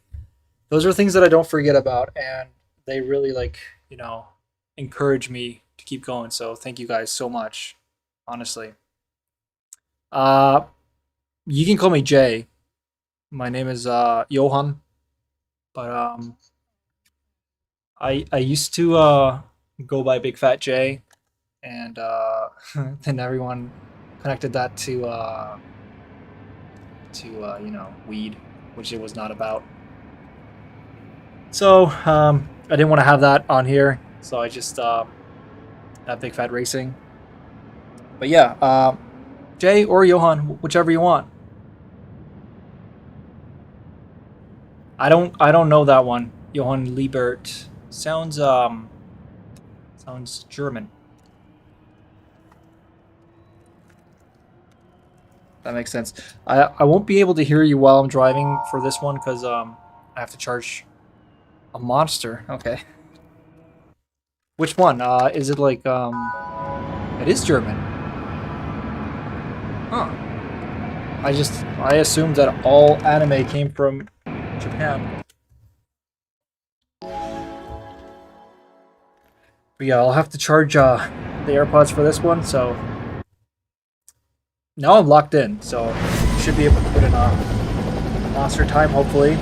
those are things that I don't forget about, and they really like, you know, encourage me to keep going. So thank you guys so much. Honestly. Uh you can call me Jay. My name is Johan, but I used to go by Big Fat J, and then everyone connected that to you know, weed, which it was not about. So I didn't want to have that on here, so I just have Big Fat Racing. But yeah, Jay or Johan, whichever you want. I don't know that one. Johann Liebert sounds German. That makes sense. I won't be able to hear you while I'm driving for this one because I have to charge a monster. Okay. Which one? Is it like it is German. Huh. I assumed that all anime came from Japan. But yeah, I'll have to charge the AirPods for this one, so now I'm locked in, so should be able to put in a monster time hopefully.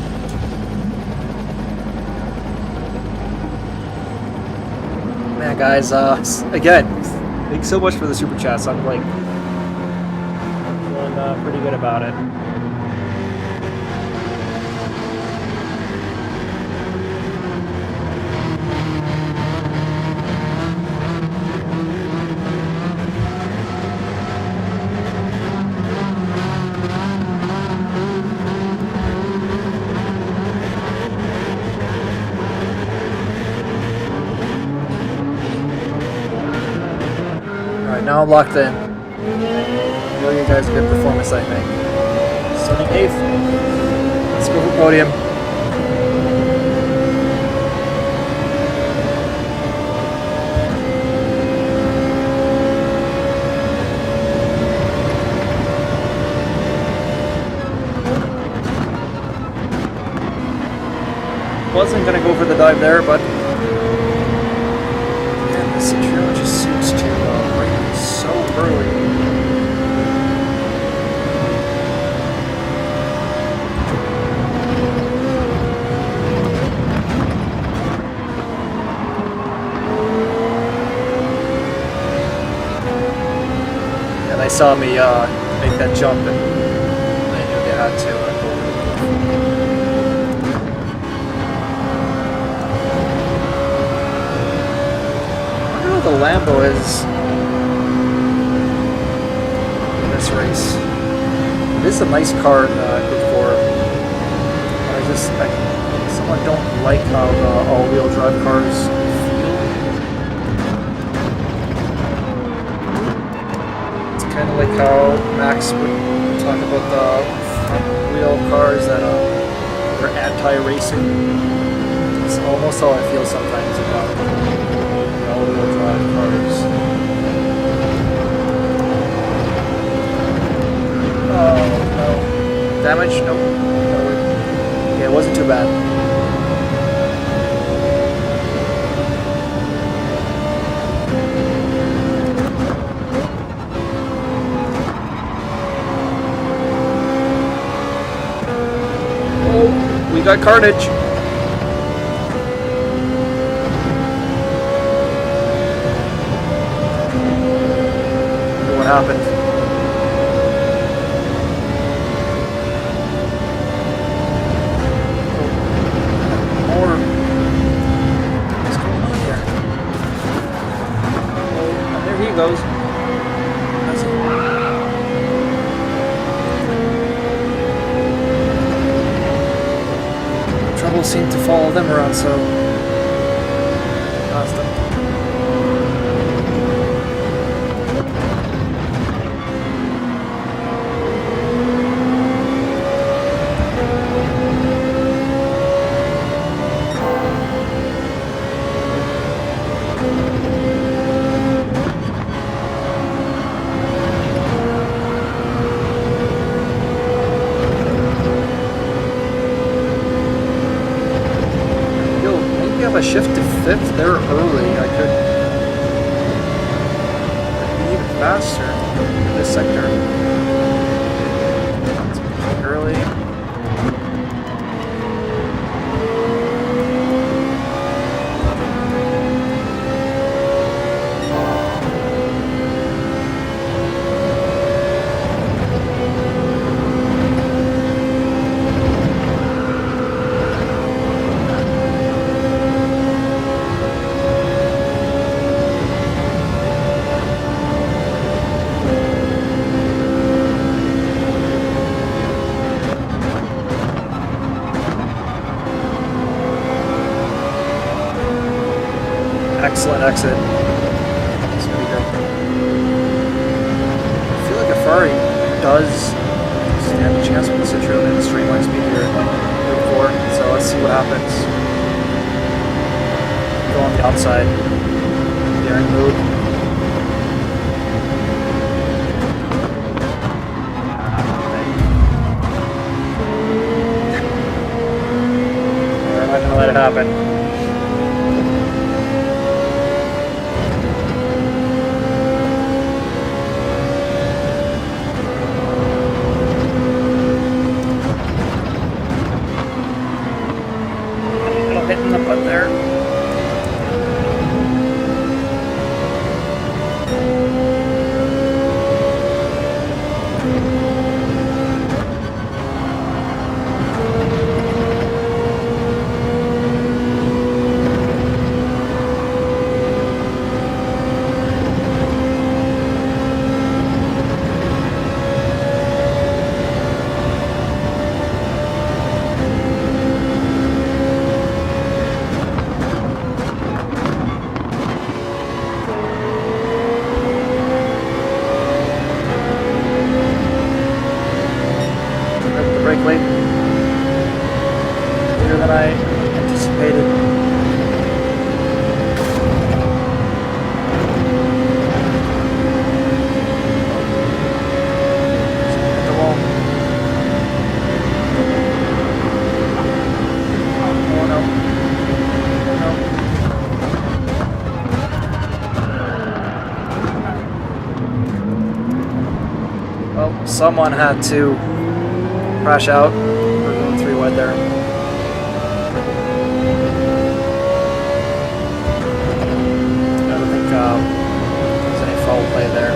Man, guys, again, thanks so much for the super chats. I'm like feeling pretty good about it. Alright, now I'm locked in. Will you guys a good performance, I think. Starting 8th. Let's go for podium. Wasn't gonna go for the dive there, but man, this intro just seems to break so early. And they saw me make that jump, and they knew they had to go for the the Lambo is in this race. It is a nice car in Group 4. I somewhat don't like how the all-wheel drive cars feel. It's kind of like how Max would talk about the front-wheel cars that are anti-racing. It's almost how I feel sometimes about all-wheel drive cars. Oh no. Damage? Nope. Yeah, it wasn't too bad. got carnage. What happened? More. What's going on here? Oh, there he goes. That's it. Trouble seemed to follow them around, so lost them. A shift to 5th there early, I could be even faster in this sector. It's early. Excellent exit. It's gonna be good. I feel like a Ferrari does stand a chance with the Citroen in the straight line speed here at Route 4. So let's see what happens. Go on the outside. Daring move. We're not gonna let it happen. Hitting the butt there. Brake late. Later than I anticipated. Hit the wall. Oh no. No. Well, someone had to crash out. We're going 3 wide there. I don't think there's any foul play there.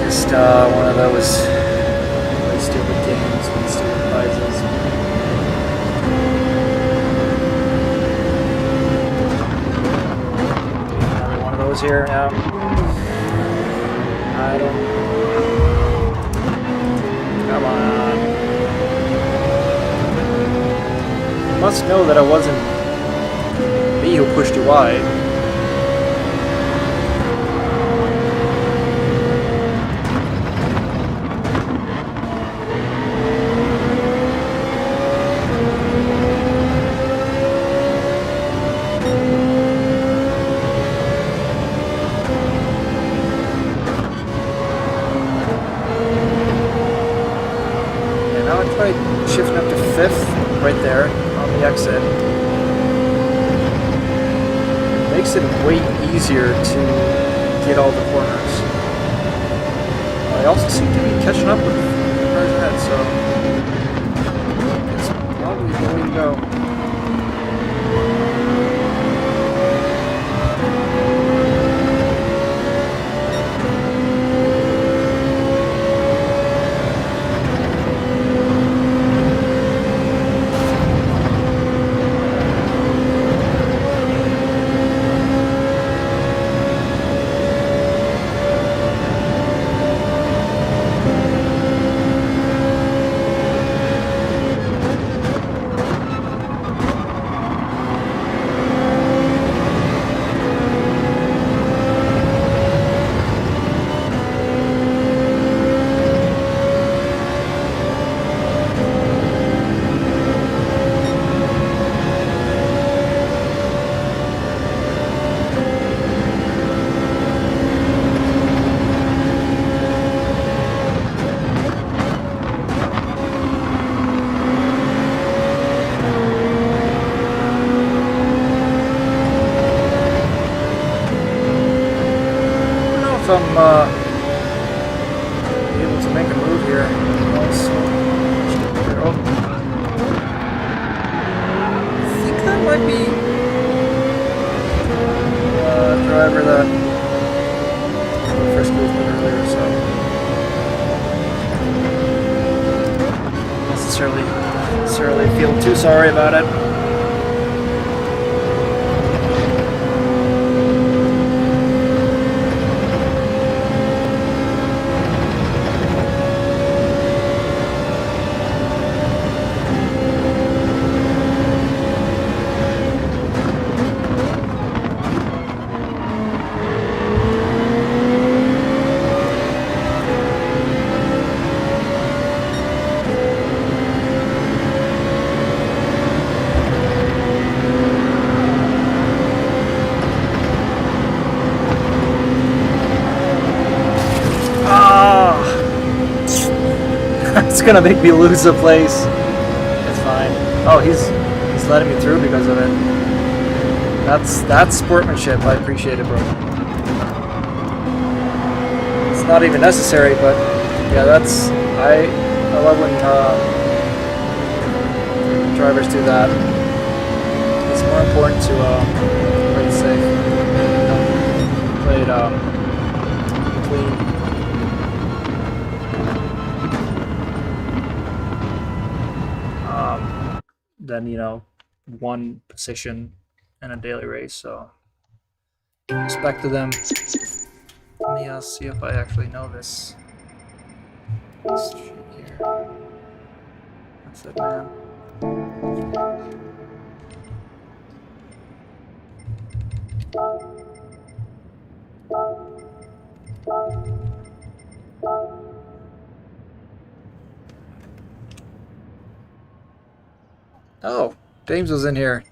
Just one of those really stupid games with stupid prizes. Another one of those here, yeah. I don't. Come on. You must know that it wasn't me who pushed you wide. Shifting up to 5th, right there, on the exit. Makes it way easier to get all the corners. I also seem to be catching up with the cars ahead, so go. If I'm able to make a move here. Also, oh, I think that might be driver that first movement earlier. So necessarily feel too sorry about it. It's gonna make me lose the place. It's fine. Oh, he's letting me through because of it. That's sportsmanship. I appreciate it, bro. It's not even necessary, but yeah, that's I love when drivers do that. It's more important to play it safe, play it clean. Than one position in a daily race. So respect to them. Let me see if I actually know this shit here. That's it, man. Oh, James was in here.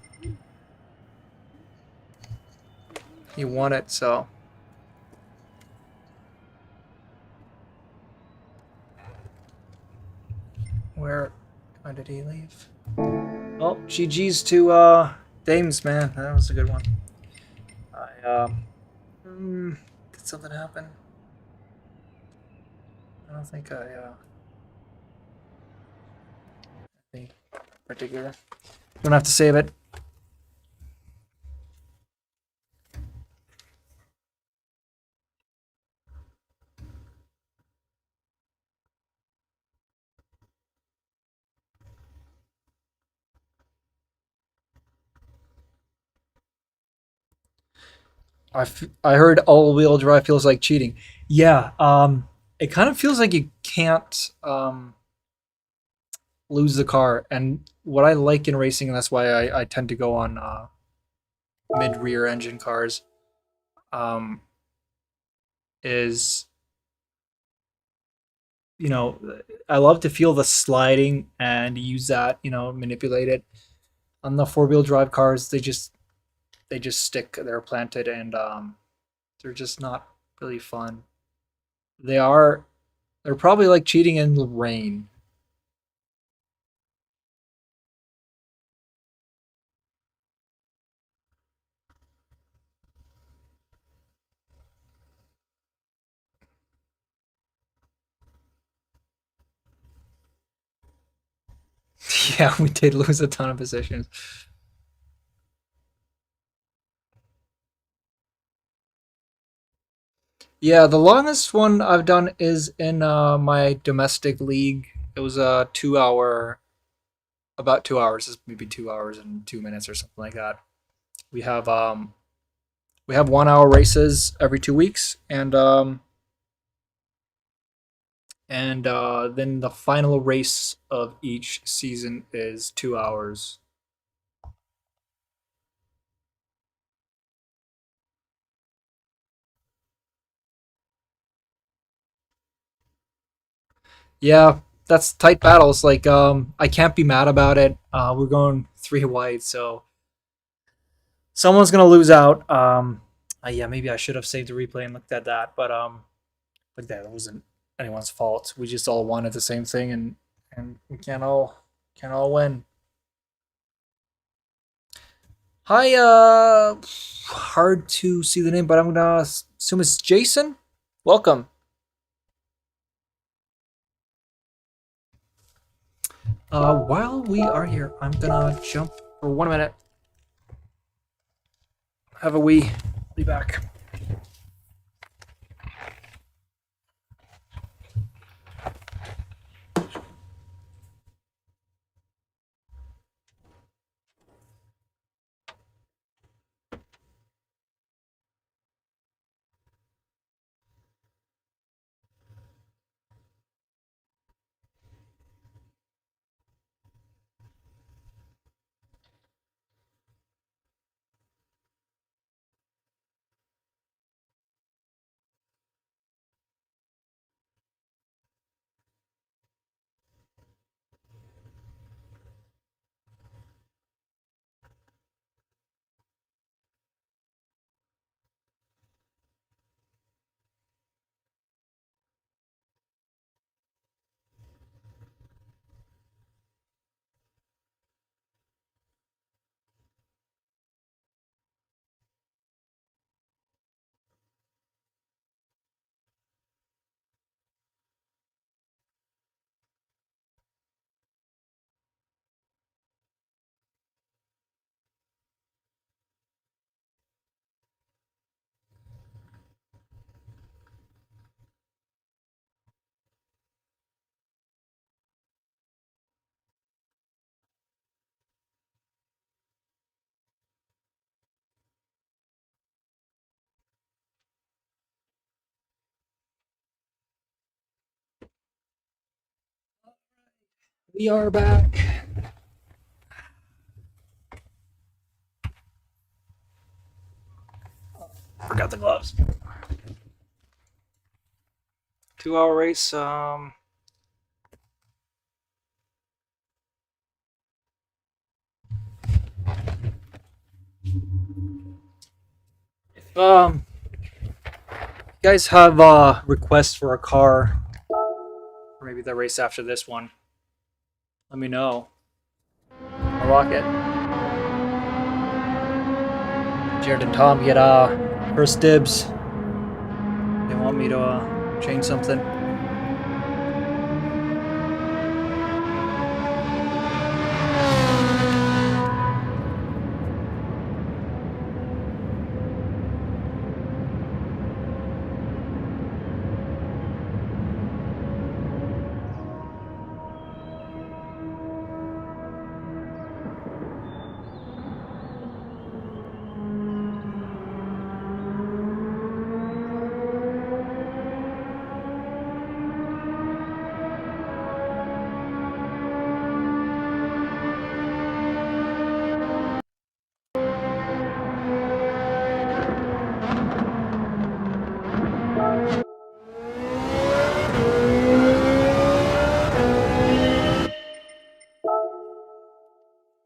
He won it, so. Where did he leave? Oh, GG's to Dames, man. That was a good one. Did something happen? I don't think anything particular. Don't have to save it. I heard all-wheel drive feels like cheating. Yeah, it kind of feels like you can't lose the car. And what I like in racing, and that's why I tend to go on mid-rear engine cars, um, is I love to feel the sliding and use that, manipulate it. On the four-wheel drive cars, they just stick, they're planted, and they're just not really fun. They're probably like cheating in the rain. Yeah, we did lose a ton of positions. Yeah, the longest one I've done is in my domestic league. It was a 2 hour, about 2 hours, maybe 2 hours and 2 minutes or something like that. We have um we have 1 hour races every 2 weeks, and then the final race of each season is 2 hours. Yeah, that's tight battles. Like I can't be mad about it. We're going three wide, so someone's gonna lose out. Yeah, maybe I should have saved the replay and looked at that, but like that wasn't anyone's fault. We just all wanted the same thing, and we can't all win. Hi, hard to see the name, but I'm gonna assume it's Jason. Welcome. While we are here, I'm gonna jump for 1 minute. Have a wee. Be back. We are back. Forgot the gloves. 2 hour race. If you guys have requests for a car, or maybe the race after this one, let me know. I'll rock it. Jared and Tom get first dibs. They want me to change something.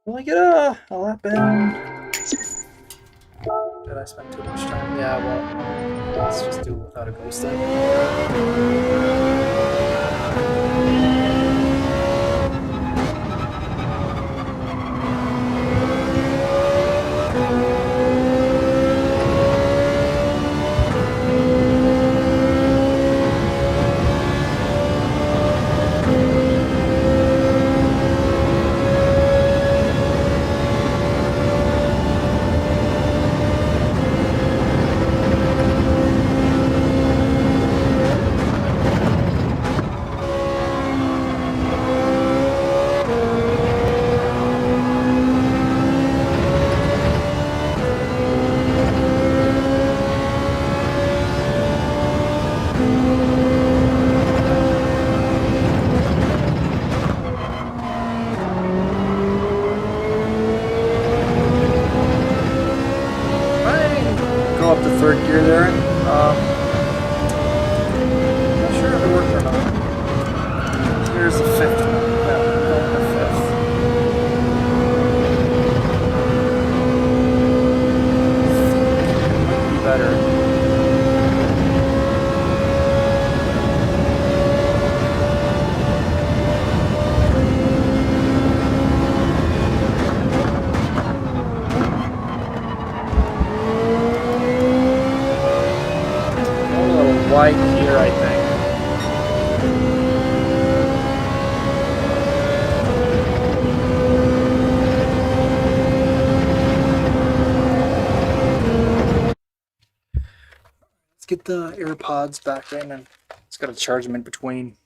Will I get a lap in? Did I spend too much time? Yeah, well, let's just do without a ghost then. third gear there. Not sure if it worked or not. Here's the fifth one. Yeah, going to fifth. Might be better. Wide here, I think. Let's get the AirPods back in, and it's got to charge them in between.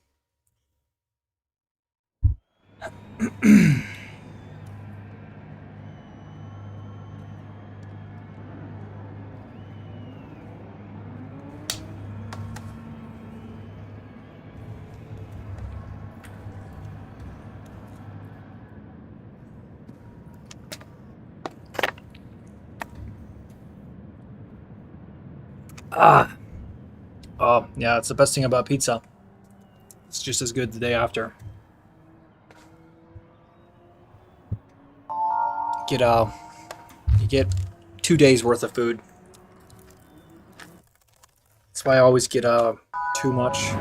Oh, yeah, it's the best thing about pizza. It's just as good the day after. You get 2 days worth of food. That's why I always get too much.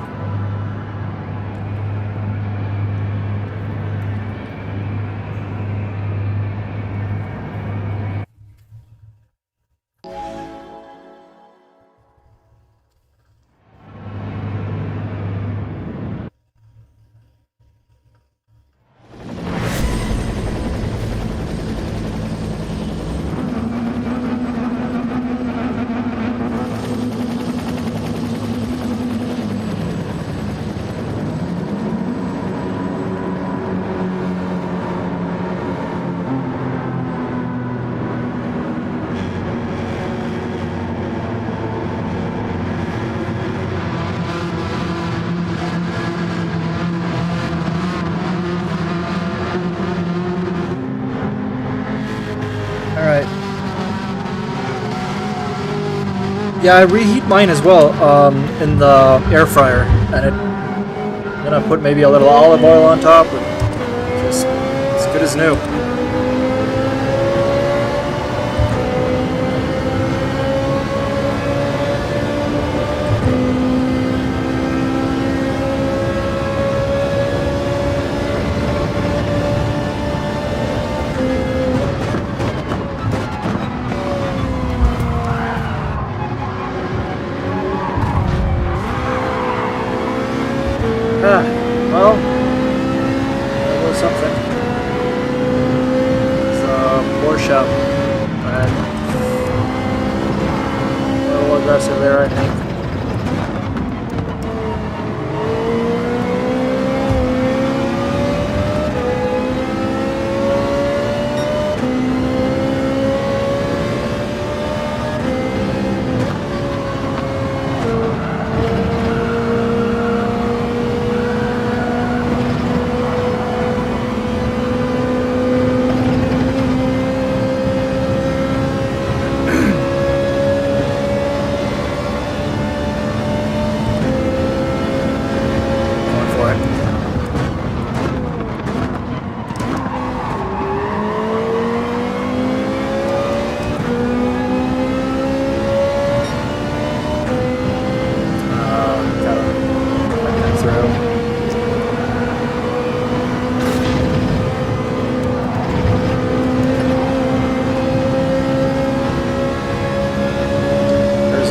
Alright. Yeah, I reheat mine as well in the air fryer, and then I put maybe a little olive oil on top, and just as good as new. Well, that was something. It's a Porsche, and a little aggressive there, I think.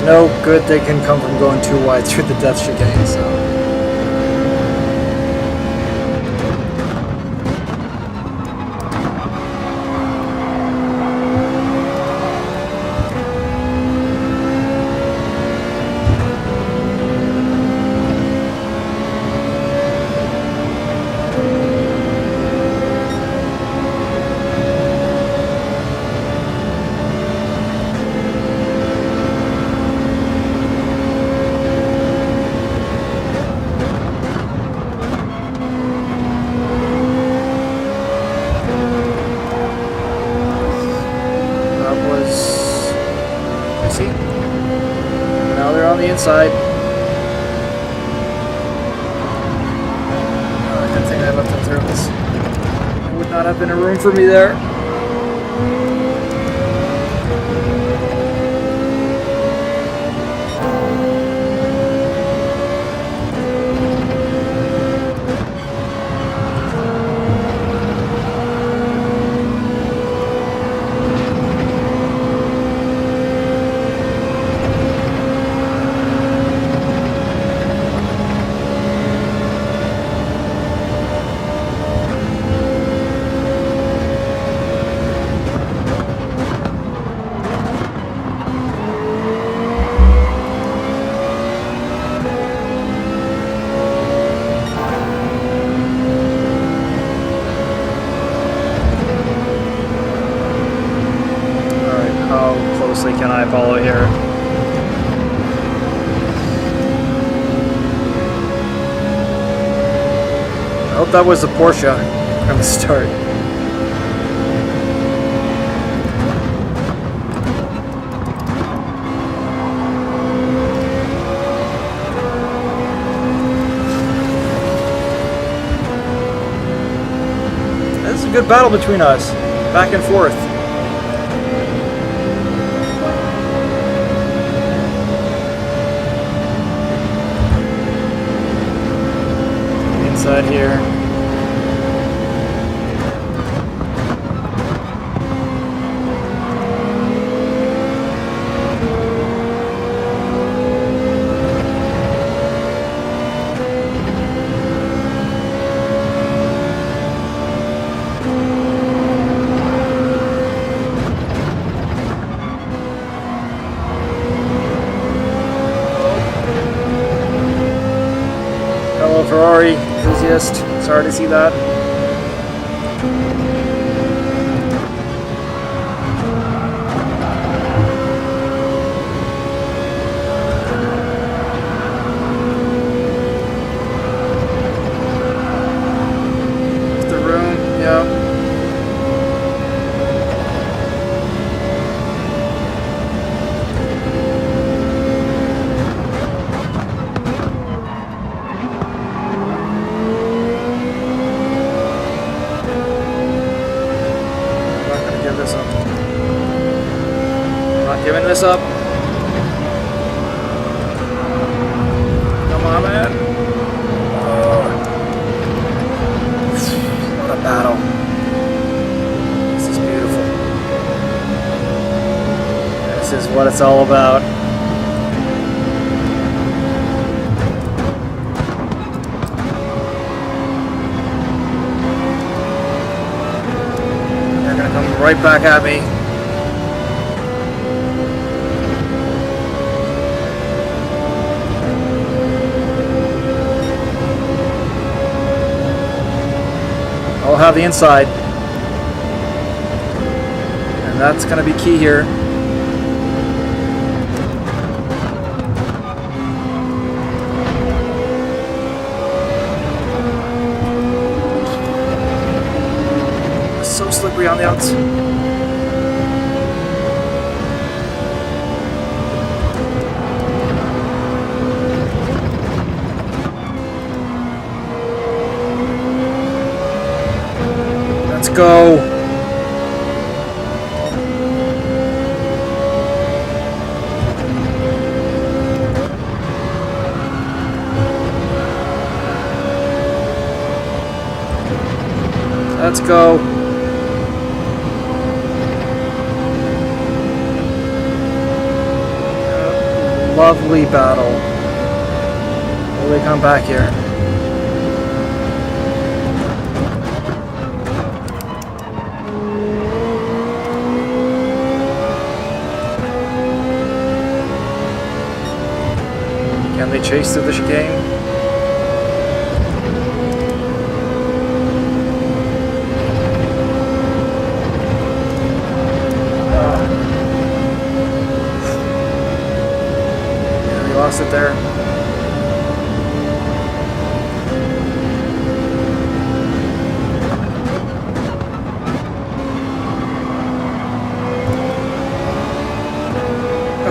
No good that can come from going too wide through the death chicane, so. inside. Good thing I left him through this. There would not have been a room for me there. Can I follow here? I hope that was the Porsche from the start. This is a good battle between us, back and forth. Inside here. Hello, Ferrari enthusiast. Sorry to see that. The room, yeah. Giving this up. Come on, man. Oh. What a battle. This is beautiful. This is what it's all about. They're gonna come right back at me. I'll have the inside, and that's going to be key here. It's so slippery on the outs. Go. Let's go. Lovely battle. Will they come back here? Can they chase through the chicane? Yeah, we lost it there.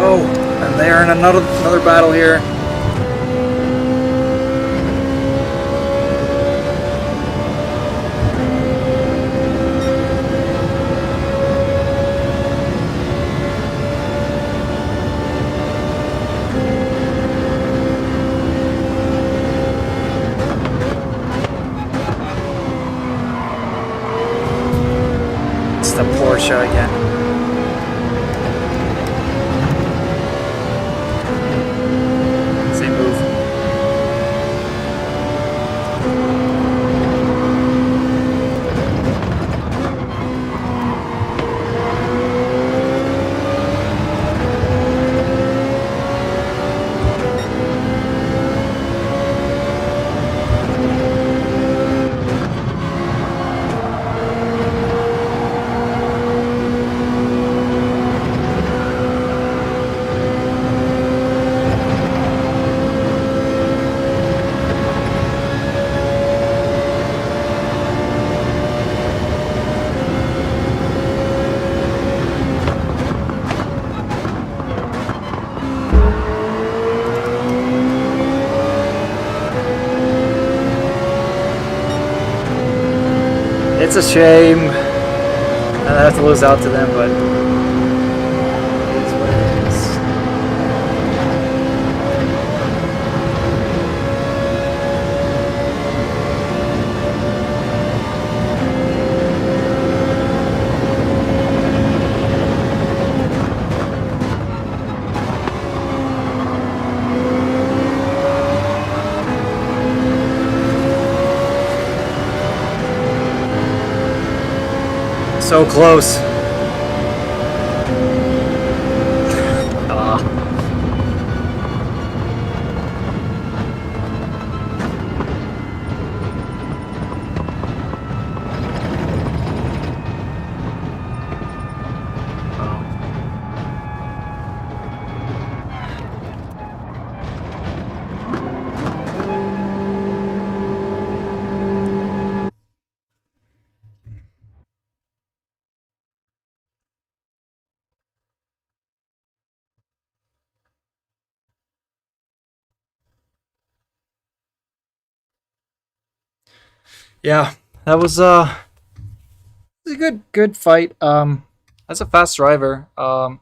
Oh, and there We're in another battle here. It's the Porsche again. Same move. It's a shame, and I have to lose out to them, but it is what it is. So close. Ah. Yeah, that was a good fight. As a fast driver, I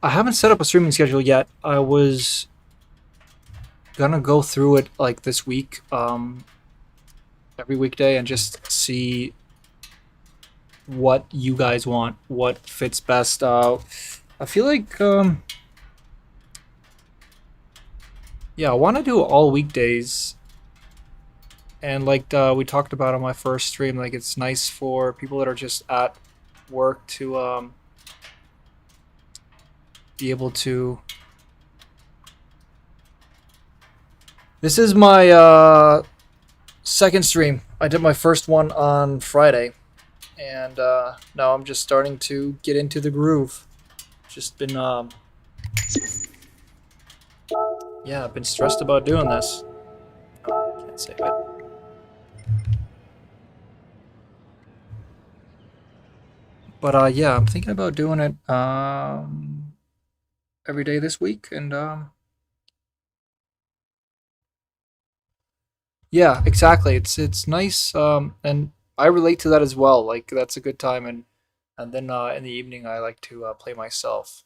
haven't set up a streaming schedule yet. I was gonna go through it like this week, every weekday, and just see what you guys want, what fits best. I feel like yeah, I want to do all weekdays. And like we talked about on my first stream, like it's nice for people that are just at work to be able to. This is my second stream. I did my first one on Friday, and now I'm just starting to get into the groove. Just been yeah, I've been stressed about doing this. Oh, can't save it. But yeah, I'm thinking about doing it every day this week, and yeah, exactly. It's nice, and I relate to that as well. Like that's a good time, and then in the evening I like to play myself.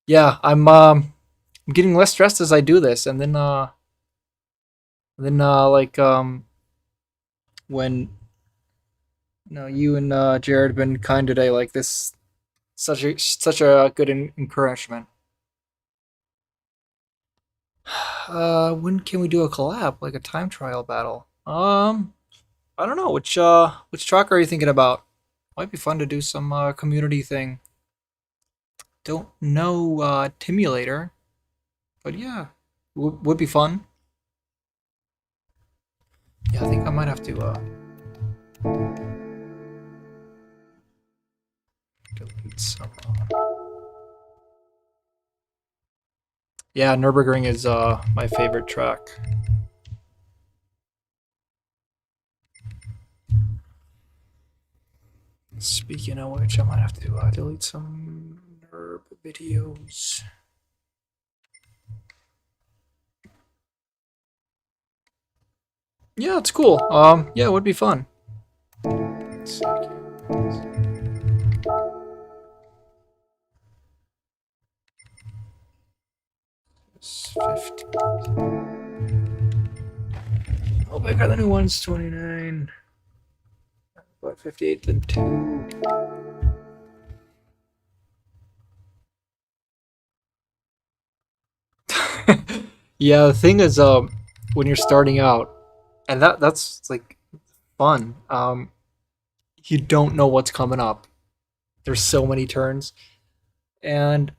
Yeah, I'm getting less stressed as I do this, and then like when you and Jared have been kind today, like this such a good encouragement. When can we do a collab, like a time trial battle? I don't know. Which track are you thinking about? Might be fun to do some community thing. Don't know Timulator, but yeah, would be fun. Yeah, I think I might have to delete some. Yeah, Nürburgring is my favorite track. Speaking of which, I might have to delete some herb videos. Yeah, it's cool. Yeah, it would be fun. 1 second. 50. Oh, bigger than new one's 29. About 58 than 2. Yeah, the thing is, when you're starting out, and that's like fun. You don't know what's coming up. There's so many turns, and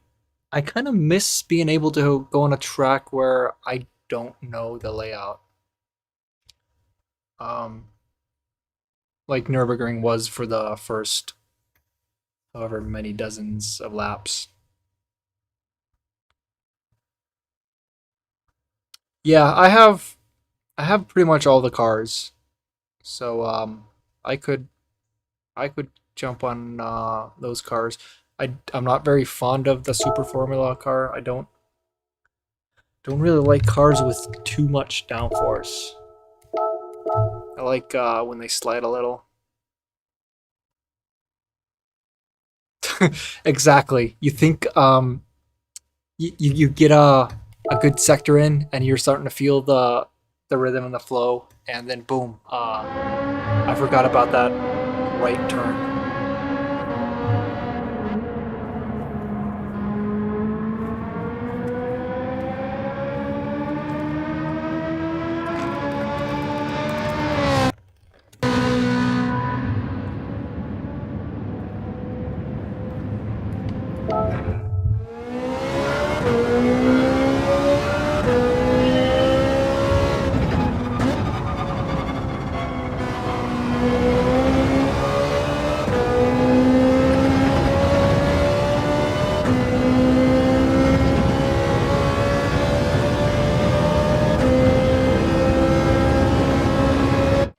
I kind of miss being able to go on a track where I don't know the layout. Um, like Nürburgring was for the first however many dozens of laps. Yeah, I have pretty much all the cars, so I could I could jump on those cars. I'm not very fond of the Super Formula car. I don't really like cars with too much downforce. I like when they slide a little. Exactly. You think you get a good sector in, and you're starting to feel the rhythm and the flow, and then boom, I forgot about that right turn.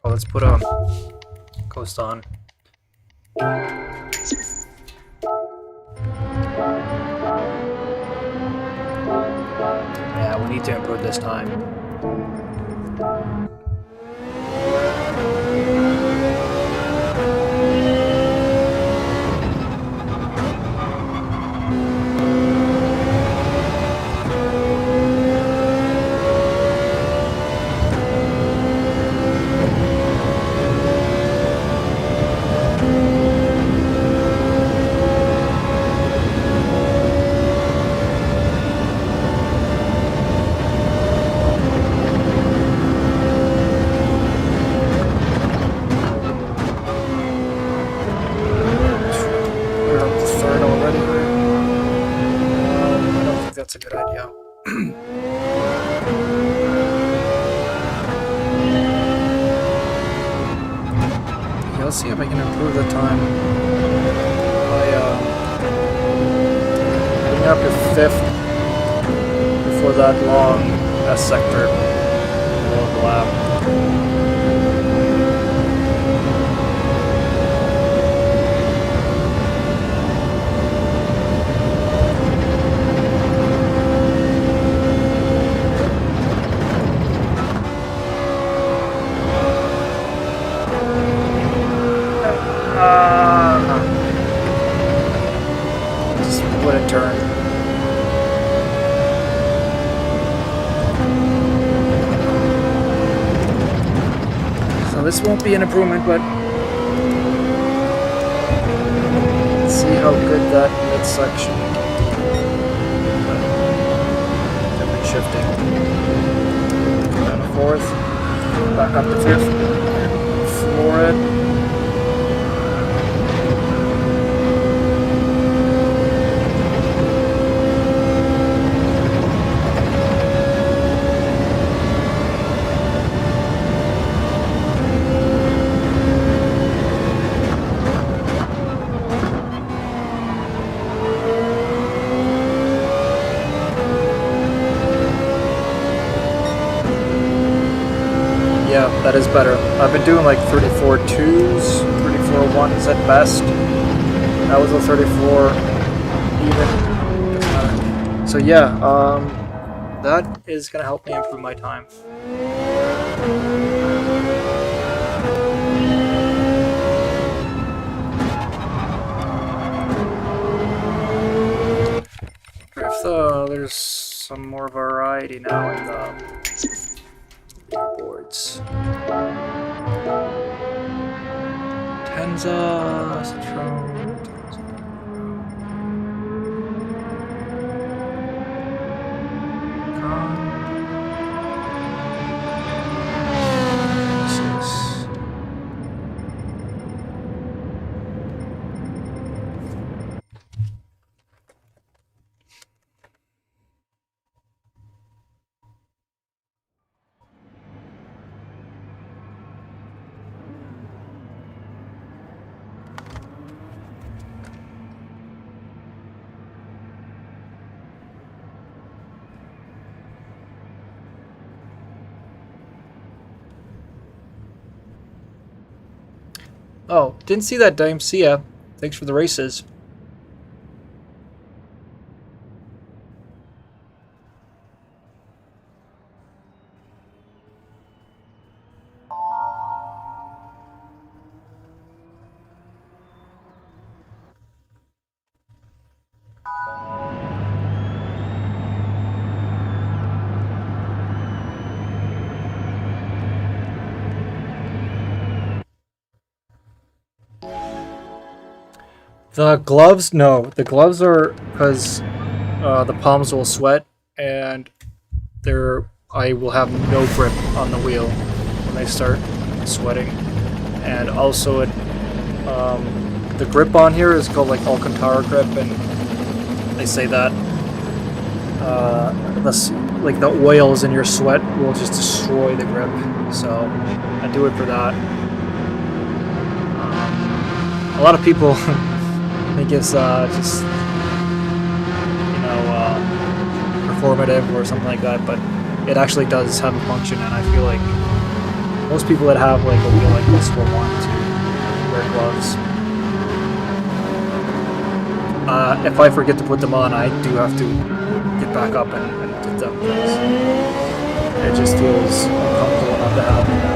Well, let's put coast on. Yeah, we need to improve this time. We're up to third already. I don't think that's a good idea. Yeah, let's see if I can improve the time by getting up to fifth before that long S sector below the lap. Just wouldn't turn. So this won't be an improvement, but let's see how good that midsection. I've been shifting. Down to fourth, back up to fifth. Floor it. Yeah, that is better. I've been doing like 34 twos, 34 34.1s at best. That was a 34 even. Doesn't matter. So yeah, that is gonna help me improve my time. If there's some more variety now in the leaderboards. Tenza, Citron, oh, didn't see that, Dime. See ya. Thanks for the races. The gloves, no. The gloves are because the palms will sweat, and I will have no grip on the wheel when they start sweating. And also, the grip on here is called like Alcantara grip, and they say that like the oils in your sweat will just destroy the grip. So I do it for that. A lot of people. I think it's just, performative or something like that, but it actually does have a function, and I feel like most people that have like a wheel like this will want to wear gloves. If I forget to put them on, I do have to get back up and do them, because it just feels uncomfortable not to have them now.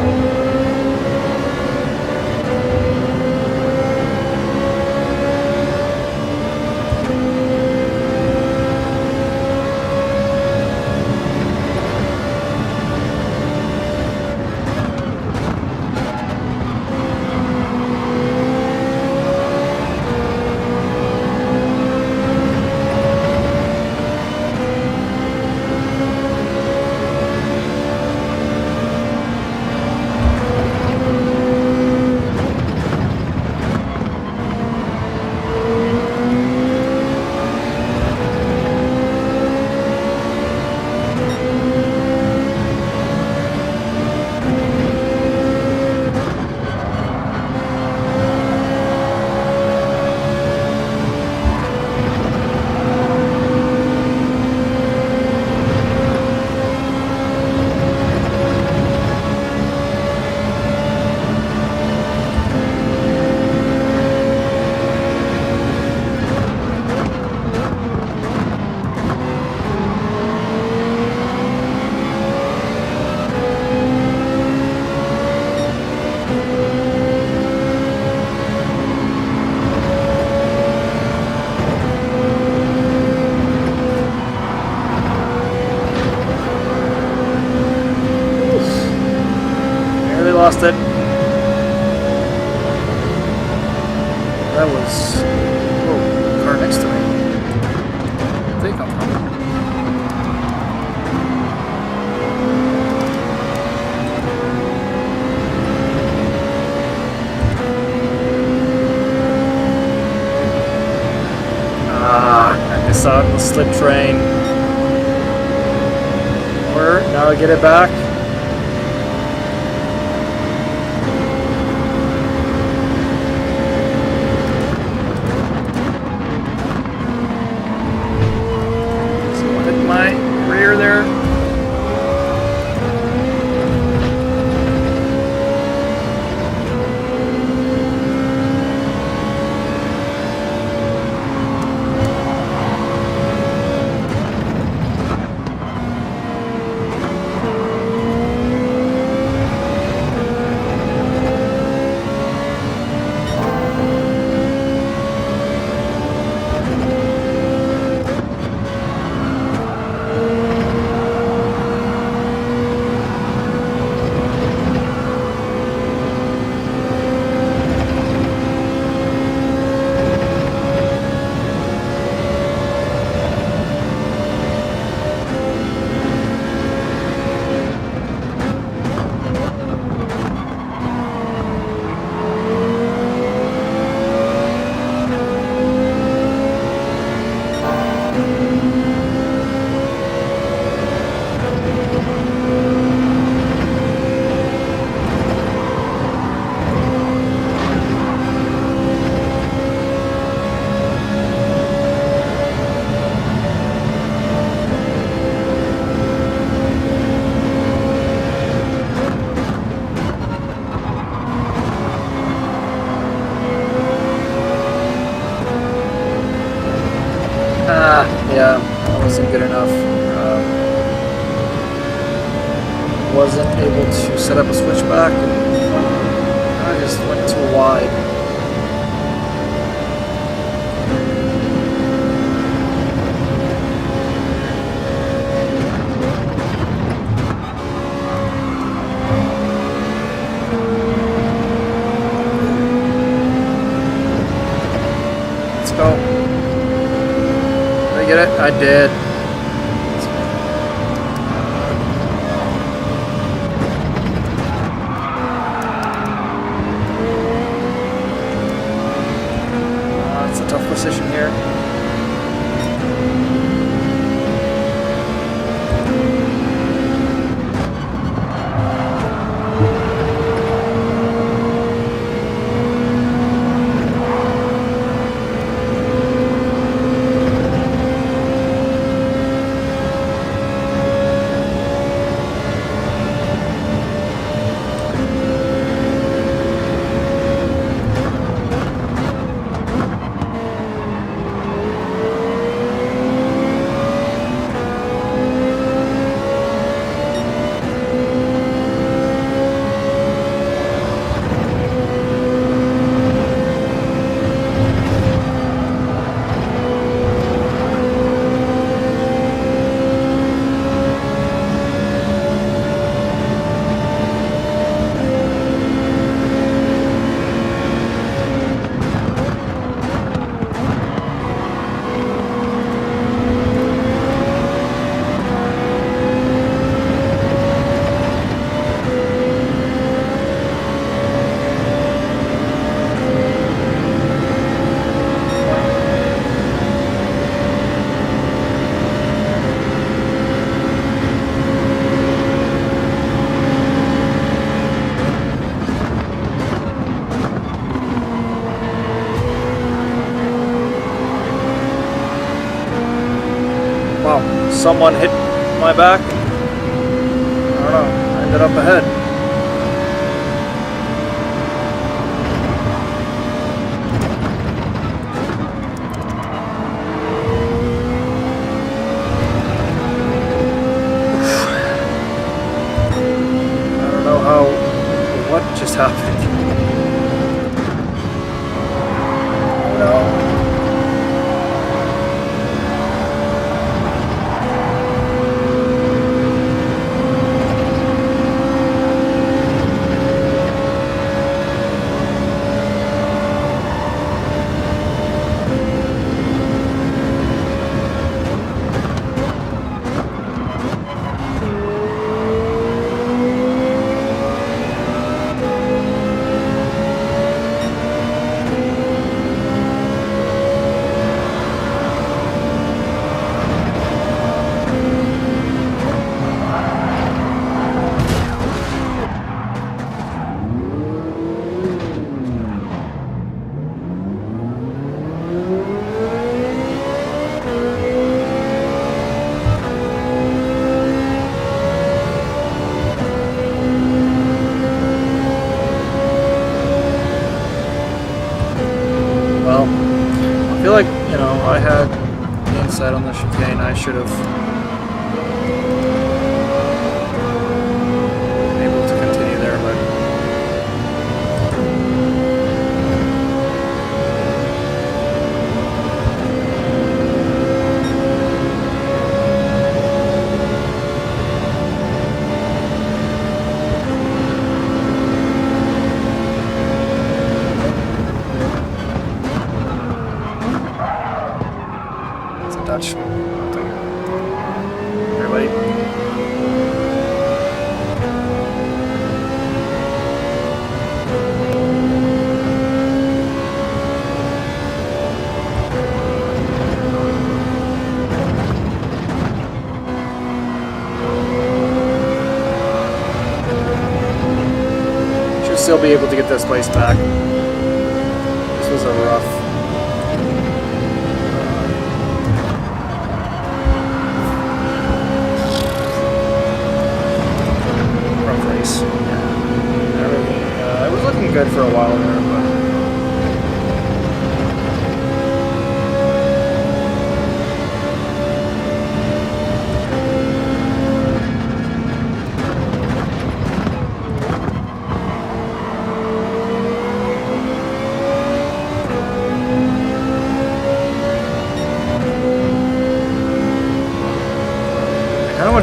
Lost it. That was... Whoa, car next to me. I think I'm wrong. I missed out on the slip train. Or, now I get it back. wasn't good enough. Wasn't able to set up a switchback, and I just went too wide. Let's go. Did I get it? I did. Position here. Someone hit my back. I don't know. I ended up ahead. I don't know what just happened. Oh no. I feel like, I had the inside on the chicane. I should have been able to continue there, but Dutch. Everybody. Should still be able to get this place back. This was a rough race. It was looking good for a while there, but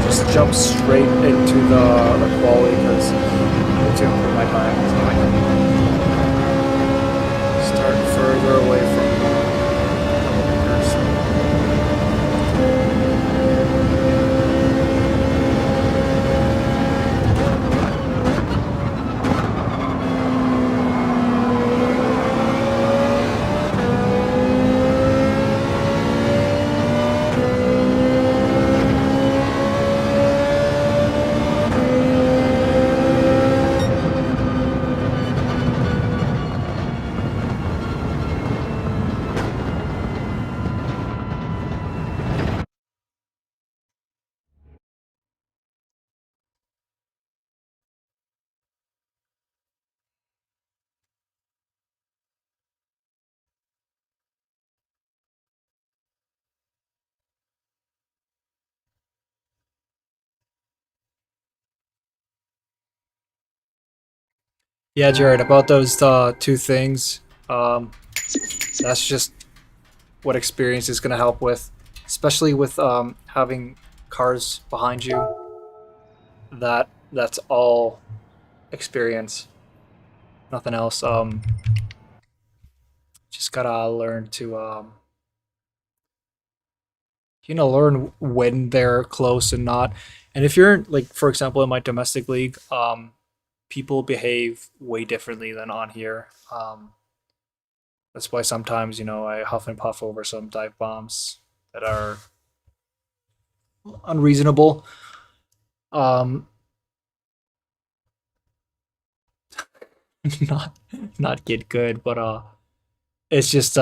just jump straight into the quality because I need to improve my time. So I can start further away from the leaders. Yeah, Jared, about those two things, um, that's just what experience is going to help with, especially with having cars behind you. That's all experience, nothing else. Just gotta learn to learn when they're close and not. And if you're like, for example, in my domestic league, people behave way differently than on here. That's why sometimes I huff and puff over some dive bombs that are unreasonable. Um, not not get good, but it's just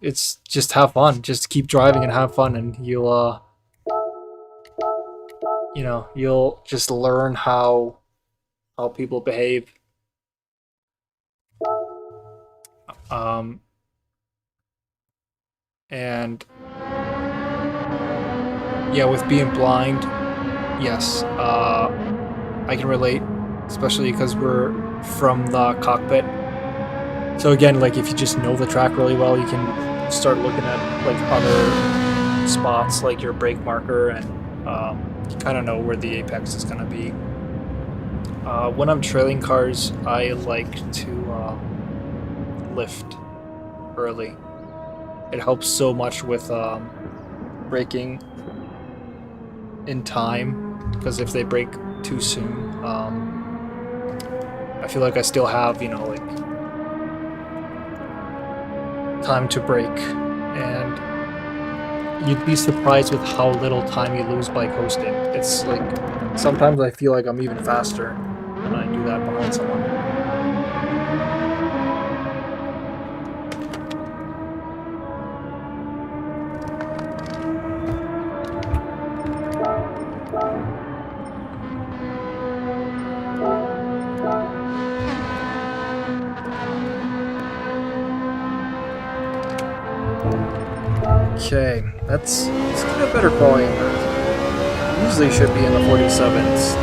it's just have fun. Just keep driving and have fun, and you'll just learn how people behave. Um, and yeah, with being blind, yes, I can relate, especially because we're from the cockpit. So again, like if you just know the track really well, you can start looking at like other spots, like your brake marker, and you kind of know where the apex is gonna be. When I'm trailing cars, I like to lift early. It helps so much with braking in time, because if they brake too soon, I feel like I still have like time to brake, and you'd be surprised with how little time you lose by coasting. It's like sometimes I feel like I'm even faster when I do that behind someone. Okay, let's get a better quality in that. Usually should be in the 47s.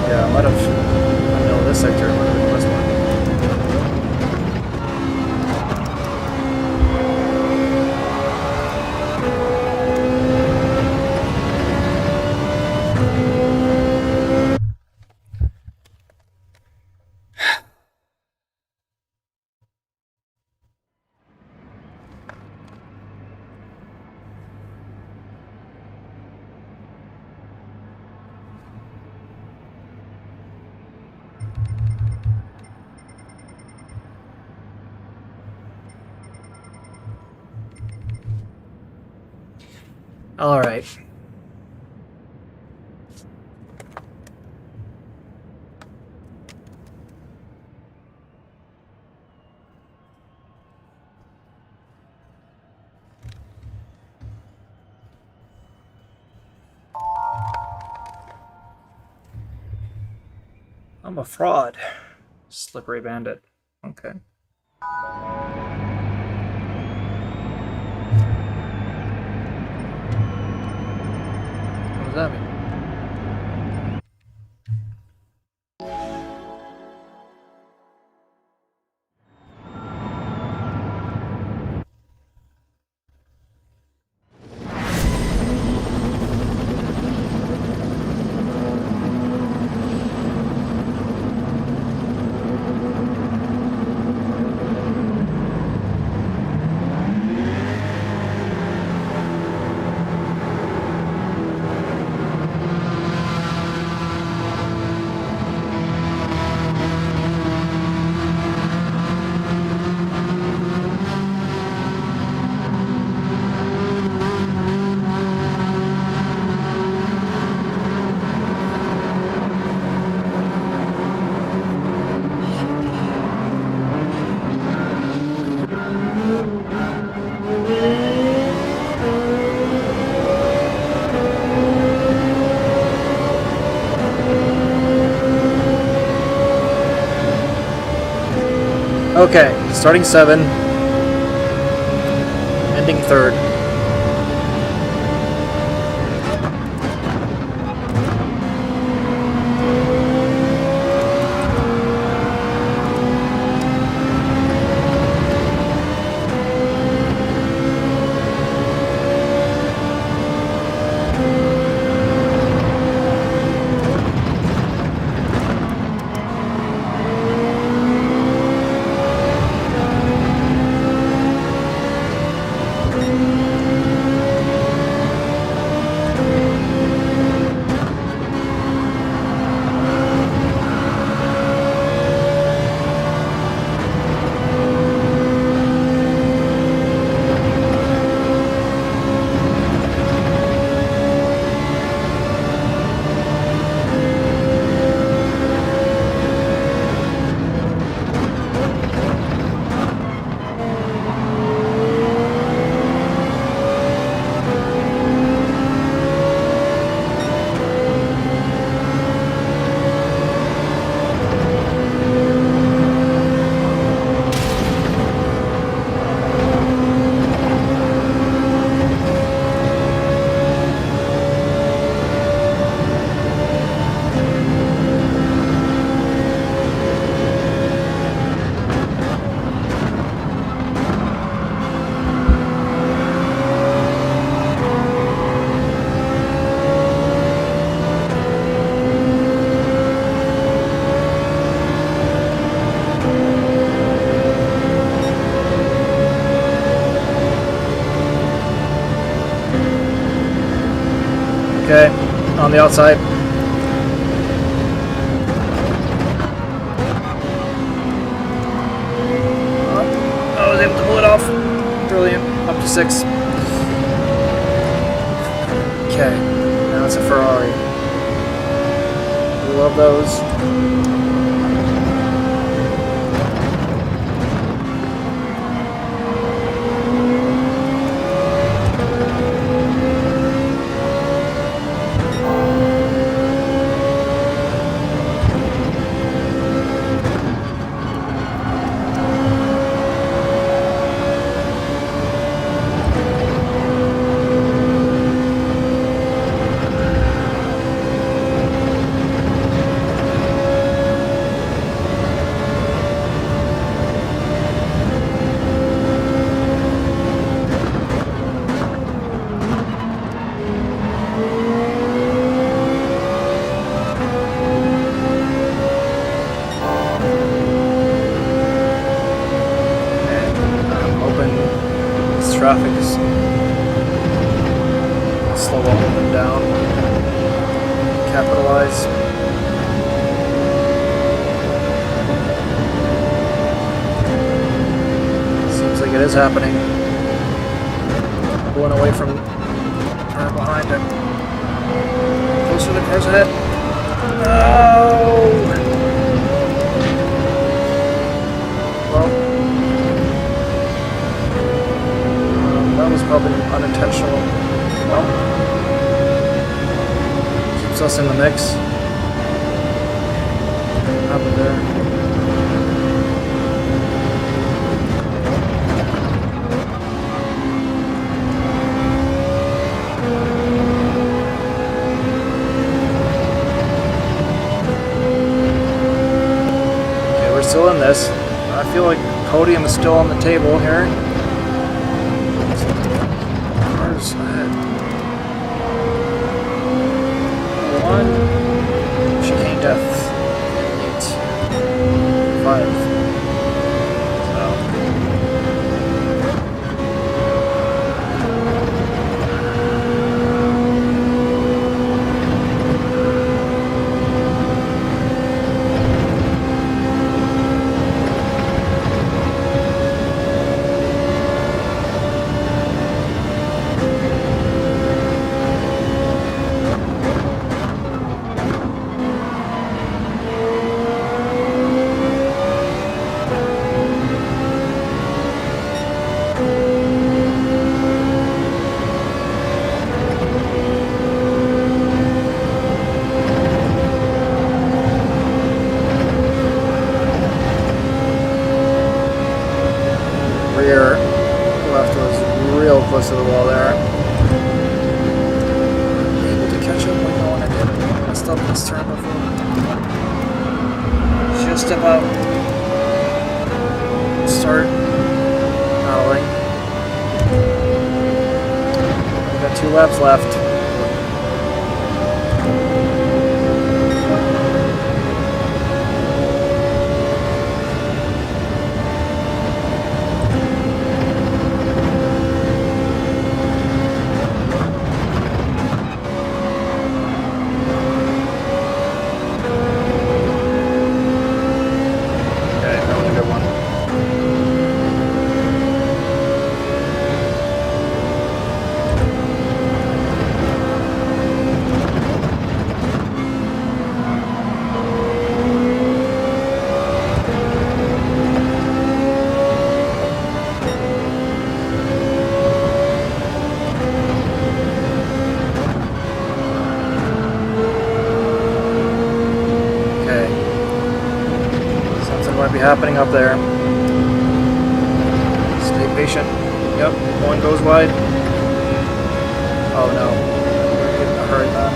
Yeah, I might have. I know this sector might have been this one. All right. I'm a fraud. Slippery bandit. Okay. What does that mean? Okay, starting 7, ending 3rd. Okay, on the outside. I was able to pull it off. Brilliant. Up to 6. Okay, now it's a Ferrari. We love those. capitalize. Seems like it is happening. Pulling away from her behind it. Closer to the cars ahead. No! Well, that was probably unintentional. Well, keeps us in the mix. What happened there? Still in this. I feel like podium is still on the table here. Cars ahead. 1. Chicane death. 8. 5. Close to the wall there. Able to catch up like no one did. Messed up this turn before. Just about start battling. We've got 2 laps left. Might be happening up there. Stay patient. Yep, one goes wide. Oh no. We're getting in a hurry, man.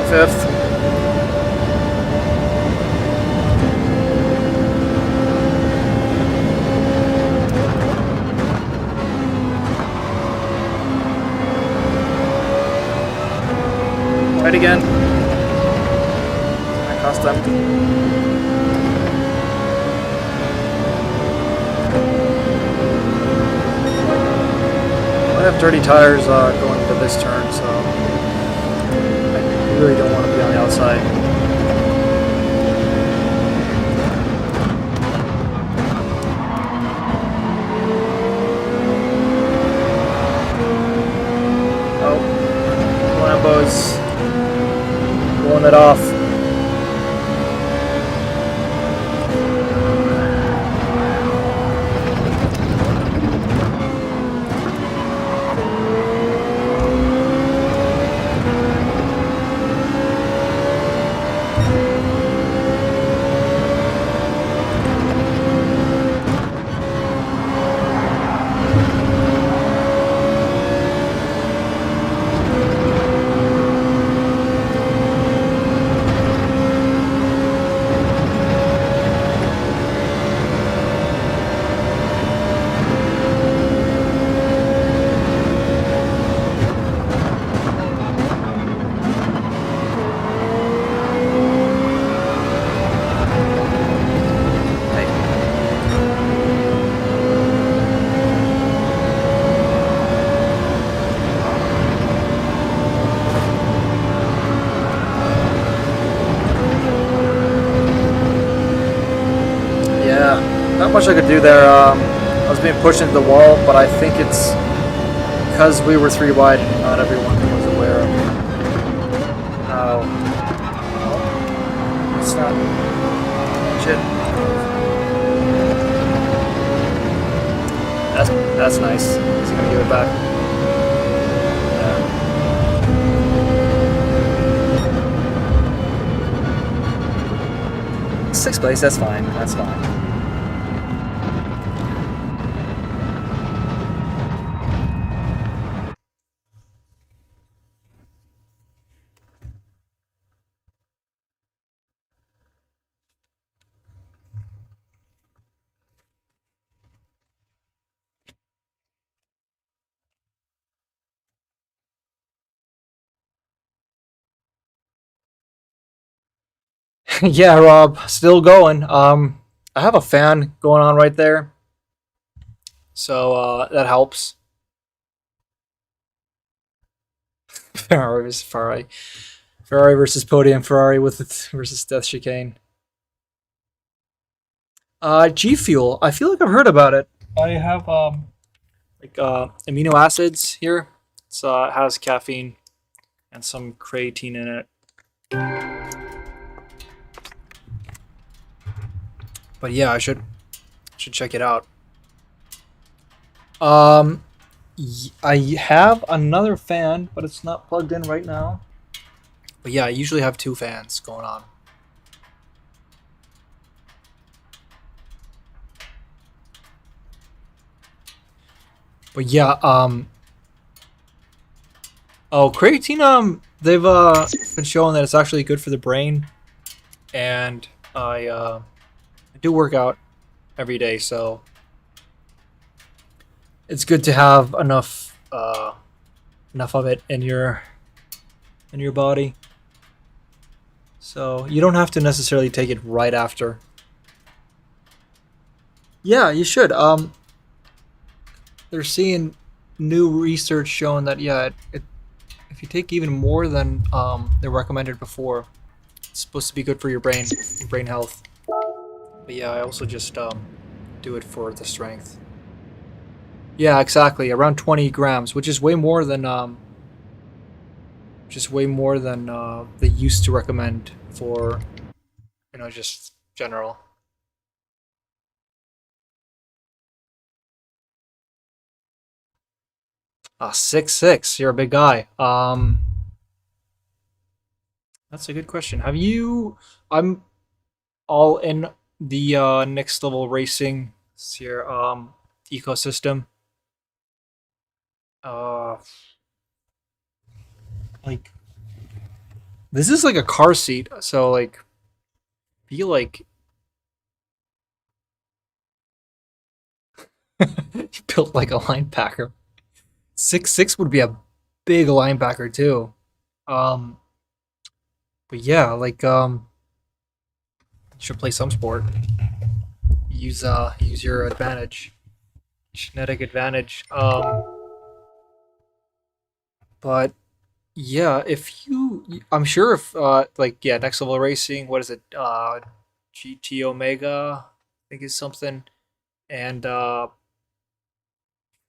Fifth. Right again. I cost them. I have dirty tires going into this turn, so I really don't want to be on the outside. Oh, Lambo's pulling it off. much I could do there. I was being pushed into the wall, but I think it's because we were 3 wide and not everyone was aware of how. Oh, it's not. Shit. That's nice. Is he gonna give it back? Yeah. 6th place. That's fine. That's fine. Yeah, Rob, still going. I have a fan going on right there, so that helps. Ferrari versus Ferrari, Ferrari versus podium, Ferrari with it versus Death Chicane. G Fuel. I feel like I've heard about it. I have like amino acids here. It has caffeine and some creatine in it. But yeah, I should check it out. Um, I have another fan, but it's not plugged in right now. But yeah, I usually have 2 fans going on. But yeah, oh, creatine, they've been showing that it's actually good for the brain, and I do work out every day, so it's good to have enough of it in your body. So you don't have to necessarily take it right after. Yeah, you should. They're seeing new research showing that if you take even more than they recommended before, it's supposed to be good for your brain health. But yeah, I also just do it for the strength. Yeah, exactly. Around 20 grams, which is way more than they used to recommend for just general. 6'6". You're a big guy. That's a good question. Have you? I'm all in the next level racing here ecosystem. Uh, like this is like a car seat, so like feel like you built like a linebacker. 6'6" would be a big linebacker too. Um, but yeah, like you should play some sport. Use your advantage, genetic advantage. But yeah, if I'm sure if like yeah, next level racing. What is it? GT Omega, I think is something, and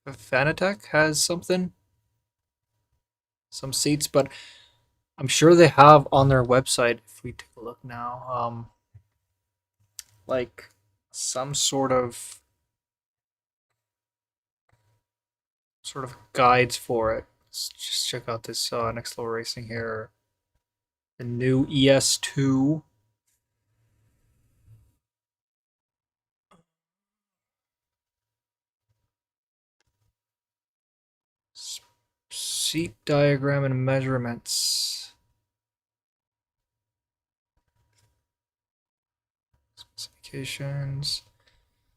Fanatec has some seats, but I'm sure they have on their website. If we take a look now, like some sort of guides for it. Let's just check out this next level racing here. The new ES2. Seat diagram and measurements. Specifications.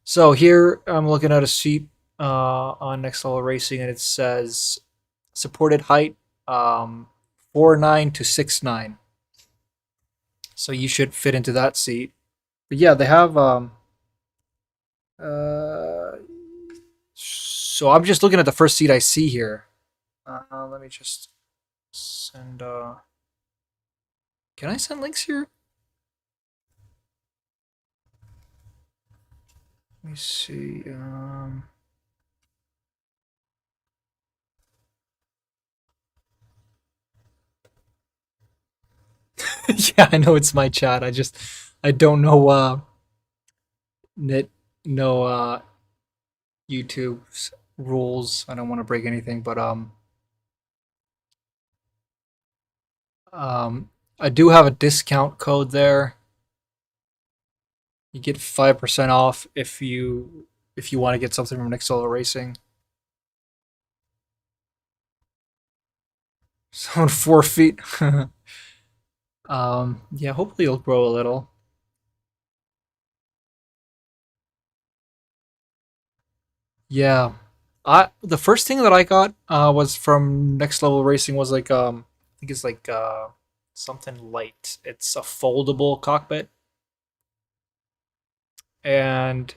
So here I'm looking at a seat on Next Level Racing, and it says supported height 4'9" to 6'9". So you should fit into that seat. But yeah, they have uh, so I'm just looking at the first seat I see here. Let me just send can I send links here? Let me see. Yeah, I know it's my chat. I don't know nit no YouTube's rules. I don't want to break anything, but um I do have a discount code there. You get 5% off if you want to get something from Next Level Racing. Someone 4 feet. Yeah, hopefully it'll grow a little. Yeah. I the first thing that I got was from Next Level Racing was like I think it's like something light. It's a foldable cockpit, and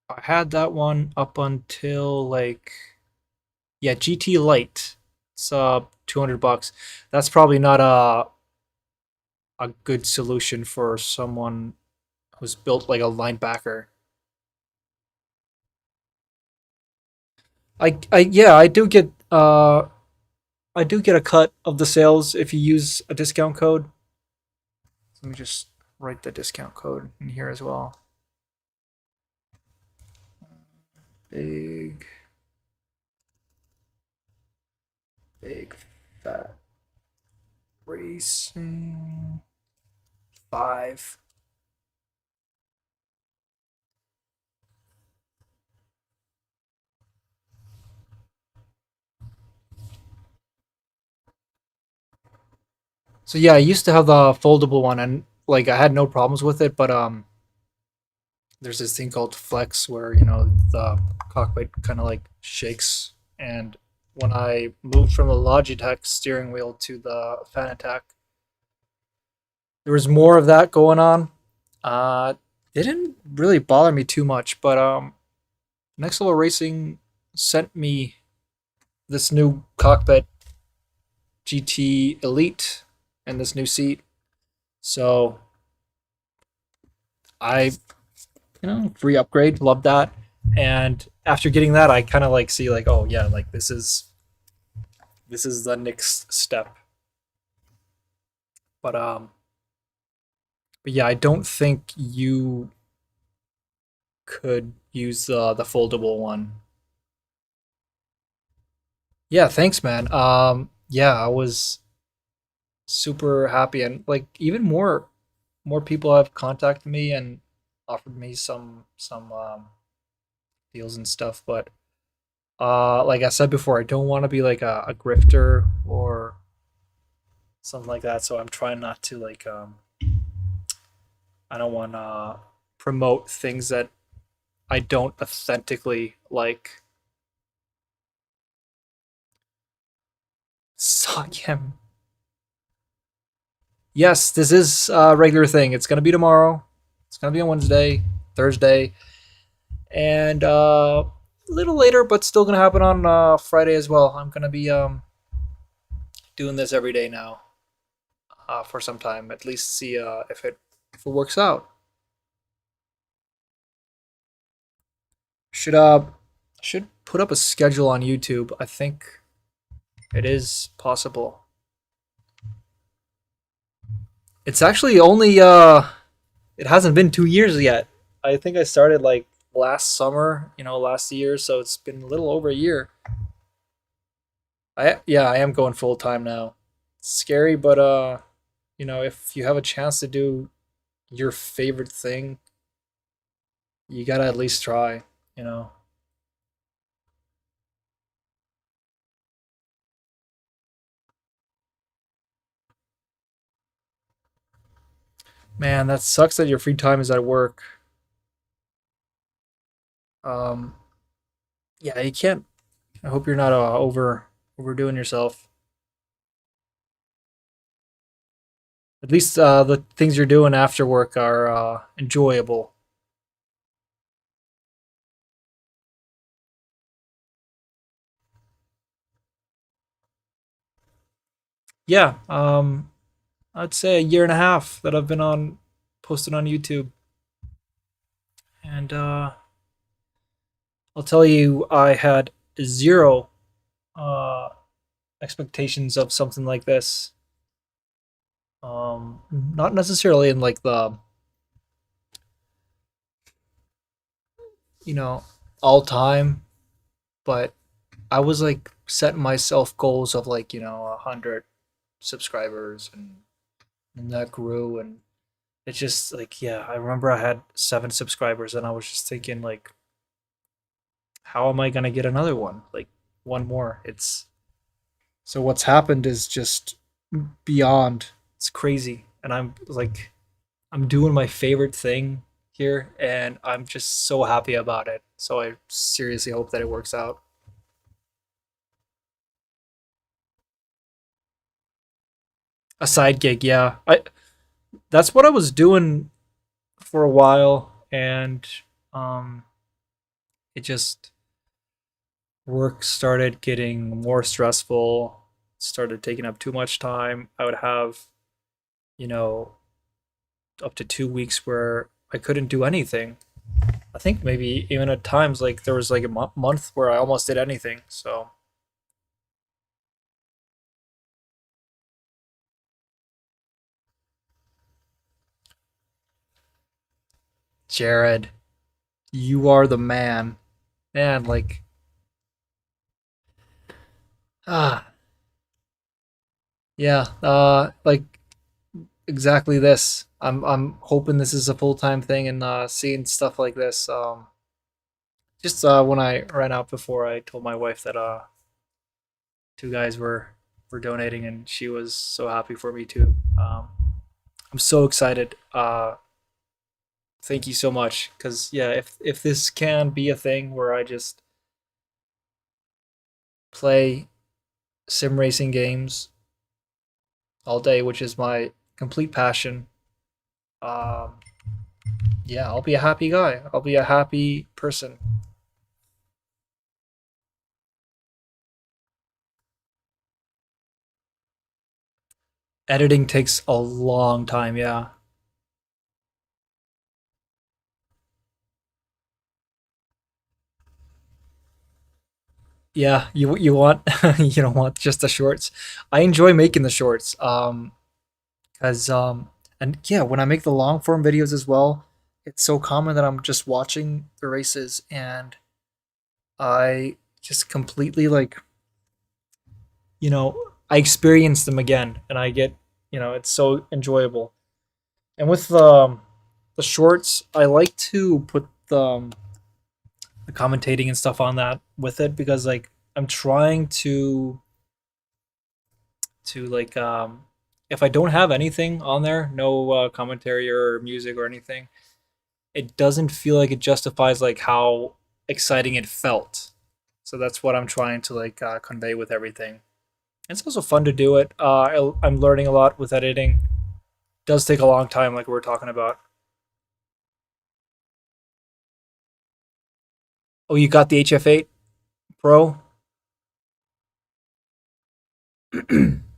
I had that one up until like, yeah, GT Light. It's $200. That's probably not a good solution for someone who's built like a linebacker. I yeah, I do get a cut of the sales if you use a discount code. Let me just write the discount code in here as well. Big, big fat racing 5. So yeah, I used to have the foldable one, and like I had no problems with it, but there's this thing called flex where the cockpit kind of like shakes, and when I moved from the Logitech steering wheel to the Fanatec, there was more of that going on. Uh, it didn't really bother me too much, but Next Level Racing sent me this new cockpit GT Elite and this new seat. So I, free upgrade, love that. And after getting that, I kind of like see like, oh yeah, like this is the next step. But but yeah, I don't think you could use the foldable one. Yeah, thanks, man. Yeah, I was super happy, and like even more people have contacted me and offered me some deals and stuff. But like I said before, I don't want to be like a grifter or something like that. So I'm trying not to like I don't want to promote things that I don't authentically like. Suck him. Yes, this is a regular thing. It's gonna be tomorrow. It's gonna be on Wednesday, Thursday, and a little later, but still gonna happen on Friday as well. I'm gonna be doing this every day now for some time, at least see if it works out. Should put up a schedule on YouTube. I think it is possible. It's actually only it hasn't been 2 years yet. I think I started like last summer, last year, so it's been a little over a year. I am going full time now. It's scary, but if you have a chance to do your favorite thing, you gotta at least try, you know. Man, that sucks that your free time is at work. Um, yeah, you can't. I hope you're not overdoing yourself. At least the things you're doing after work are enjoyable. Yeah, I'd say a year and a half that I've been on posted on YouTube, and I'll tell you, I had zero uh, expectations of something like this. Not necessarily in like the you know all time, but I was like setting myself goals of like 100 subscribers, and that grew, and it's just like yeah. I remember I had 7 subscribers, and I was just thinking like, how am I gonna get another one? Like one more. It's so what's happened is just beyond. It's crazy, and I'm like I'm doing my favorite thing here, and I'm just so happy about it. So I seriously hope that it works out. A side gig, yeah. I That's what I was doing for a while, and um, it just work started getting more stressful. Started taking up too much time. I would have you know up to 2 weeks where I couldn't do anything. I think maybe even at times like there was like a month where I almost did anything. So Jared, you are the man. Man, like ah yeah, like exactly this. I'm hoping this is a full-time thing, and seeing stuff like this. Just when I ran out before, I told my wife that 2 guys were donating, and she was so happy for me too. I'm so excited. Thank you so much, because yeah, if this can be a thing where I just play sim racing games all day, which is my complete passion, um, yeah, I'll be a happy guy. I'll be a happy person. Editing takes a long time. Yeah, yeah. You want you don't want just the shorts. I enjoy making the shorts. Because and yeah, when I make the long form videos as well, it's so common that I'm just watching the races, and I just completely like I experience them again, and I get it's so enjoyable. And with the shorts, I like to put the commentating and stuff on that with it, because like I'm trying to like if I don't have anything on there, no commentary or music or anything, it doesn't feel like it justifies like how exciting it felt. So that's what I'm trying to like convey with everything. It's also fun to do it. I'm learning a lot with editing. It does take a long time, like we were talking about. Oh, you got the HF8 Pro?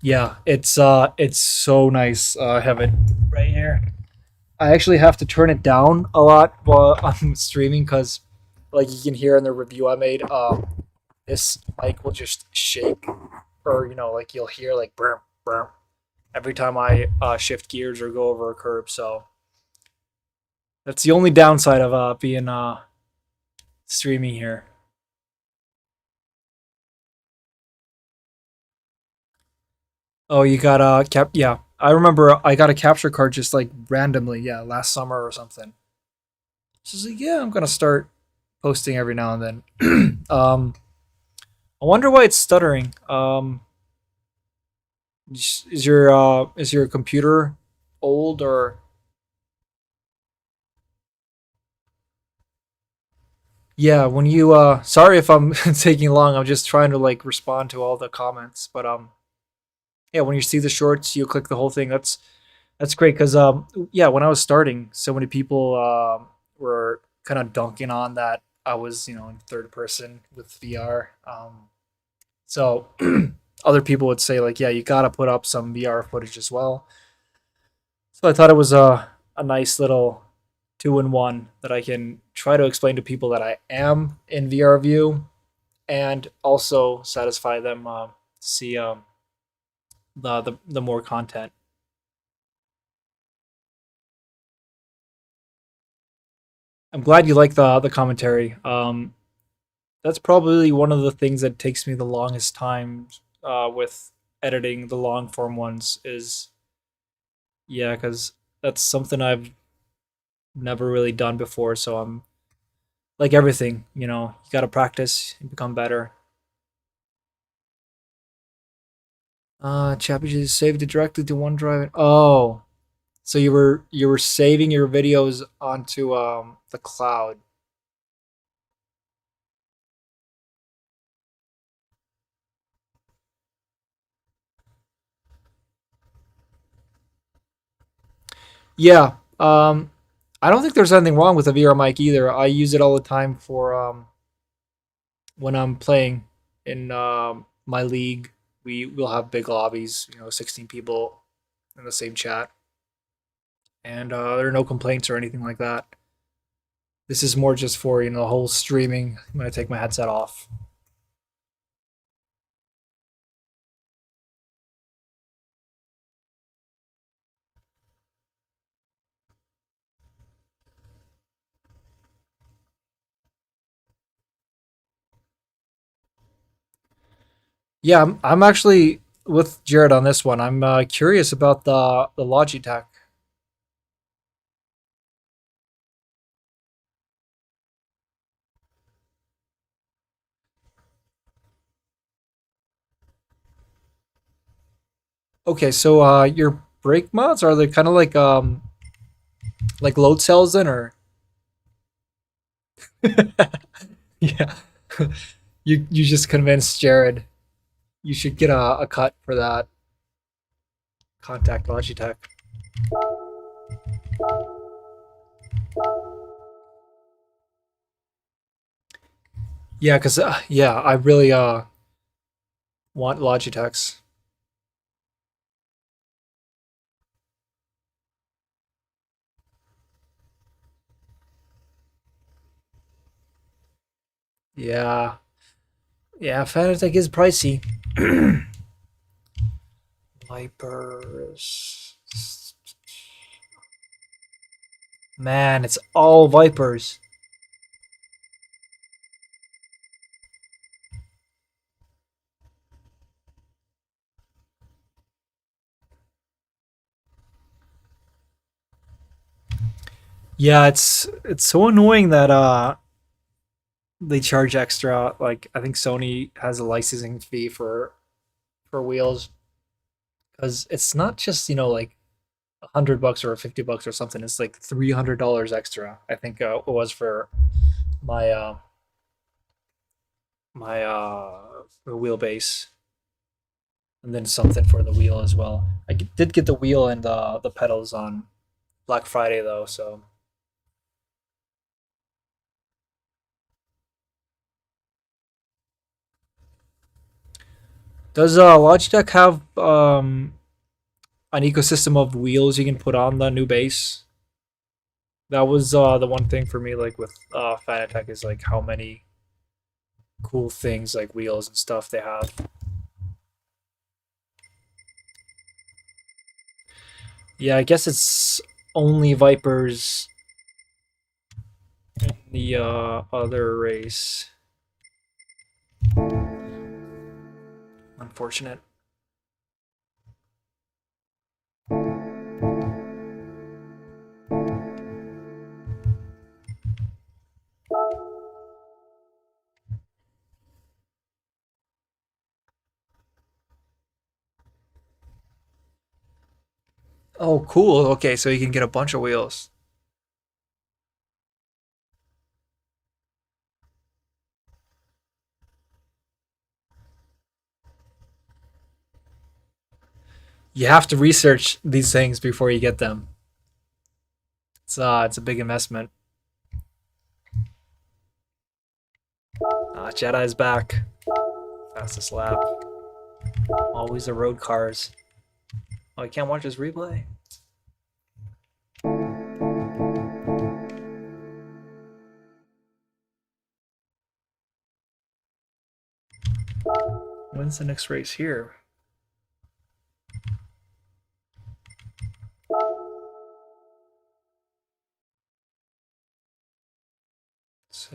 Yeah, it's so nice. I have it right here. I actually have to turn it down a lot while I'm streaming, because, like you can hear in the review I made, this mic will just shake, or like you'll hear like brr, brr, every time I shift gears or go over a curb. So that's the only downside of being streaming here. Oh, you got a cap? Yeah, I remember I got a capture card just like randomly. Yeah, last summer or something. So like, yeah, I'm gonna start posting every now and then. I wonder why it's stuttering. Is your computer old, or yeah? When you sorry if I'm taking long. I'm just trying to like respond to all the comments, but yeah, when you see the shorts, you click the whole thing. That's great, because yeah, when I was starting, so many people were kind of dunking on that I was in third person with VR. So other people would say like, yeah, you got to put up some VR footage as well. So I thought it was a nice little two in one that I can try to explain to people that I am in VR view, and also satisfy them to see the more content. I'm glad you like the commentary. That's probably one of the things that takes me the longest time with editing the long form ones. Is yeah, because that's something I've never really done before. So I'm like everything, you got to practice and become better. Chapter saved it directly to OneDrive. Oh, so you were saving your videos onto the cloud. Yeah. I don't think there's anything wrong with a VR mic either. I use it all the time for when I'm playing in my league. We will have big lobbies, 16 people in the same chat, and there are no complaints or anything like that. This is more just for the whole streaming when I take my headset off. Yeah, I'm actually with Jared on this one. I'm curious about the Logitech. Okay, so your brake mods are they kind of like load cells then, or yeah, you just convinced Jared you should get a cut for that. Contact Logitech. Yeah, cause yeah, I really want Logitechs. Yeah, yeah, Fanatec is pricey. Vipers. Man, it's all Vipers. Yeah, it's so annoying that they charge extra. Like I think Sony has a licensing fee for wheels because it's not just like $100 or $50 or something. It's like $300 extra. I think it was for my wheelbase, and then something for the wheel as well. I did get the wheel and the pedals on Black Friday though. So does Logitech have an ecosystem of wheels you can put on the new base? That was the one thing for me, like with Fanatec, is like how many cool things like wheels and stuff they have. Yeah, I guess it's only Vipers in the other race. Unfortunate. Oh, cool. Okay, so you can get a bunch of wheels. You have to research these things before you get them. It's a big investment. Jedi's back. Fastest lap. Always the road cars. Oh, I can't watch this replay. When's the next race here?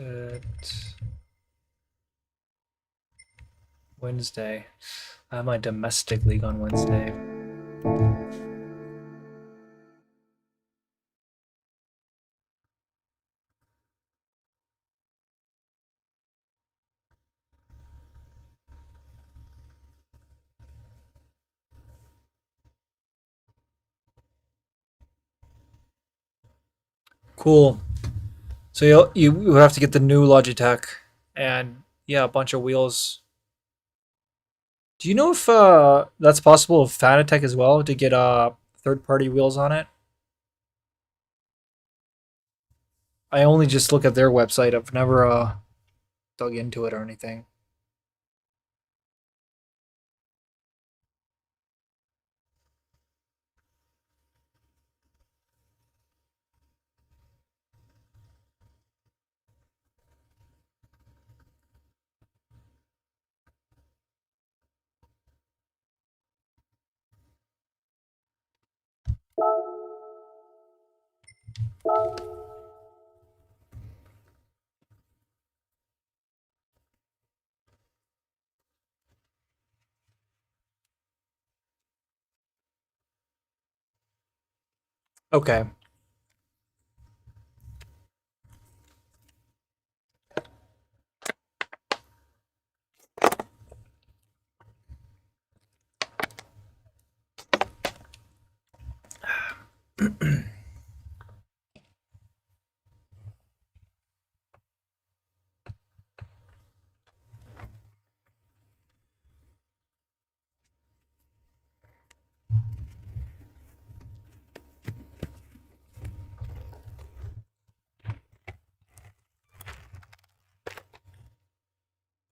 It's Wednesday. I have my domestic league on Wednesday. Cool. So you would have to get the new Logitech and yeah, a bunch of wheels. Do you know if that's possible with Fanatec as well to get third-party wheels on it? I only just look at their website. I've never dug into it or anything. Okay.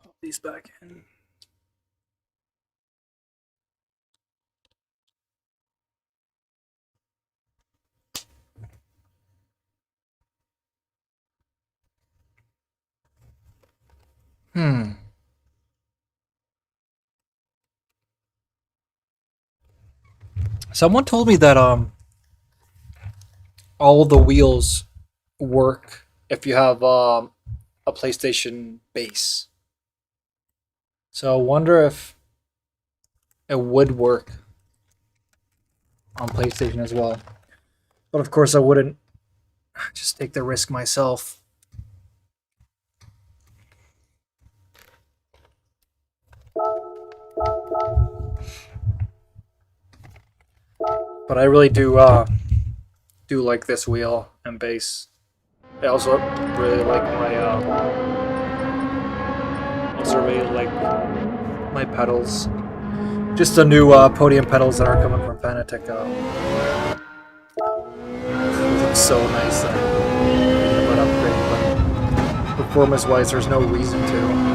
Pop these back in. Someone told me that all the wheels work if you have a PlayStation base. So I wonder if it would work on PlayStation as well. But of course, I wouldn't just take the risk myself. But I really do like this wheel and base. I also really like my pedals. Just the new podium pedals that are coming from Fanatec. Looks so nice. But upgrade, but performance-wise, there's no reason to.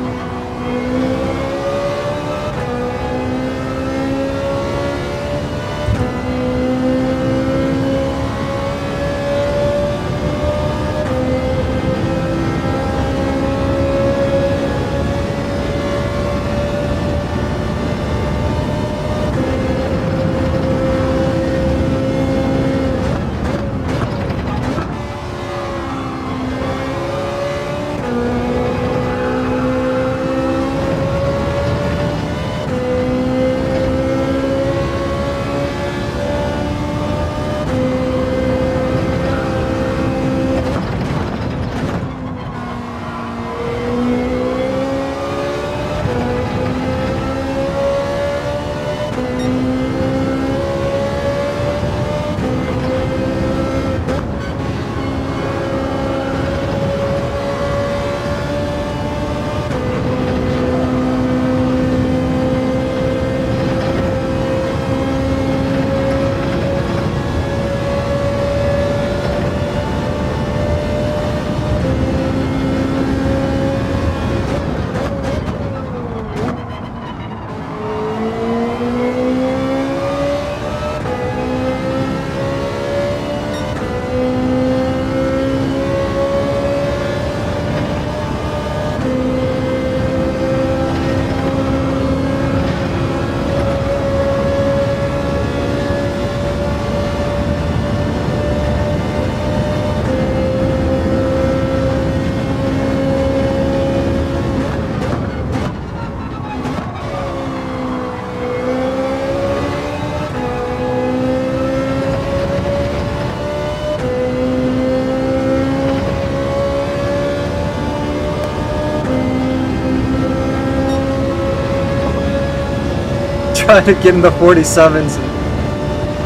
trying to get in the 47s.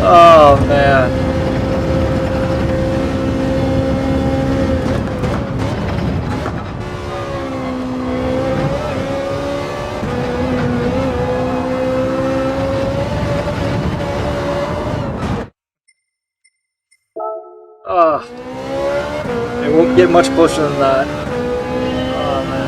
Oh man. It won't get much closer than that. Oh man.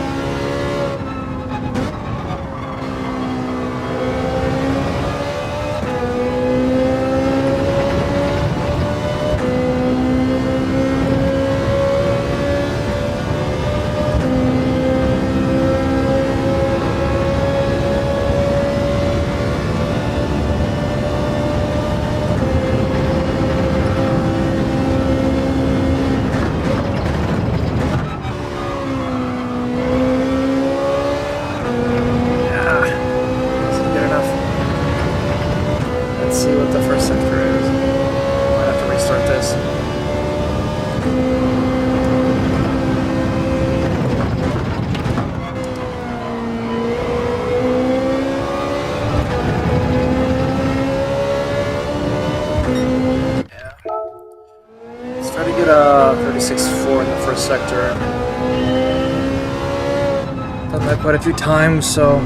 Try to get a 36.4 in the first sector. Done that quite a few times, so.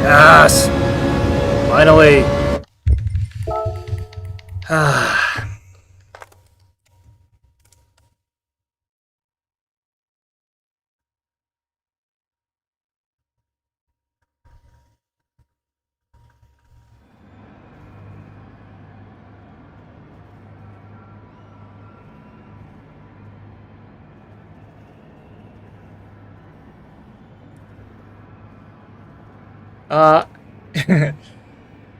Yes! Finally!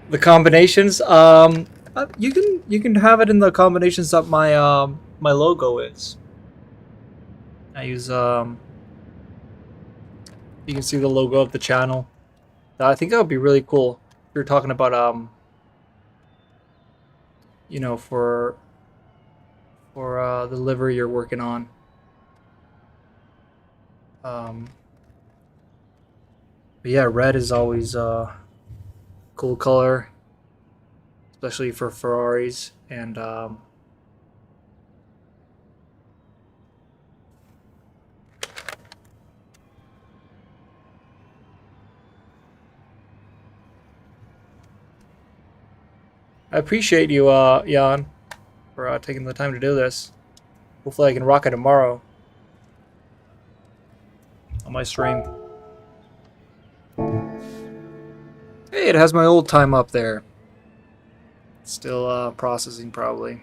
The combinations, you can have it in the combinations that my logo is. I use you can see the logo of the channel. I think that would be really cool. If you're talking about you know, for the livery you're working on. But yeah, red is always a cool color, especially for Ferraris, and I appreciate you, Jan, for taking the time to do this. Hopefully I can rock it tomorrow on my stream. Hey, it has my old time up there. Still processing probably.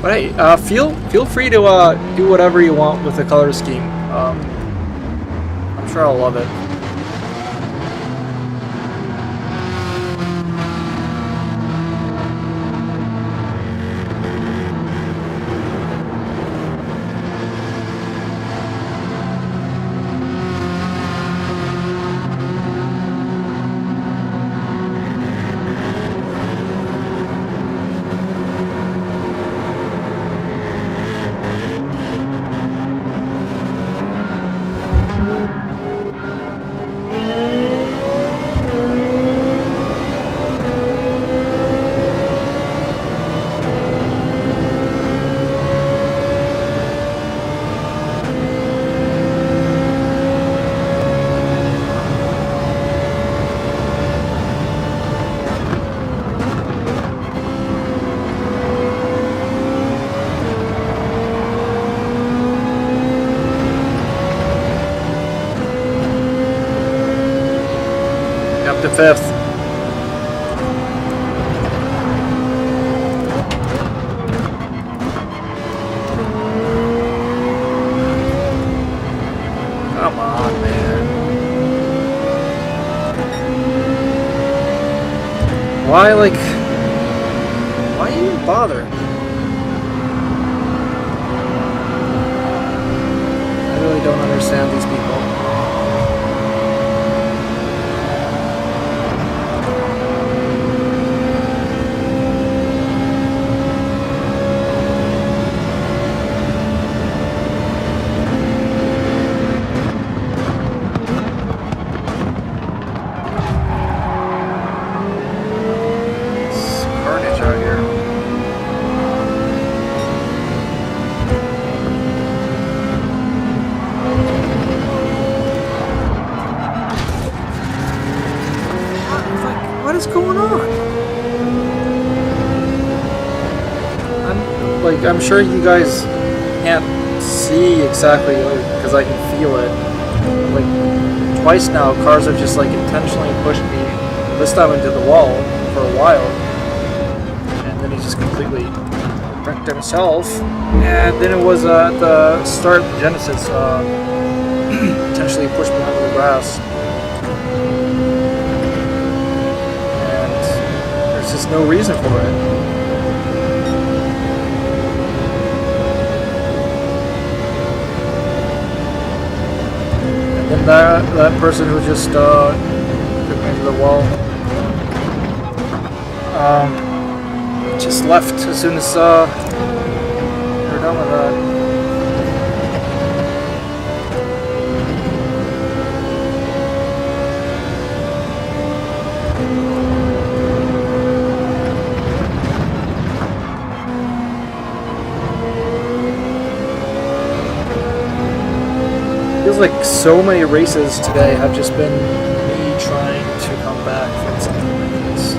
But hey, feel free to do whatever you want with the color scheme. I'm sure I'll love it. Up to 5th. Come on, man. Why even bother? I really don't understand these people. What is going on? I'm sure you guys can't see exactly, because I can feel it. Like, twice now, cars have just intentionally pushed me, this time into the wall for a while, and then he just completely wrecked himself. And then it was at the start of the Genesis, intentionally pushed me under the grass. There's no reason for it. And then that person who just took me into the wall just left as soon as they're done with that. Feels like so many races today have just been me trying to come back from something like this.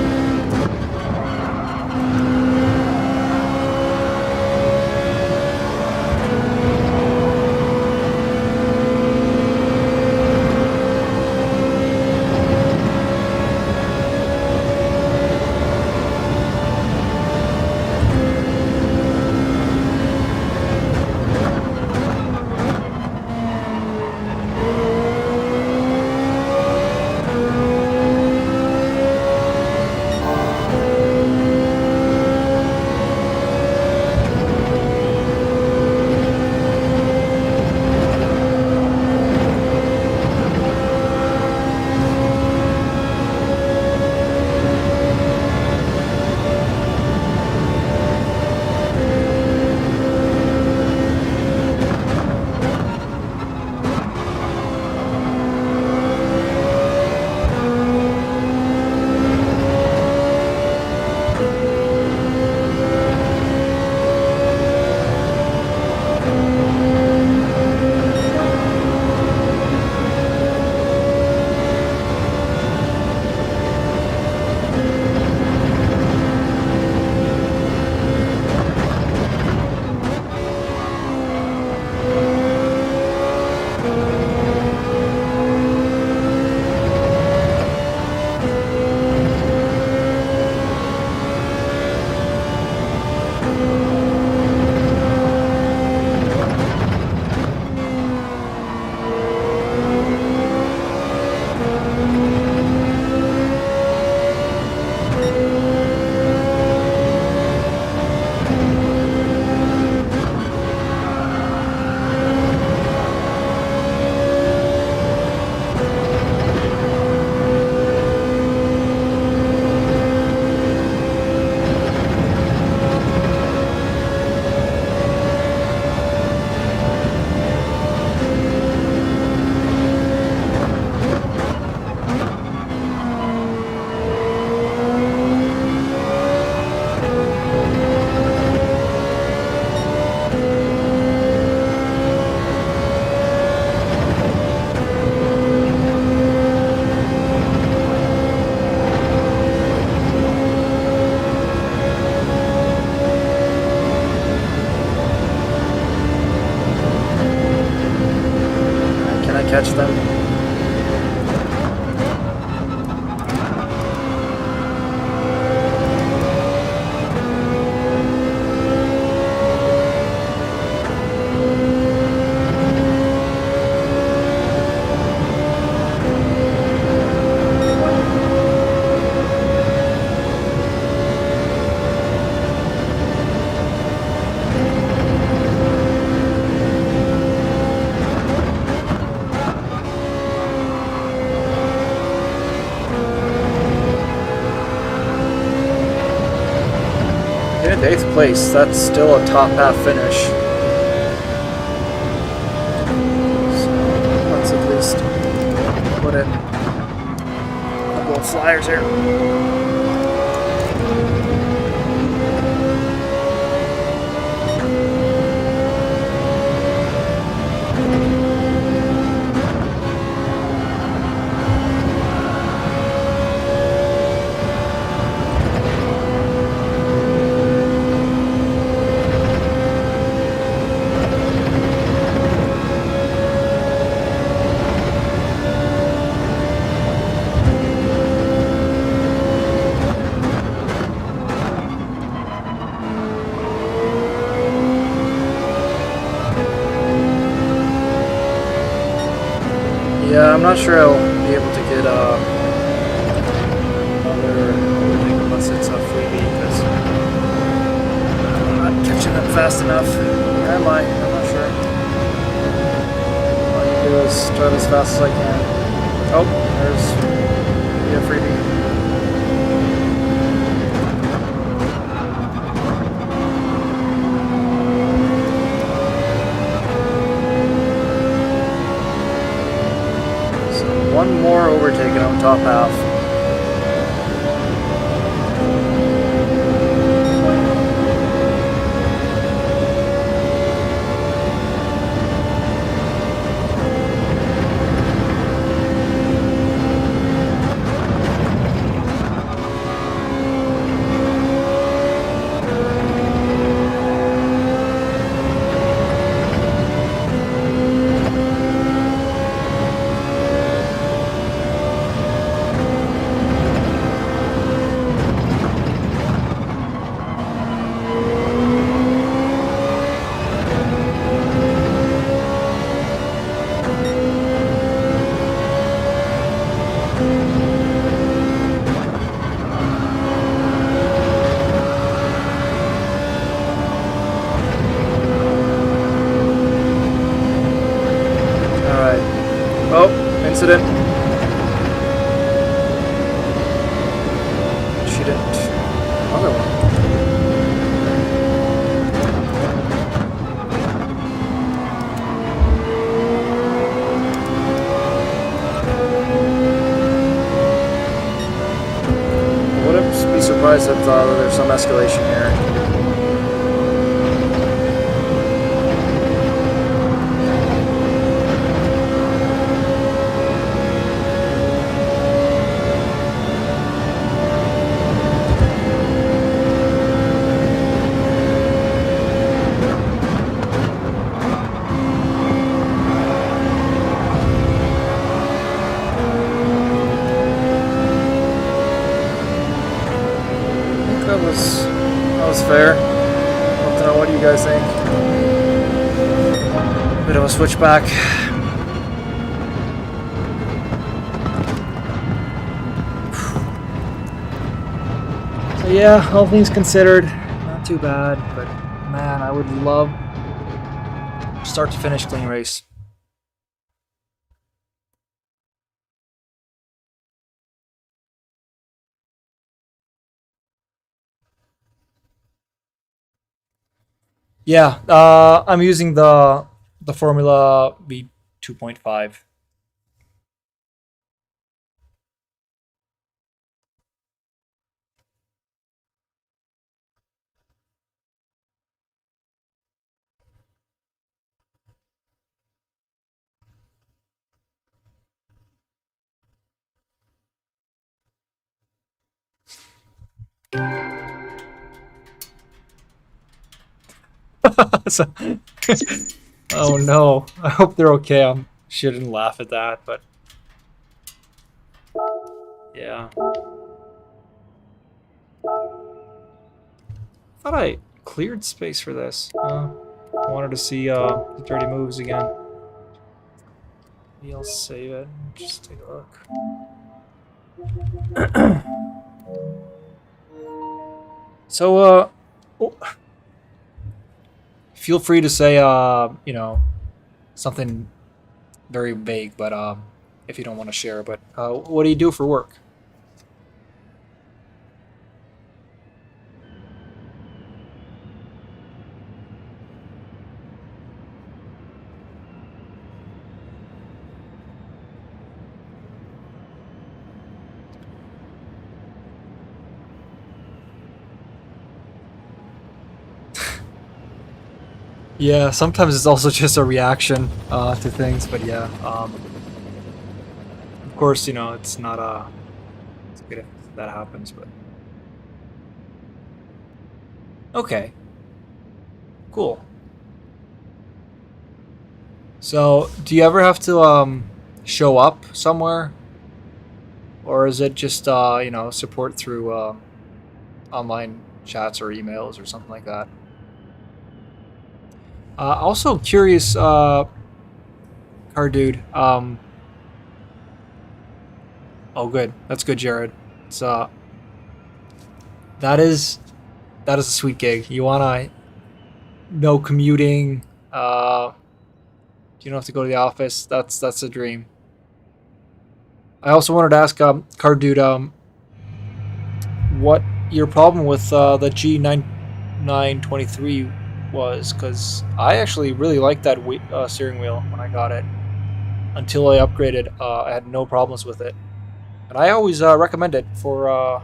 catch them. In 8th place, that's still a top half finish. So let's at least put in a couple of flyers here. Yeah, I'm not sure I'll be able to get another overtake unless it's a freebie because I'm not catching them fast enough. Or am I? I'm not sure. All I can do is drive as fast as I can. Oh, there's a freebie. One more overtaken on top half. Incident. She didn't. Another one. I wouldn't be surprised if there's some escalation here. That was fair. I don't know, what do you guys think? Bit of a switchback. So yeah, all things considered, not too bad, but man, I would love start to finish clean race. Yeah, I'm using the Formula V 2.5. So, oh no! I hope they're okay. I'm Shouldn't laugh at that, but yeah. Thought I cleared space for this. I wanted to see the dirty moves again. Maybe I'll save it. Just take a look. So, oh, feel free to say, you know, something very vague, but if you don't want to share. But what do you do for work? Yeah, sometimes it's also just a reaction to things, but yeah. Of course, you know, it's not it's good if that happens, but okay, cool. So, do you ever have to show up somewhere, or is it just you know, support through online chats or emails or something like that? Also curious, car dude. Oh, good. That's good, Jared. It's that is that is a sweet gig. You wanna no commuting. You don't have to go to the office. That's a dream. I also wanted to ask, car dude, what your problem with the G9923 was, because I actually really liked that steering wheel when I got it. Until I upgraded, I had no problems with it, and I always recommend it for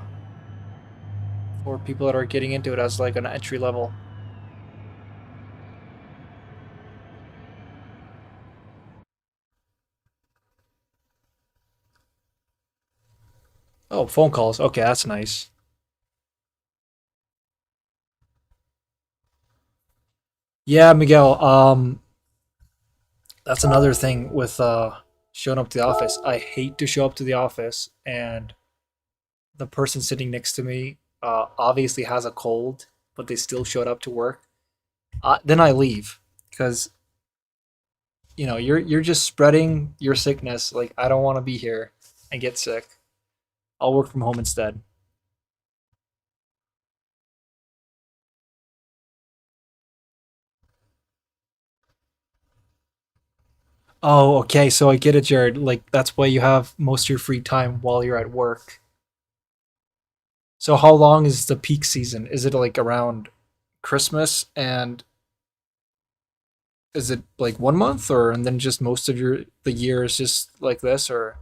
people that are getting into it as like an entry level. Oh, phone calls. Okay, that's nice. Yeah, Miguel. That's another thing with showing up to the office. I hate to show up to the office and the person sitting next to me obviously has a cold, but they still showed up to work. Then I leave because you know you're just spreading your sickness. Like, I don't want to be here and get sick. I'll work from home instead. Oh, okay. So I get it, Jared. Like, that's why you have most of your free time while you're at work. So how long is the peak season? Is it like around Christmas, and is it like 1 month, or and then just most of your the year is just like this, or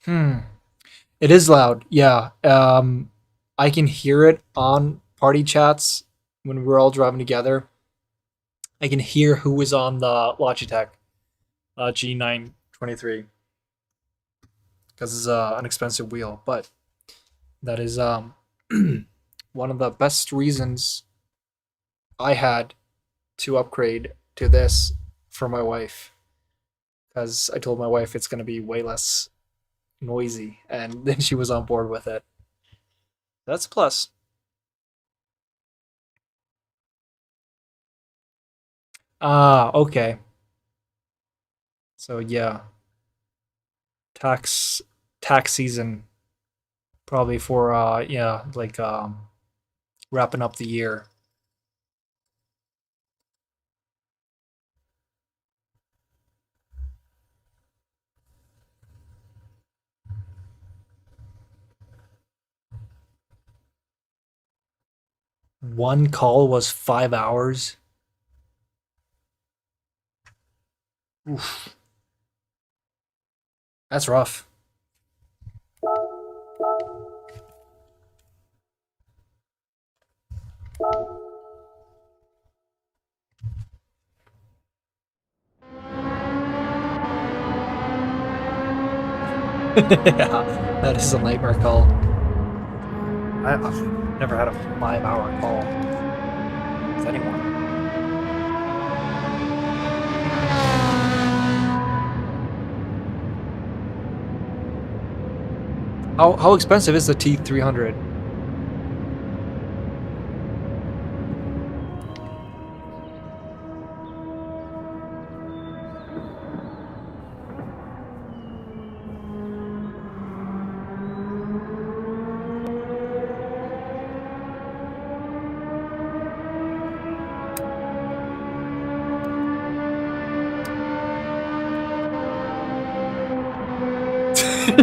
hmm. It is loud. Yeah. I can hear it on party chats when we're all driving together. I can hear who is on the Logitech G923 because it's an expensive wheel, but that is one of the best reasons I had to upgrade to this for my wife, because I told my wife it's going to be way less noisy, and then she was on board with it. That's a plus. Ah, okay. So yeah, tax tax season probably for yeah, like wrapping up the year. One call was 5 hours. Oof, that's rough. Yeah, that is a nightmare call. never had a 5-hour call with anyone. How expensive is the T300?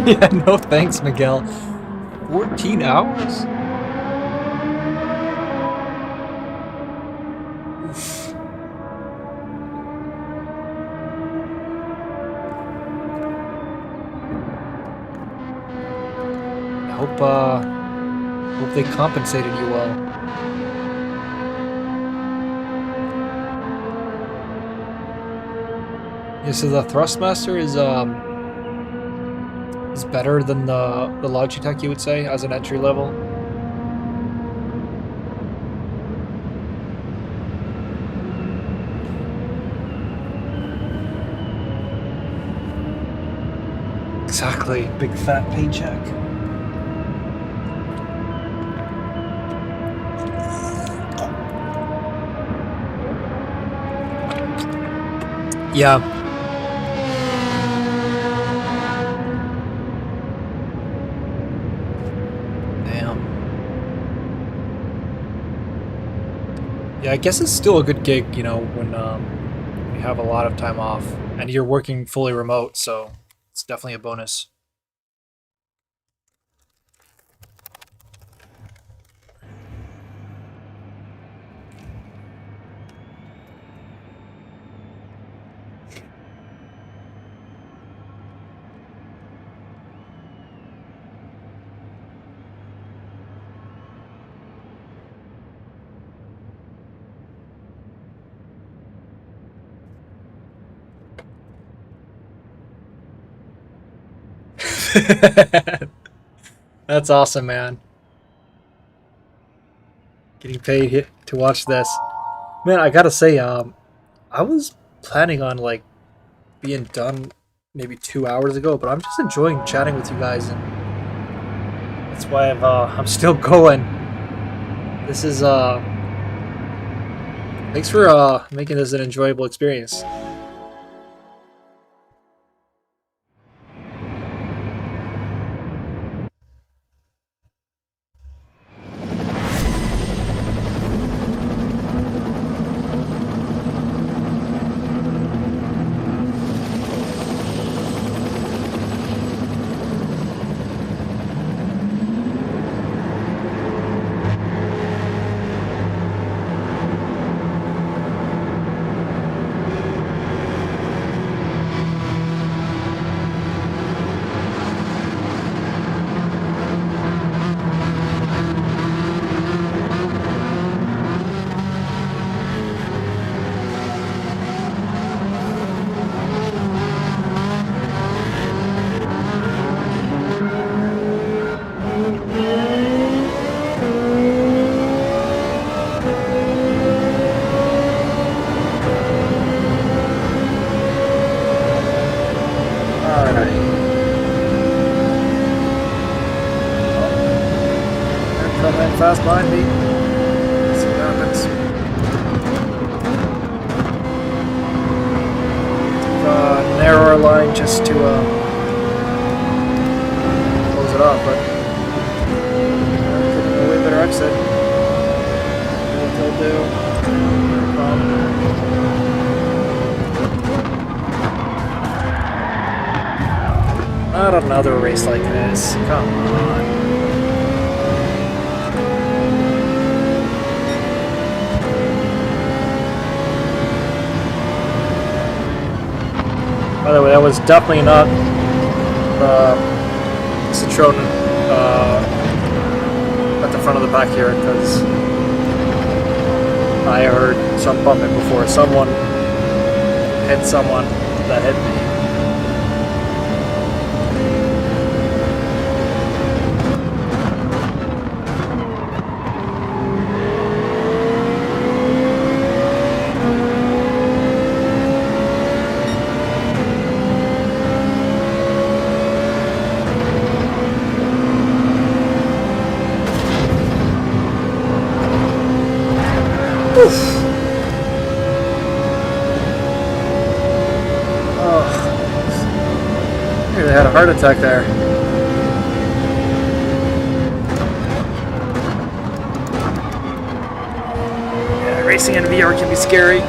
Yeah, no thanks, Miguel. 14 hours? Oof. Hope they compensated you well. Yeah, so the Thrustmaster is better than the Logitech, you would say, as an entry level. Exactly, big fat paycheck. Yeah. Damn. Yeah, I guess it's still a good gig, you know, when you have a lot of time off and you're working fully remote, so it's definitely a bonus. That's awesome, man. Getting paid to watch this. Man, I gotta say, I was planning on like being done maybe 2 hours ago, but I'm just enjoying chatting with you guys, and that's why I'm still going. This is thanks for making this an enjoyable experience. Fast behind me. Let's see what happens. Narrower line just to close it off, but getting a way better exit. What they'll do. Not another race like this. Come on. By the way, that was definitely not the Citroen at the front of the pack here, because I heard some bumping before. Someone hit someone that hit me. Nearly had a heart attack there. Yeah, racing in VR can be scary.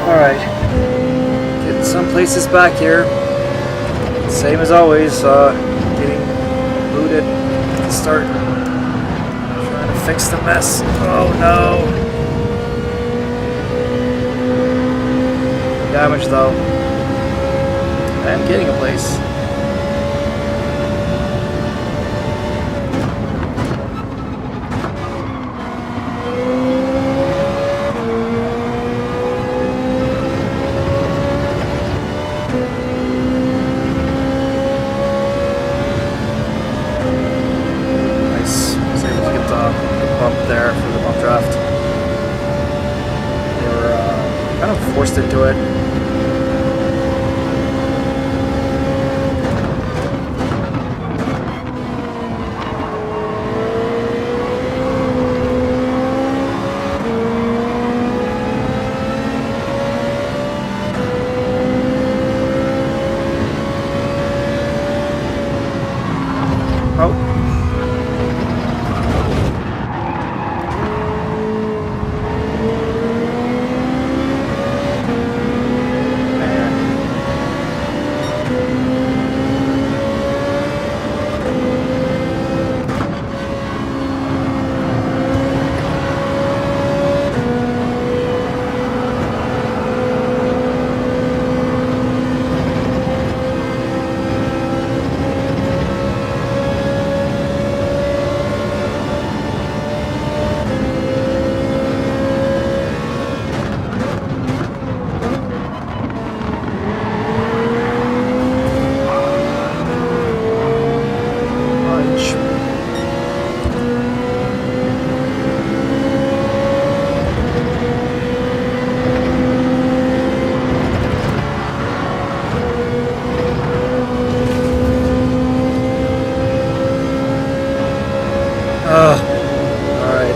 Alright, getting some places back here. Same as always, getting booted at the start. Trying to fix the mess. Oh no! Damage though. I am getting a place. There for the bump draft. They were kind of forced into it. Oh. Alright.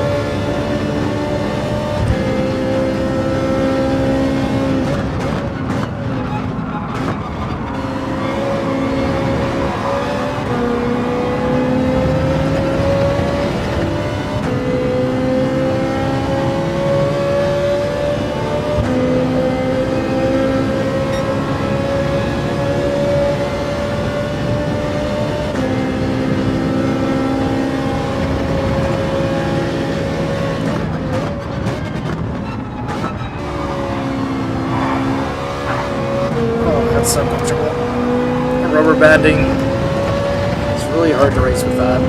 That's so comfortable. Rubber banding. It's really hard to race with that.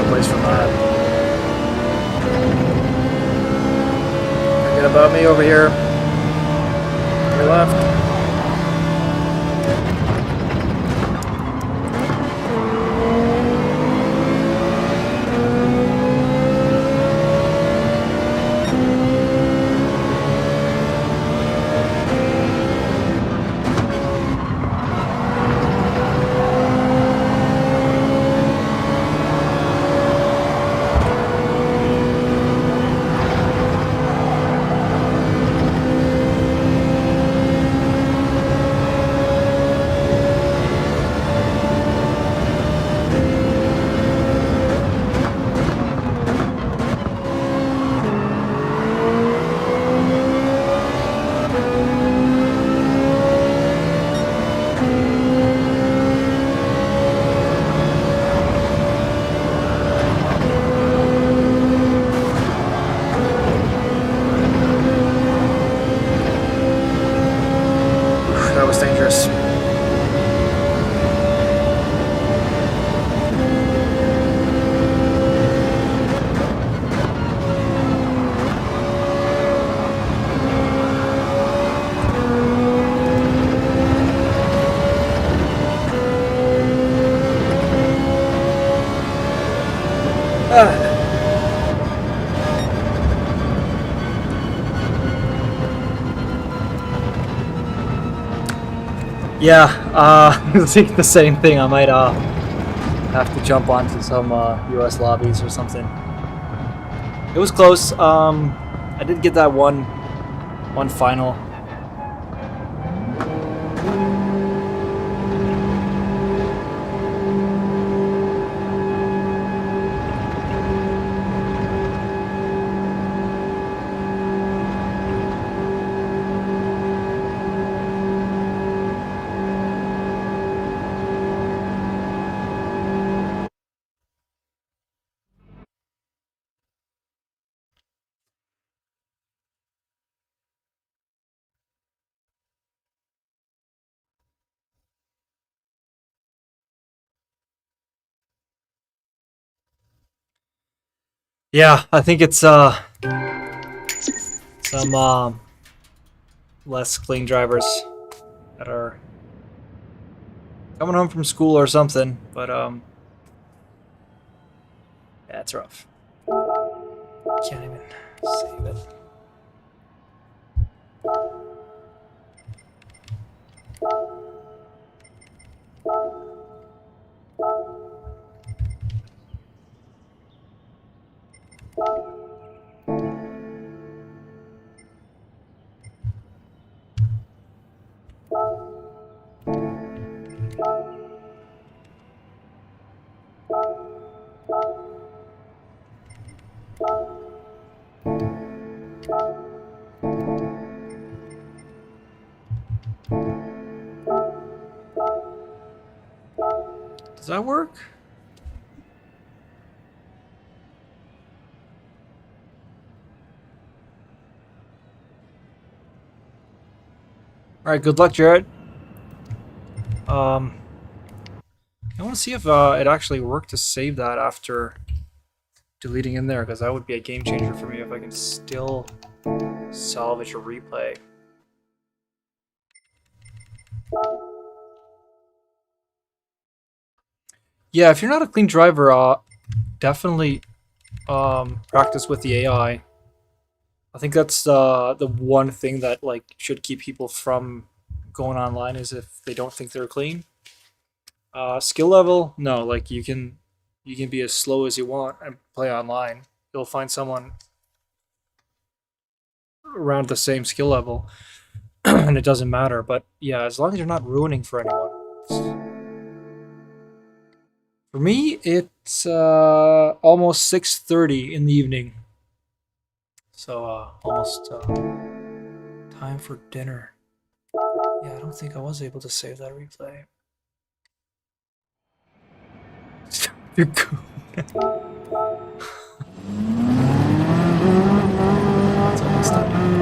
place from that. Forget about me over here. Your left. That was dangerous. Yeah, the same thing. I might have to jump onto some US lobbies or something. It was close. I did get that one final. Yeah, I think it's some less clean drivers that are coming home from school or something, but yeah, it's rough. Can't even save it. Does that work? Alright, good luck, Jared. I want to see if it actually worked to save that after deleting in there, because that would be a game changer for me if I can still salvage a replay. Yeah, if you're not a clean driver, definitely practice with the AI. I think that's the one thing that like should keep people from going online is if they don't think they're clean. Skill level, no. Like you can be as slow as you want and play online. You'll find someone around the same skill level, and it doesn't matter. But yeah, as long as you're not ruining for anyone. For me, it's almost 6:30 in the evening. So almost time for dinner. Yeah, I don't think I was able to save that replay. You're cool. It's almost done.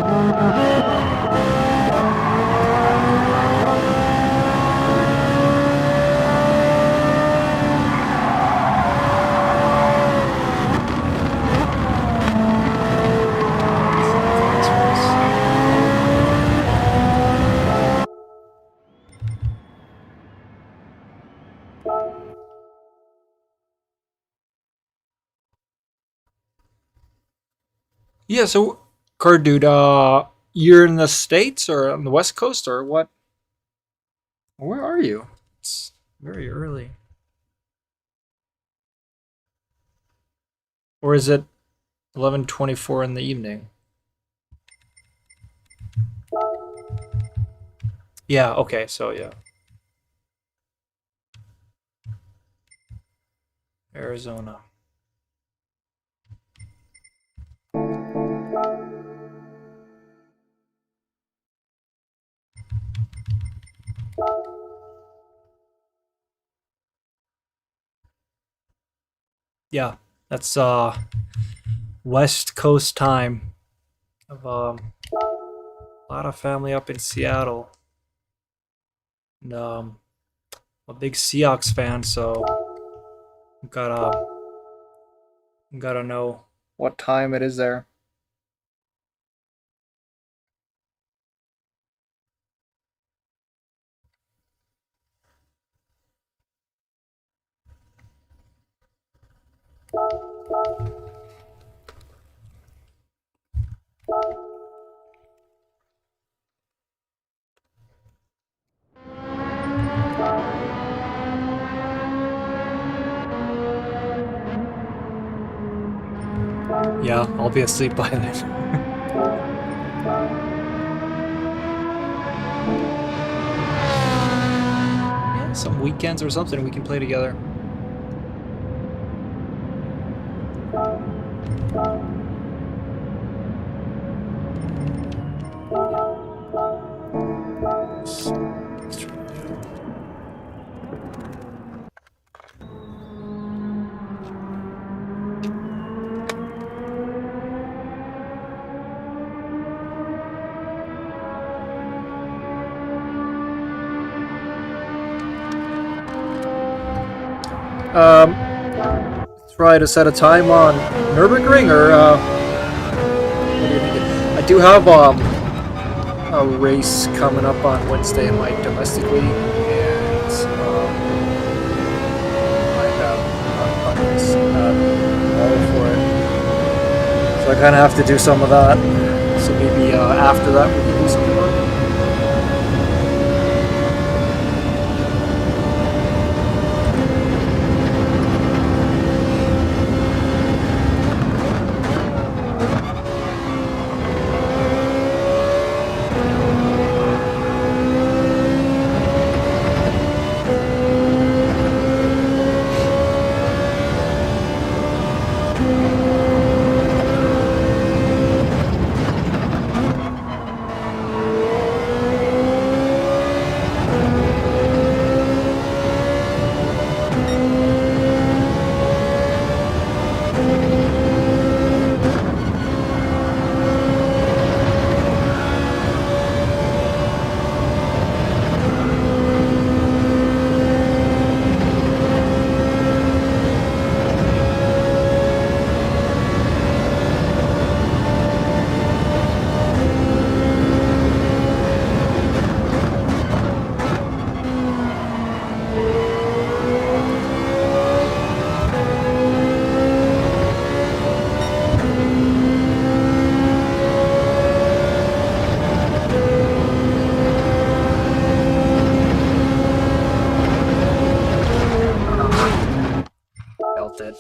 Yeah, so Card Dude, you're in the States or on the West Coast or what? Where are you? It's very early. Or is it 11:24 in the evening? Yeah, okay, so yeah. Arizona. Yeah, that's West Coast time. Of a lot of family up in Seattle. And a big Seahawks fan, so gotta gotta know what time it is there. Yeah, I'll be asleep by then. Yeah, some weekends or something we can play together. Um, try to set a time on Nurburgring, or what do you think? I do have a race coming up on Wednesday in my domestic league, and I have all for it. So I kind of have to do some of that. So maybe after that we can do something like that. Felt it.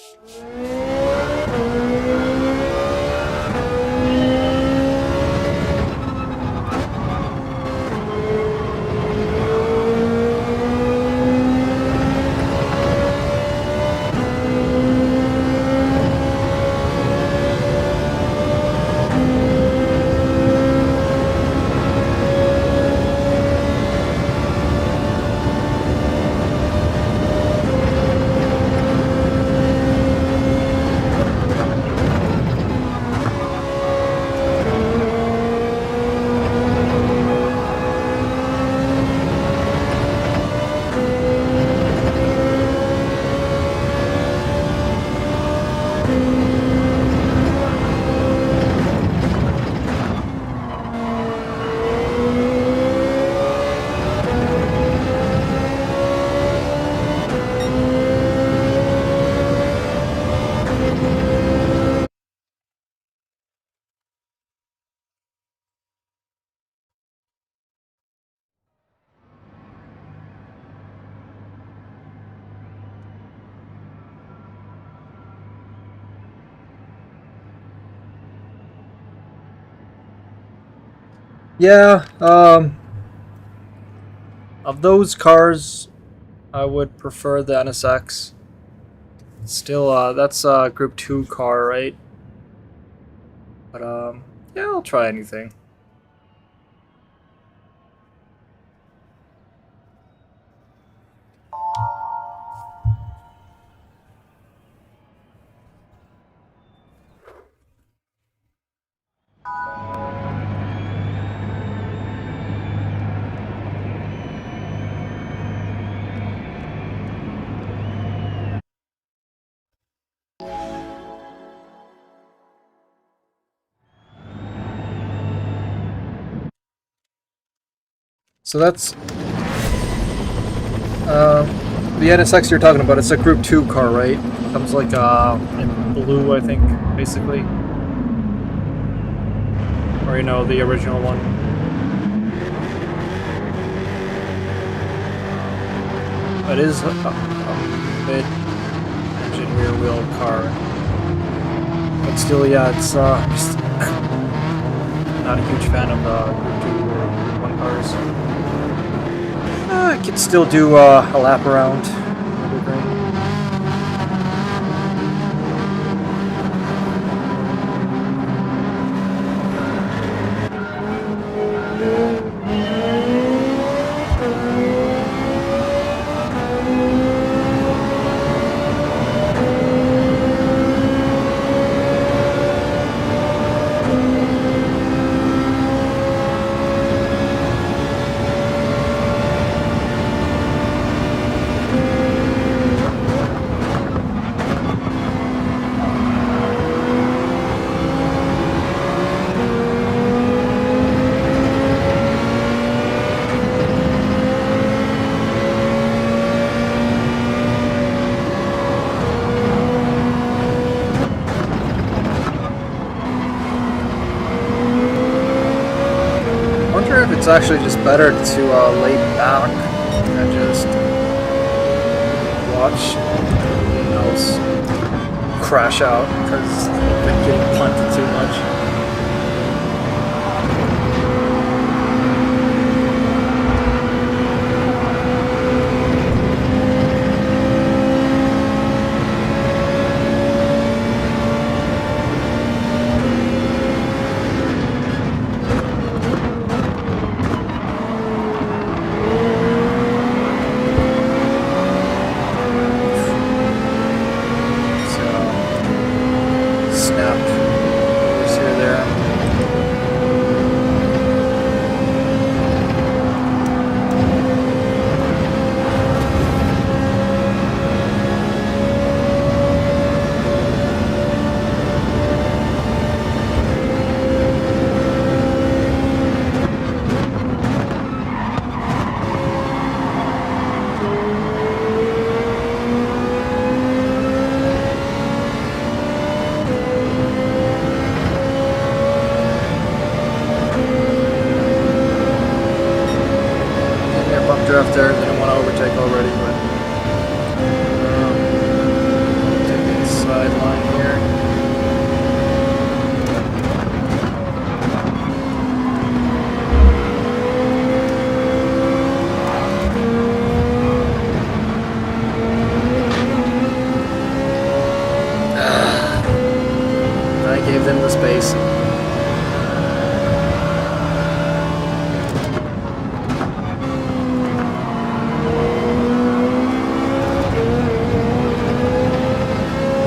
Yeah, of those cars, I would prefer the NSX. Still, that's a Group 2 car, right? But, yeah, I'll try anything. So that's the NSX you're talking about. It's a Group 2 car, right? Comes like in blue, I think, basically. Or you know, the original one. It is a mid-engine rear-wheel car, but still, yeah, it's just not a huge fan of Group 2 or Group 1 cars. I could still do a lap around. It's actually just better to lay back and just watch everything else crash out because they've been getting punted too much. Draft there, didn't want to overtake already, but taking the sideline here. I gave them the space.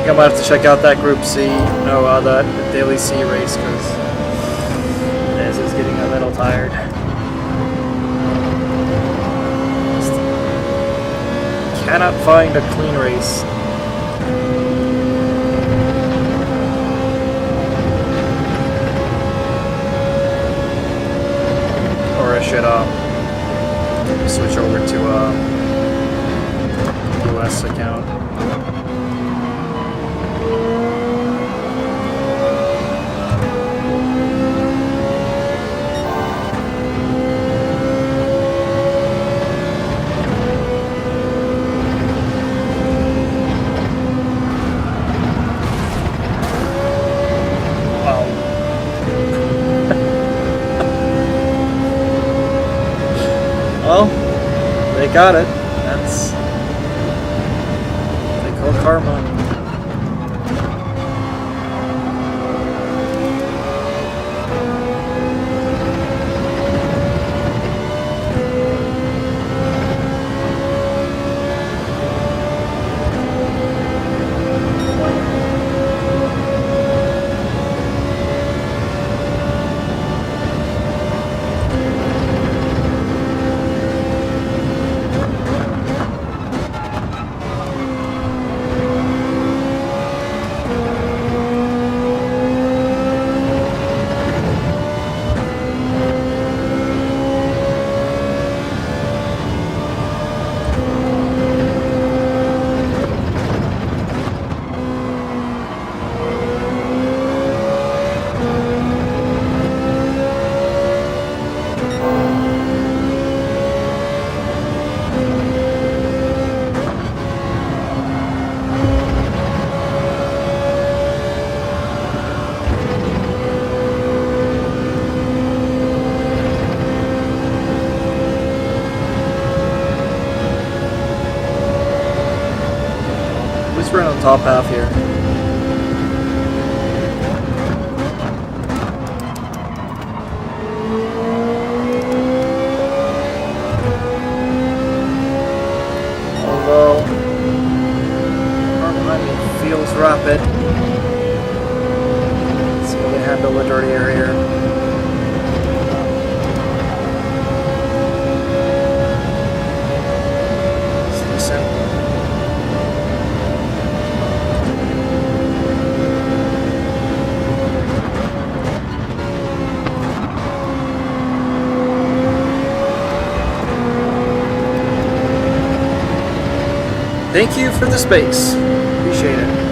I might have to check out that Group C, that Daily C race, because Ez is getting a little tired. Just cannot find a clean race. Or I should switch over to US account. got it. That's what they call karma. We're on the top half here. Although car behind me feels rapid. Let's see how they handle the dirty air here. Thank you for the space. Appreciate it.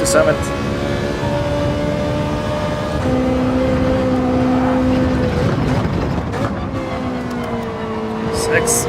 Seventh. Six.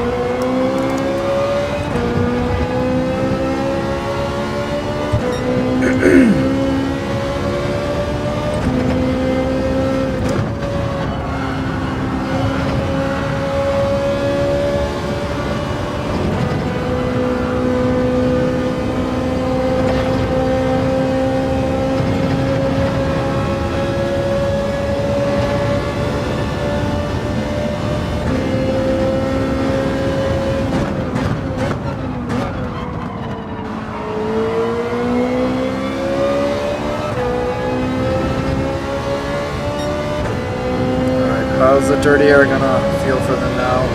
How's the dirty air gonna feel for them now?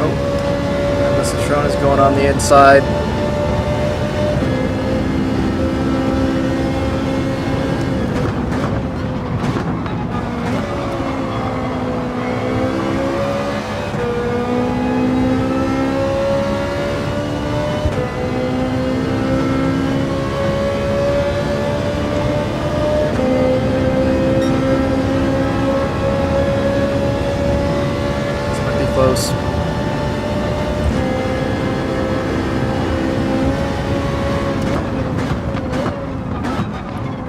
Oh, and the Citroen is going on the inside. Close.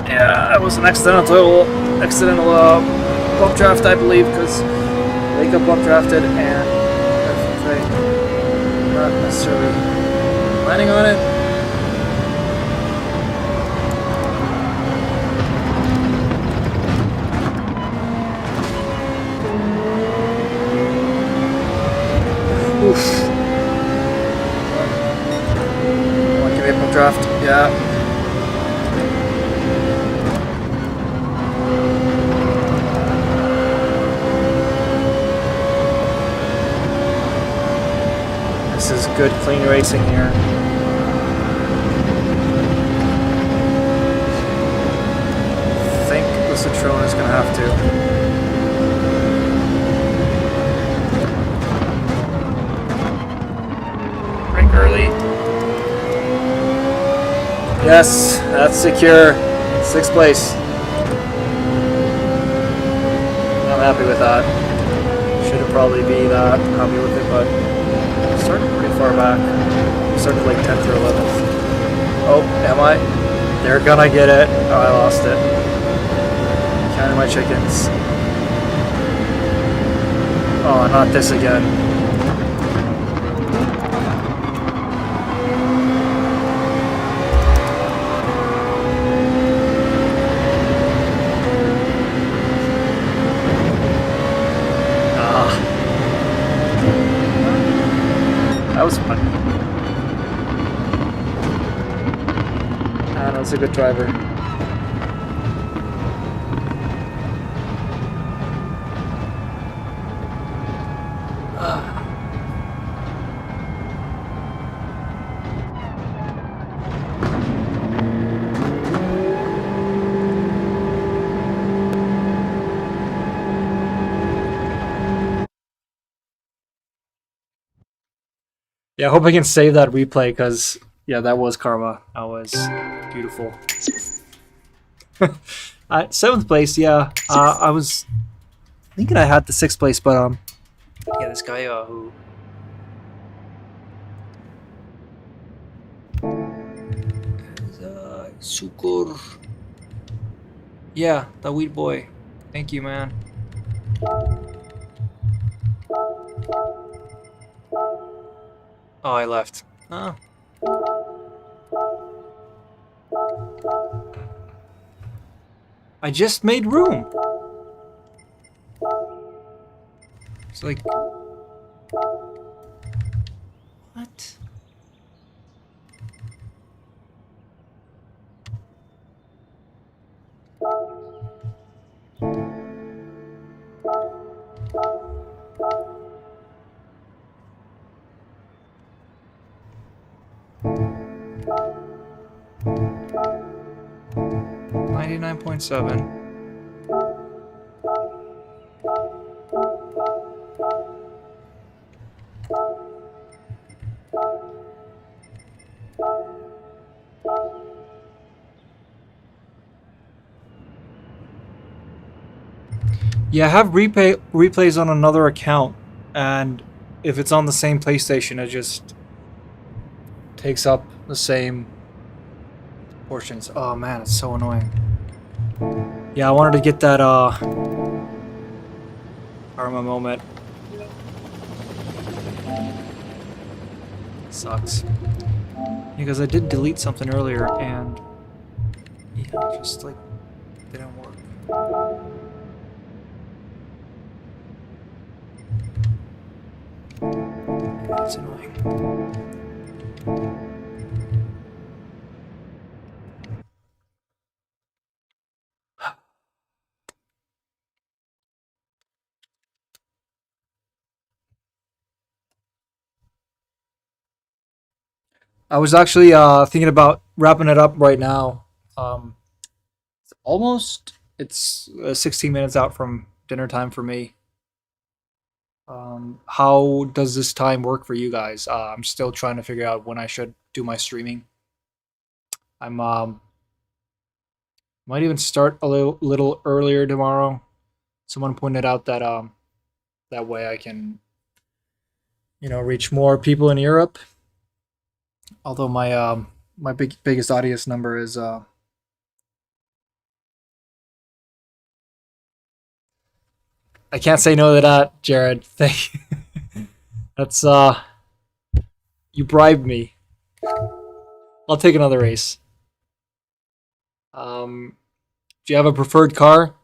Yeah, that was an accidental bump draft, I believe, because they got bump drafted and not necessarily planning on it. Oof. Want to give me a pump draft? Yeah. This is good, clean racing here. I think the Citroen is going to have to. Brake early. Yes, that's secure. 6th place. I'm happy with that. Shouldn't probably be that happy with it, but I started pretty far back. I started like 10th or 11th. Oh, am I? They're gonna get it. Oh, I lost it. Counting my chickens. Oh, not this again. That was fun. That was a good driver. Yeah, I hope I can save that replay because, yeah, that was karma. That was beautiful. 7th place, yeah. I was thinking I had the 6th place, but yeah, this guy who Sukur. Yeah, the weed boy. Thank you, man. Oh, I left. Oh. I just made room. It's like... What? .7. Yeah, I have replays on another account, and if it's on the same PlayStation, it just takes up the same portions. Oh man, it's so annoying. Yeah, I wanted to get that karma moment. Sucks. Because I did delete something earlier and yeah, it just like didn't work. That's annoying. I was actually thinking about wrapping it up right now. It's 16 minutes out from dinner time for me. How does this time work for you guys? I'm still trying to figure out when I should do my streaming. I'm might even start a little earlier tomorrow. Someone pointed out that that way I can, you know, reach more people in Europe. Although my my biggest audience number is I can't say no to that, Jared. Thank you. That's you bribed me. I'll take another race. Do you have a preferred car?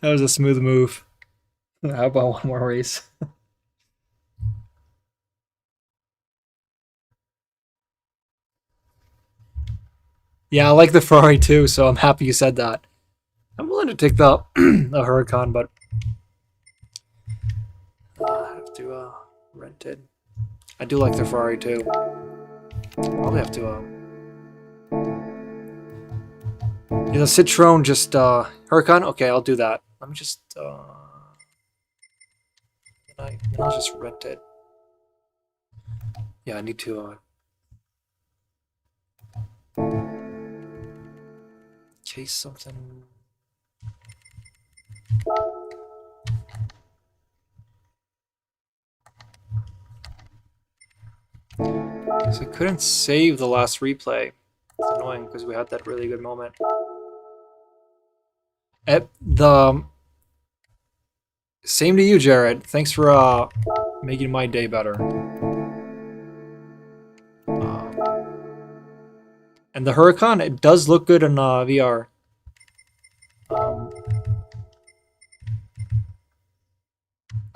That was a smooth move. How about one more race? Yeah, I like the Ferrari too, so I'm happy you said that. I'm willing to take the the Huracan, but I have to rent it. I do like the Ferrari too. Probably have to. Yeah, the Citroen just Huracan. Okay, I'll do that. Let me just. I'll just rent it. Yeah, I need to. Chase something. So I couldn't save the last replay. It's annoying because we had that really good moment. Same to you, Jared. Thanks for making my day better. And the Huracan, it does look good in VR.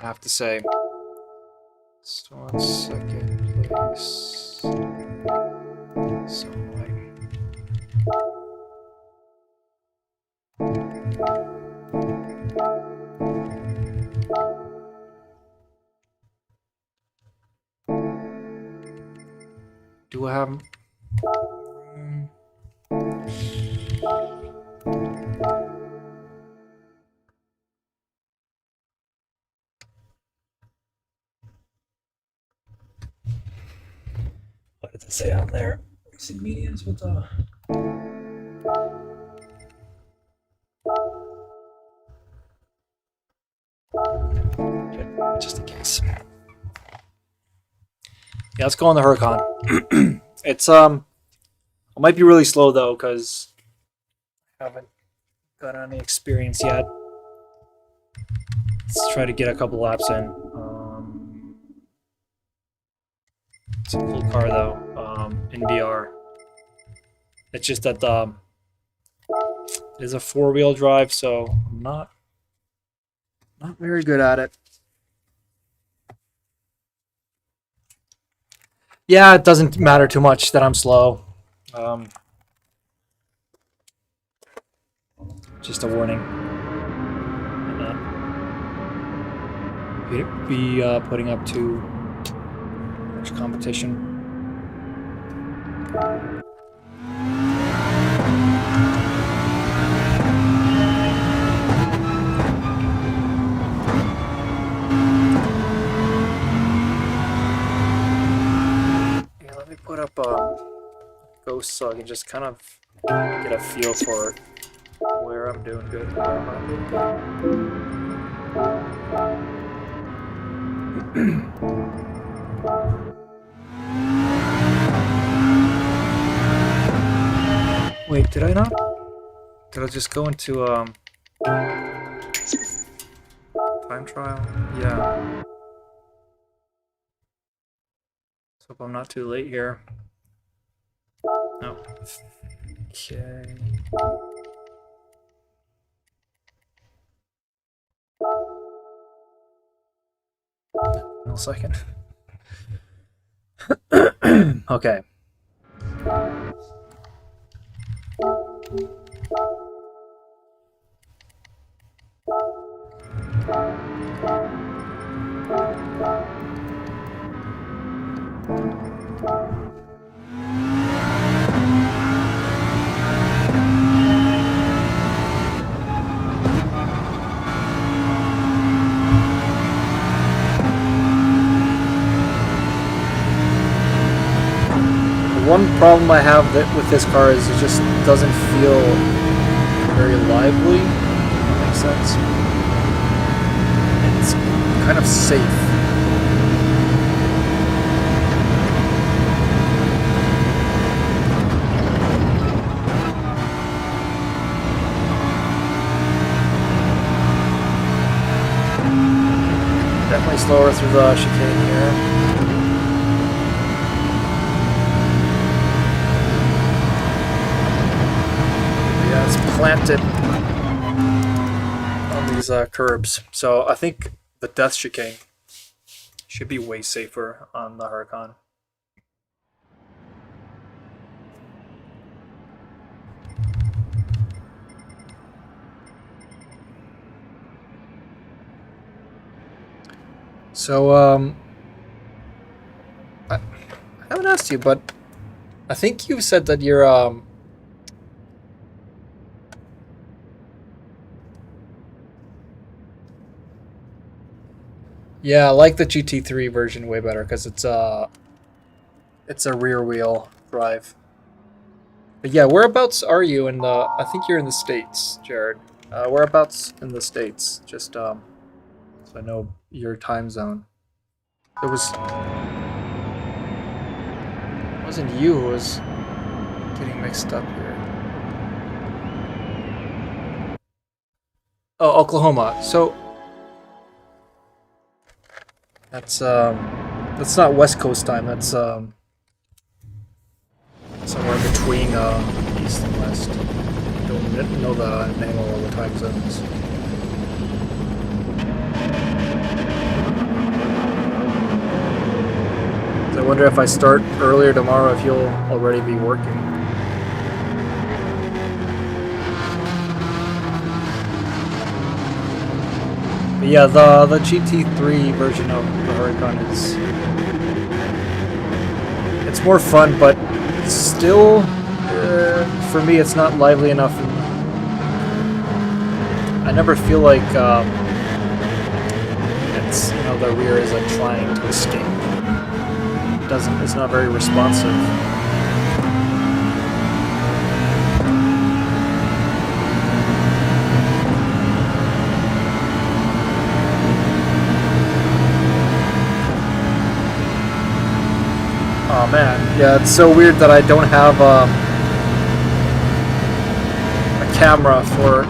I have to say. Just 1 second, please. So annoying. Do I have... What did it say on there? See medians with the... Just in case. Yeah, let's go on the Huracan. It's it might be really slow though because I haven't got any experience yet. Let's try to get a couple laps in. It's a cool car though, in VR. It's just that it is a 4-wheel drive, so I'm not very good at it. Yeah, it doesn't matter too much that I'm slow. Just a warning. Be putting up too much competition. Yeah, let me put up Ghost so I can just kind of get a feel for where I'm doing good and where I'm not doing good. Wait, did I not? Did I just go into time trial? Yeah. Let's hope I'm not too late here. No. Okay. 1 second. Okay. One problem I have with this car is it just doesn't feel very lively, if that makes sense. It's kind of safe. Definitely slower through the chicane here. It's planted on these curbs, so I think the death chicane should be way safer on the Huracan. So asked you, but I think you said that you're yeah, I like the GT3 version way better because it's a rear wheel drive. But yeah, whereabouts are you in the? I think you're in the States, Jared. Whereabouts in the States? Just so I know your time zone. It wasn't you who was getting mixed up here. Oh, Oklahoma. So that's not West Coast time. That's somewhere between East and West. Don't know the name of all the time zones. So I wonder if I start earlier tomorrow if you'll already be working. But yeah, the GT3 version of the Huracan it's more fun, but still, for me, it's not lively enough. I never feel like it's the rear is like trying to escape. It's not very responsive. Oh man, yeah, it's so weird that I don't have a camera for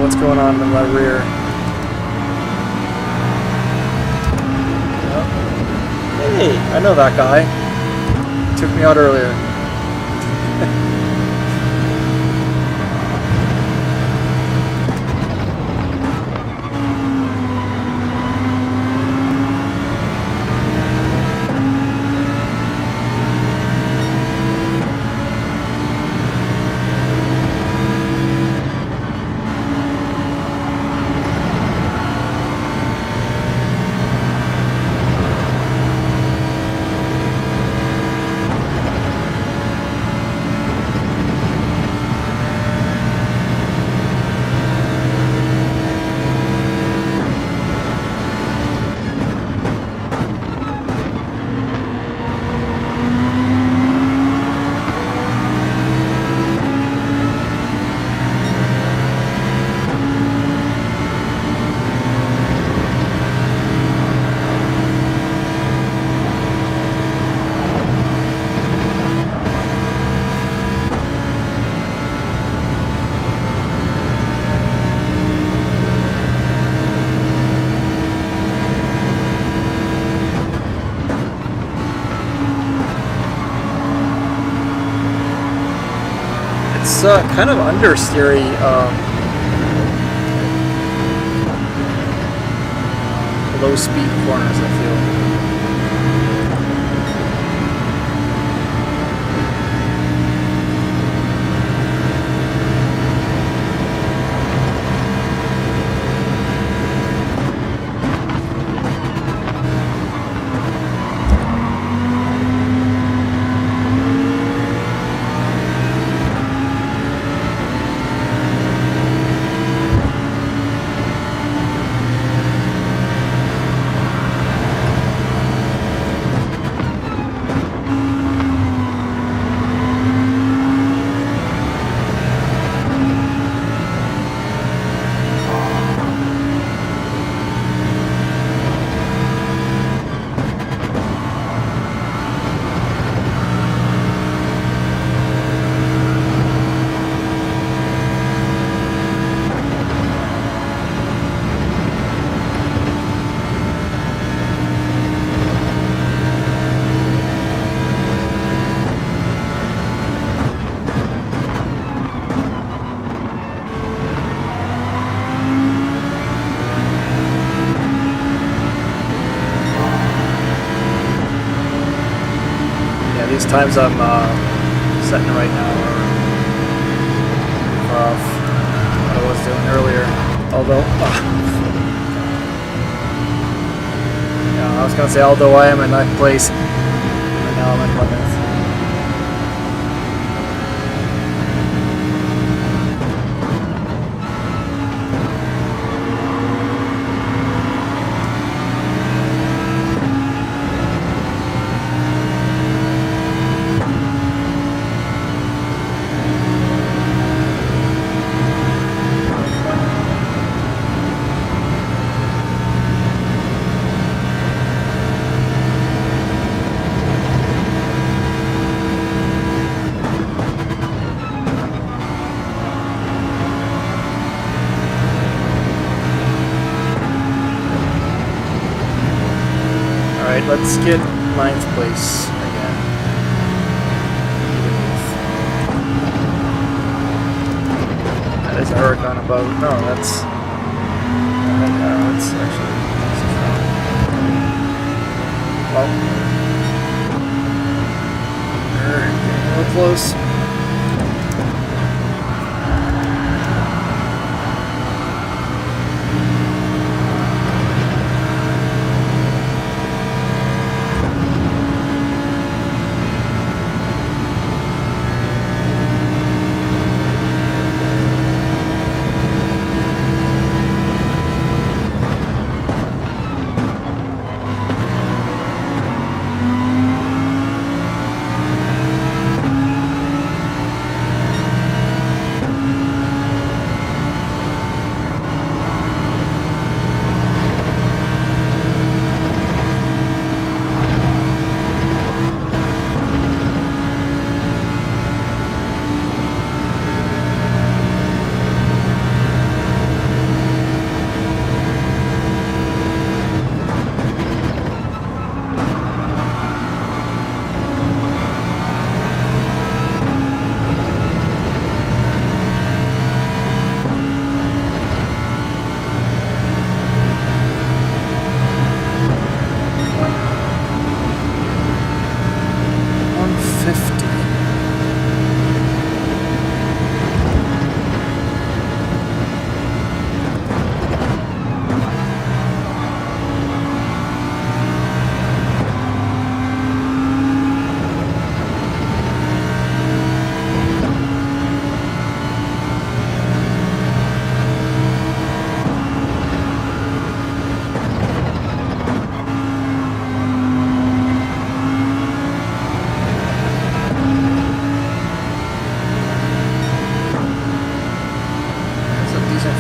what's going on in my rear. Hey, I know that guy. He took me out earlier. It's kind of understeery. Low speed corners, I feel. These times I'm setting right now are off what I was doing earlier. Although, yeah, I was gonna say, although I am in ninth place, right now I'm in 11th. Alright, let's get ninth place again. That is Huracan above. No, that's actually. Well, getting a little close.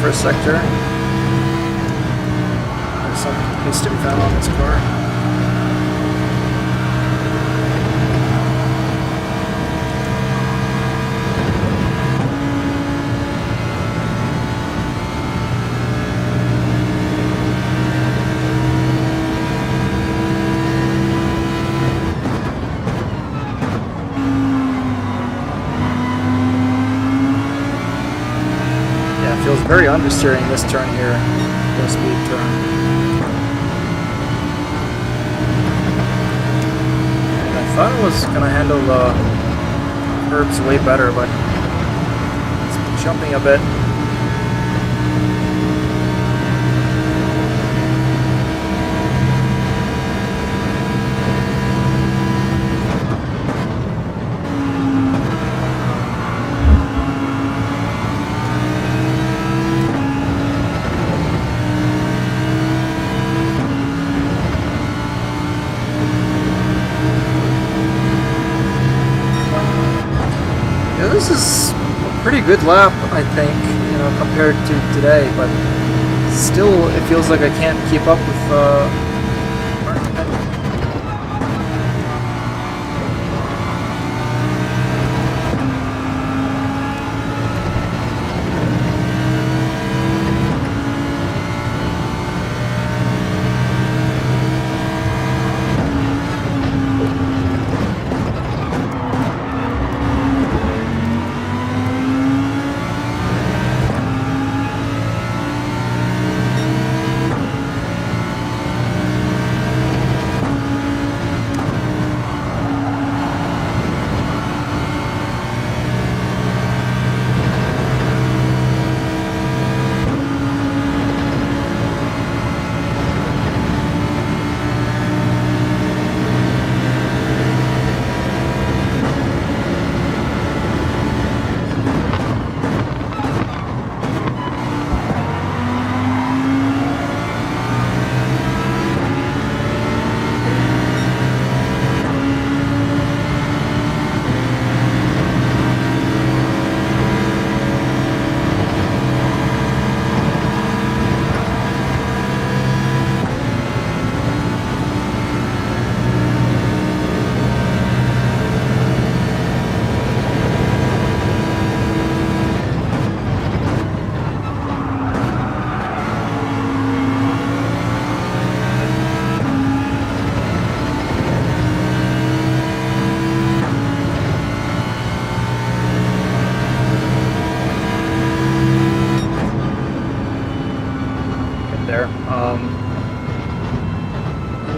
First sector. There's some pace to be found on this car. Feels very understeering this turn here, low speed turn. And I thought it was going to handle the curbs way better, but it's jumping a bit. This is a pretty good lap, I think, you know, compared to today, but still it feels like I can't keep up with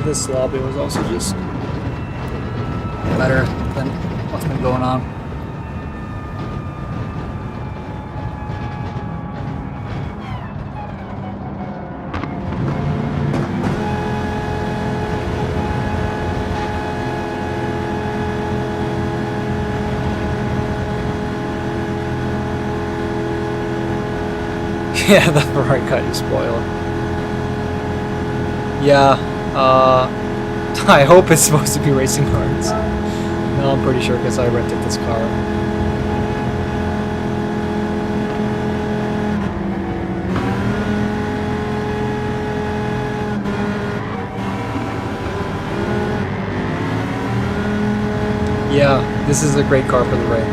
this lobby was also just better than what's been going on. Yeah, the Ferrari got you spoiled. Yeah, I hope it's supposed to be racing cards. No, I'm pretty sure because I rented this car. Yeah, this is a great car for the rain.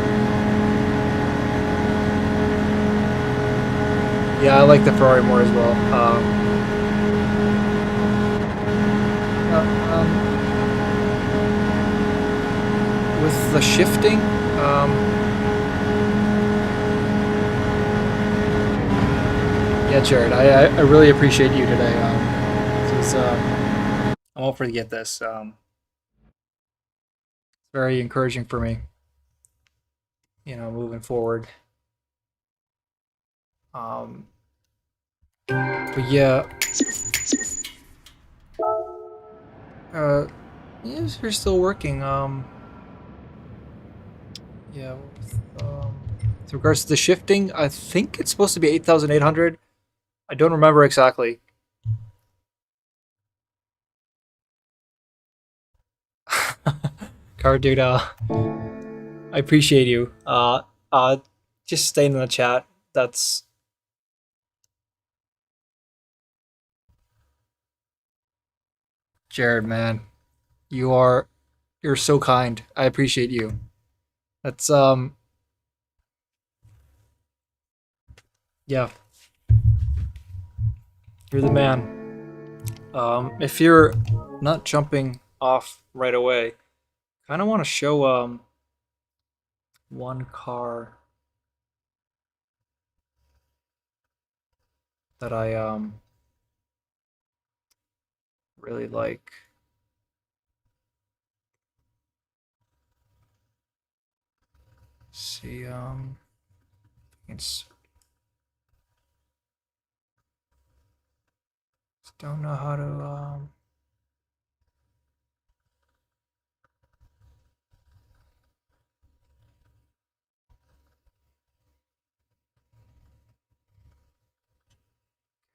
Yeah, I like the Ferrari more as well. With the shifting, yeah, Jared, I really appreciate you today. This is, I'm hoping to get this. It's very encouraging for me, moving forward. But yeah, yes, we're still working. Yeah, with regards to the shifting, I think it's supposed to be 8,800. I don't remember exactly. Car dude, I appreciate you. Just staying in the chat. That's Jared, man. You're so kind. I appreciate you. That's yeah. You're the man. If you're not jumping off right away, kind of want to show one car that I really like. See, it's don't know how to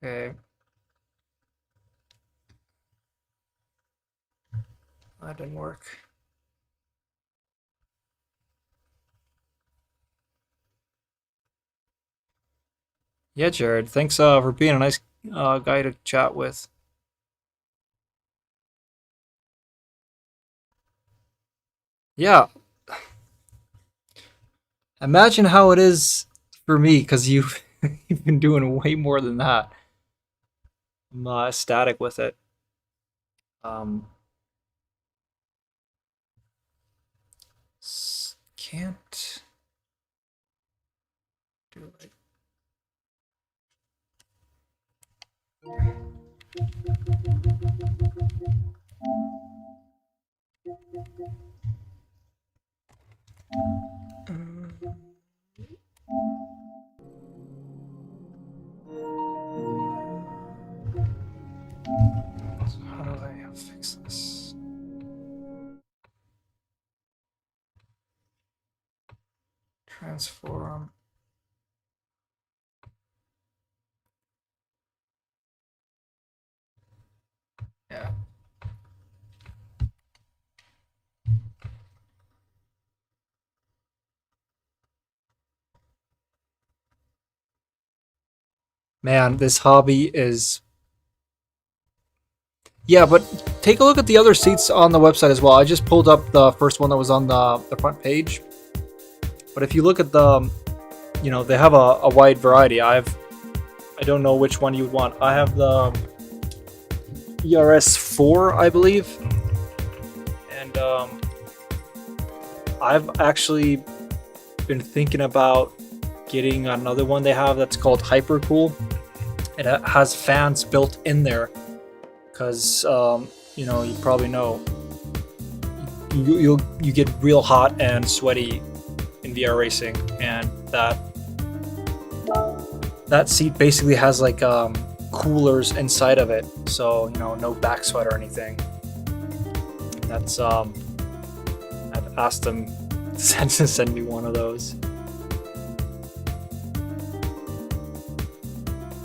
okay. That didn't work. Yeah, Jared. Thanks for being a nice guy to chat with. Yeah. Imagine how it is for me, because you've been doing way more than that. I'm ecstatic with it. Can't do it. So how do I fix this? Transform. Yeah. Man, this hobby is... Yeah, but take a look at the other seats on the website as well. I just pulled up the first one that was on the front page. But if you look at the... they have a wide variety. I don't know which one you would want. I have the ERS4, I believe. And I've actually been thinking about getting another one they have that's called Hypercool. It has fans built in there because you know, you probably know you get real hot and sweaty in VR racing, and that seat basically has like coolers inside of it, so you know, no back sweat or anything. That's I've asked them to send me one of those.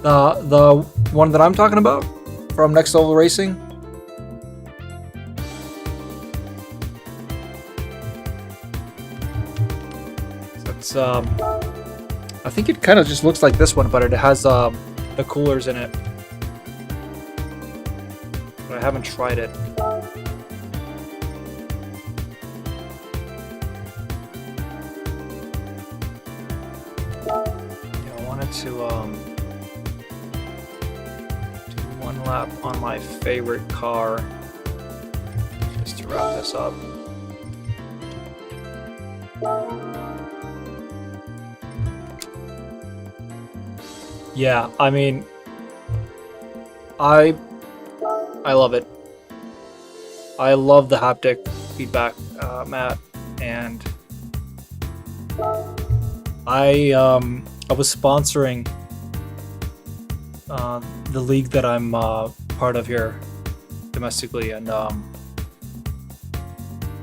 The one that I'm talking about from Next Level Racing. So it's I think it kind of just looks like this one, but it has the coolers in it. But I haven't tried it. Yeah, I wanted to do one lap on my favorite car just to wrap this up. Yeah, I mean, I love it. I love the haptic feedback, Matt, and I was sponsoring the league that I'm part of here domestically, and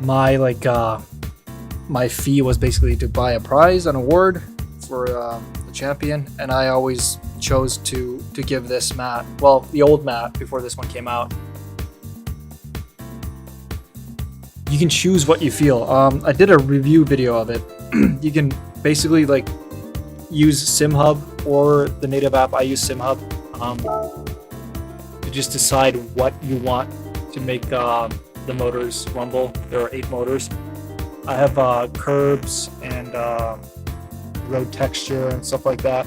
my fee was basically to buy a prize, an award for the champion, and I always chose to give this mat, well, the old mat before this one came out. You can choose what you feel. I did a review video of it. You can basically like use SimHub or the native app. I use SimHub to just decide what you want to make the motors rumble. There are 8 motors. I have curbs and road texture and stuff like that,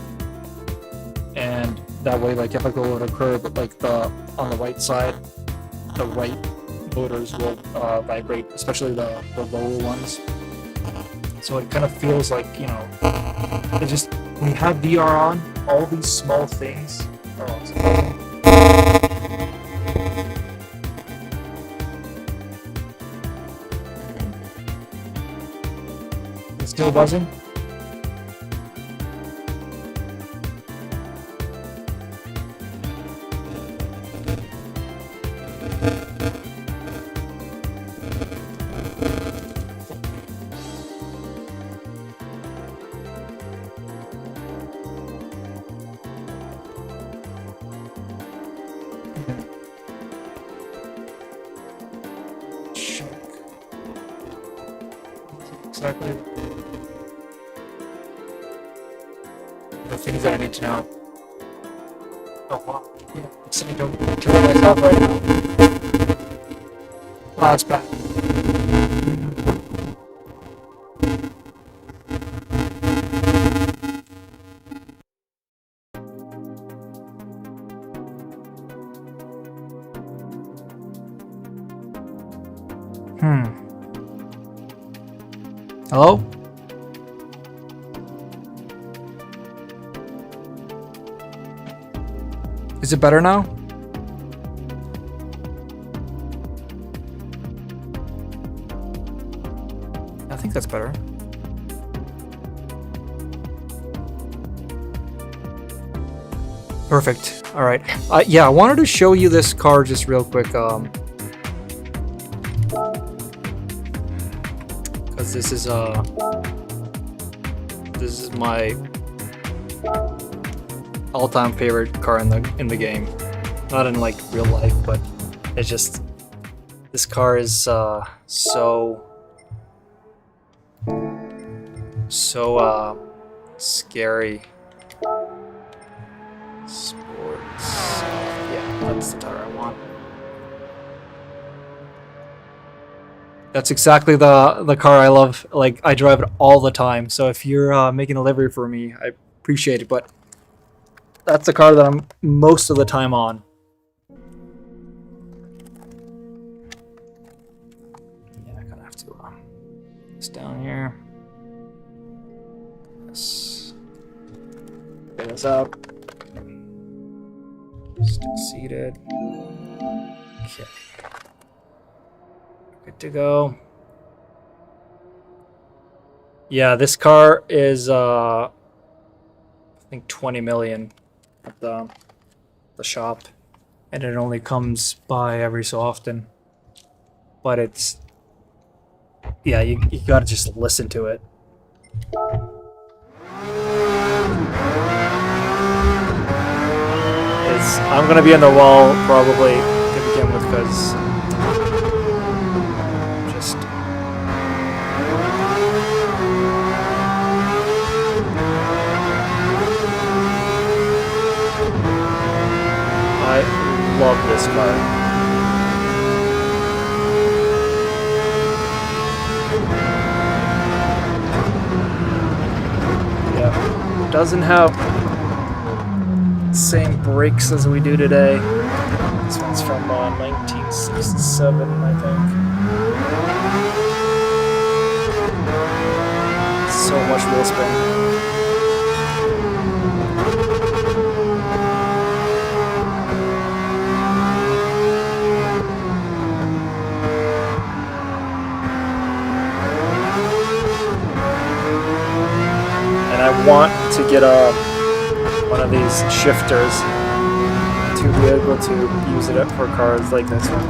and that way, like if I go over a curb, like on the right side, the right motors will vibrate, especially the lower ones. So it kind of feels like, you know, it just, when you have VR on, all these small things. It's still buzzing. Exactly the things that I need to know. Oh wow, yeah, I'm sitting to myself right now. Oh, that's bad. Hello? Is it better now? I think that's better. Perfect. All right. Yeah, I wanted to show you this car just real quick. Because this is my all-time favorite car in the game. Not in like real life, but it's just, this car is so scary. Sports. Yeah, that's the tire I want. That's exactly the car I love. Like, I drive it all the time. So if you're making a livery for me, I appreciate it. But that's the car that I'm most of the time on. Yeah, I kind of have to this down here. Yes. Get this out. Succeeded. Okay. Good to go. Yeah, this car is I think 20 million at the shop, and it only comes by every so often. But it's, yeah, you gotta just listen to it. I'm gonna be on the wall probably to begin with because just I love this car. Yeah, doesn't have same brakes as we do today. This one's from 1967, I think. So much wheel spin. And I want to get one of these shifters to be able to use it for cars like this one.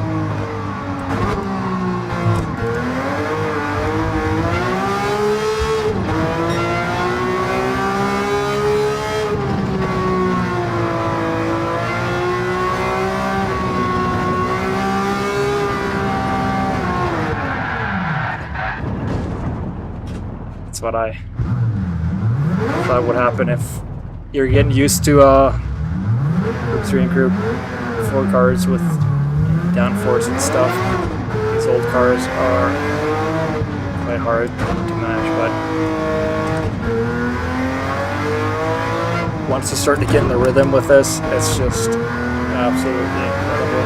That's what I thought would happen if you're getting used to Group 3 and Group 4 cars with downforce and stuff. These old cars are quite hard to manage, but once you start to get in the rhythm with this, it's just absolutely incredible.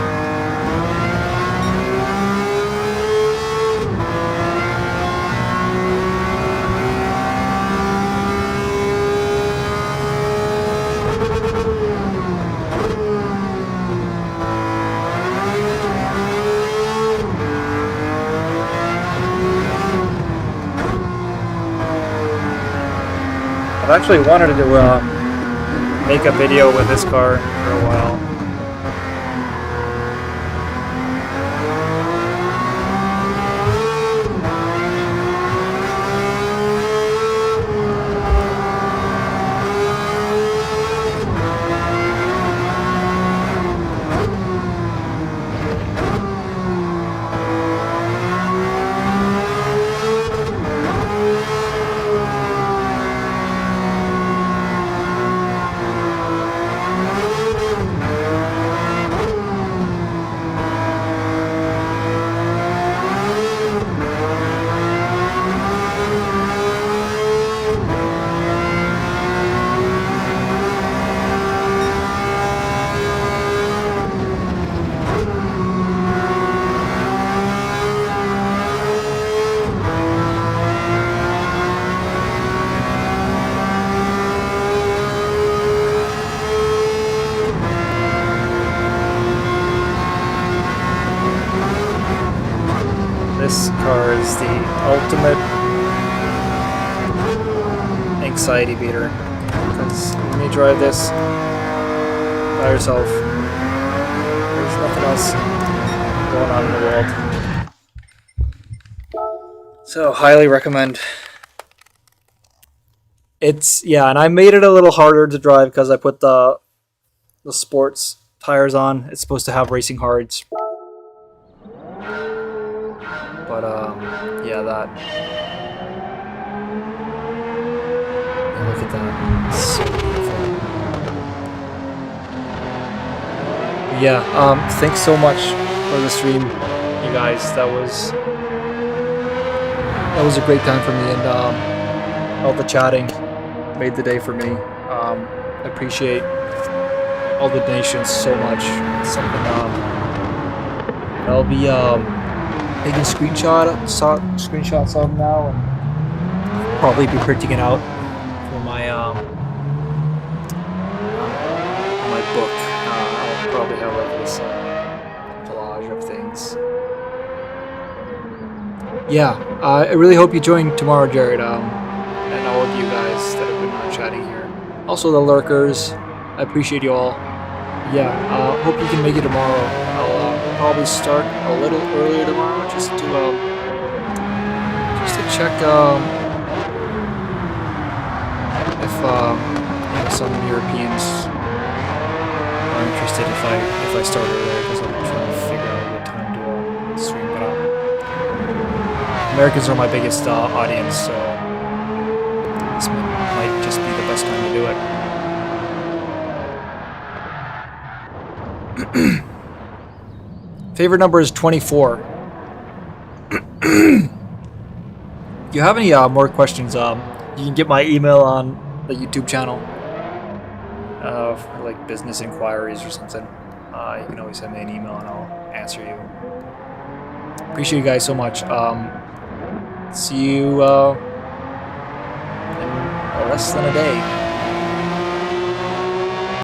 I've actually wanted to make a video with this car for a while. This car is the ultimate anxiety beater, because when you drive this by yourself, there's nothing else going on in the world. So highly recommend. It's, yeah, and I made it a little harder to drive because I put the sports tires on. It's supposed to have racing hards. But yeah, that. Yeah, look at that. It's so beautiful. Yeah, thanks so much for the stream, you guys. That was a great time for me, and all the chatting made the day for me. I appreciate all the donations so much. It's something I'll be taking screenshots of now, and probably be printing it out for my my book. probably have like this collage of things. Yeah, I really hope you join tomorrow, Jared, and all of you guys that have been chatting here. Also the lurkers, I appreciate you all. Yeah, hope you can make it tomorrow. I'll probably start a little earlier tomorrow just to check if some Europeans are interested if I start earlier, because I'm trying to figure out a good time to stream. But Americans are my biggest audience, so this might just be the best time to do it. Favorite number is 24. If you have any more questions, you can get my email on the YouTube channel for like business inquiries or something. You can always send me an email and I'll answer you. Appreciate you guys so much. See you in less than a day.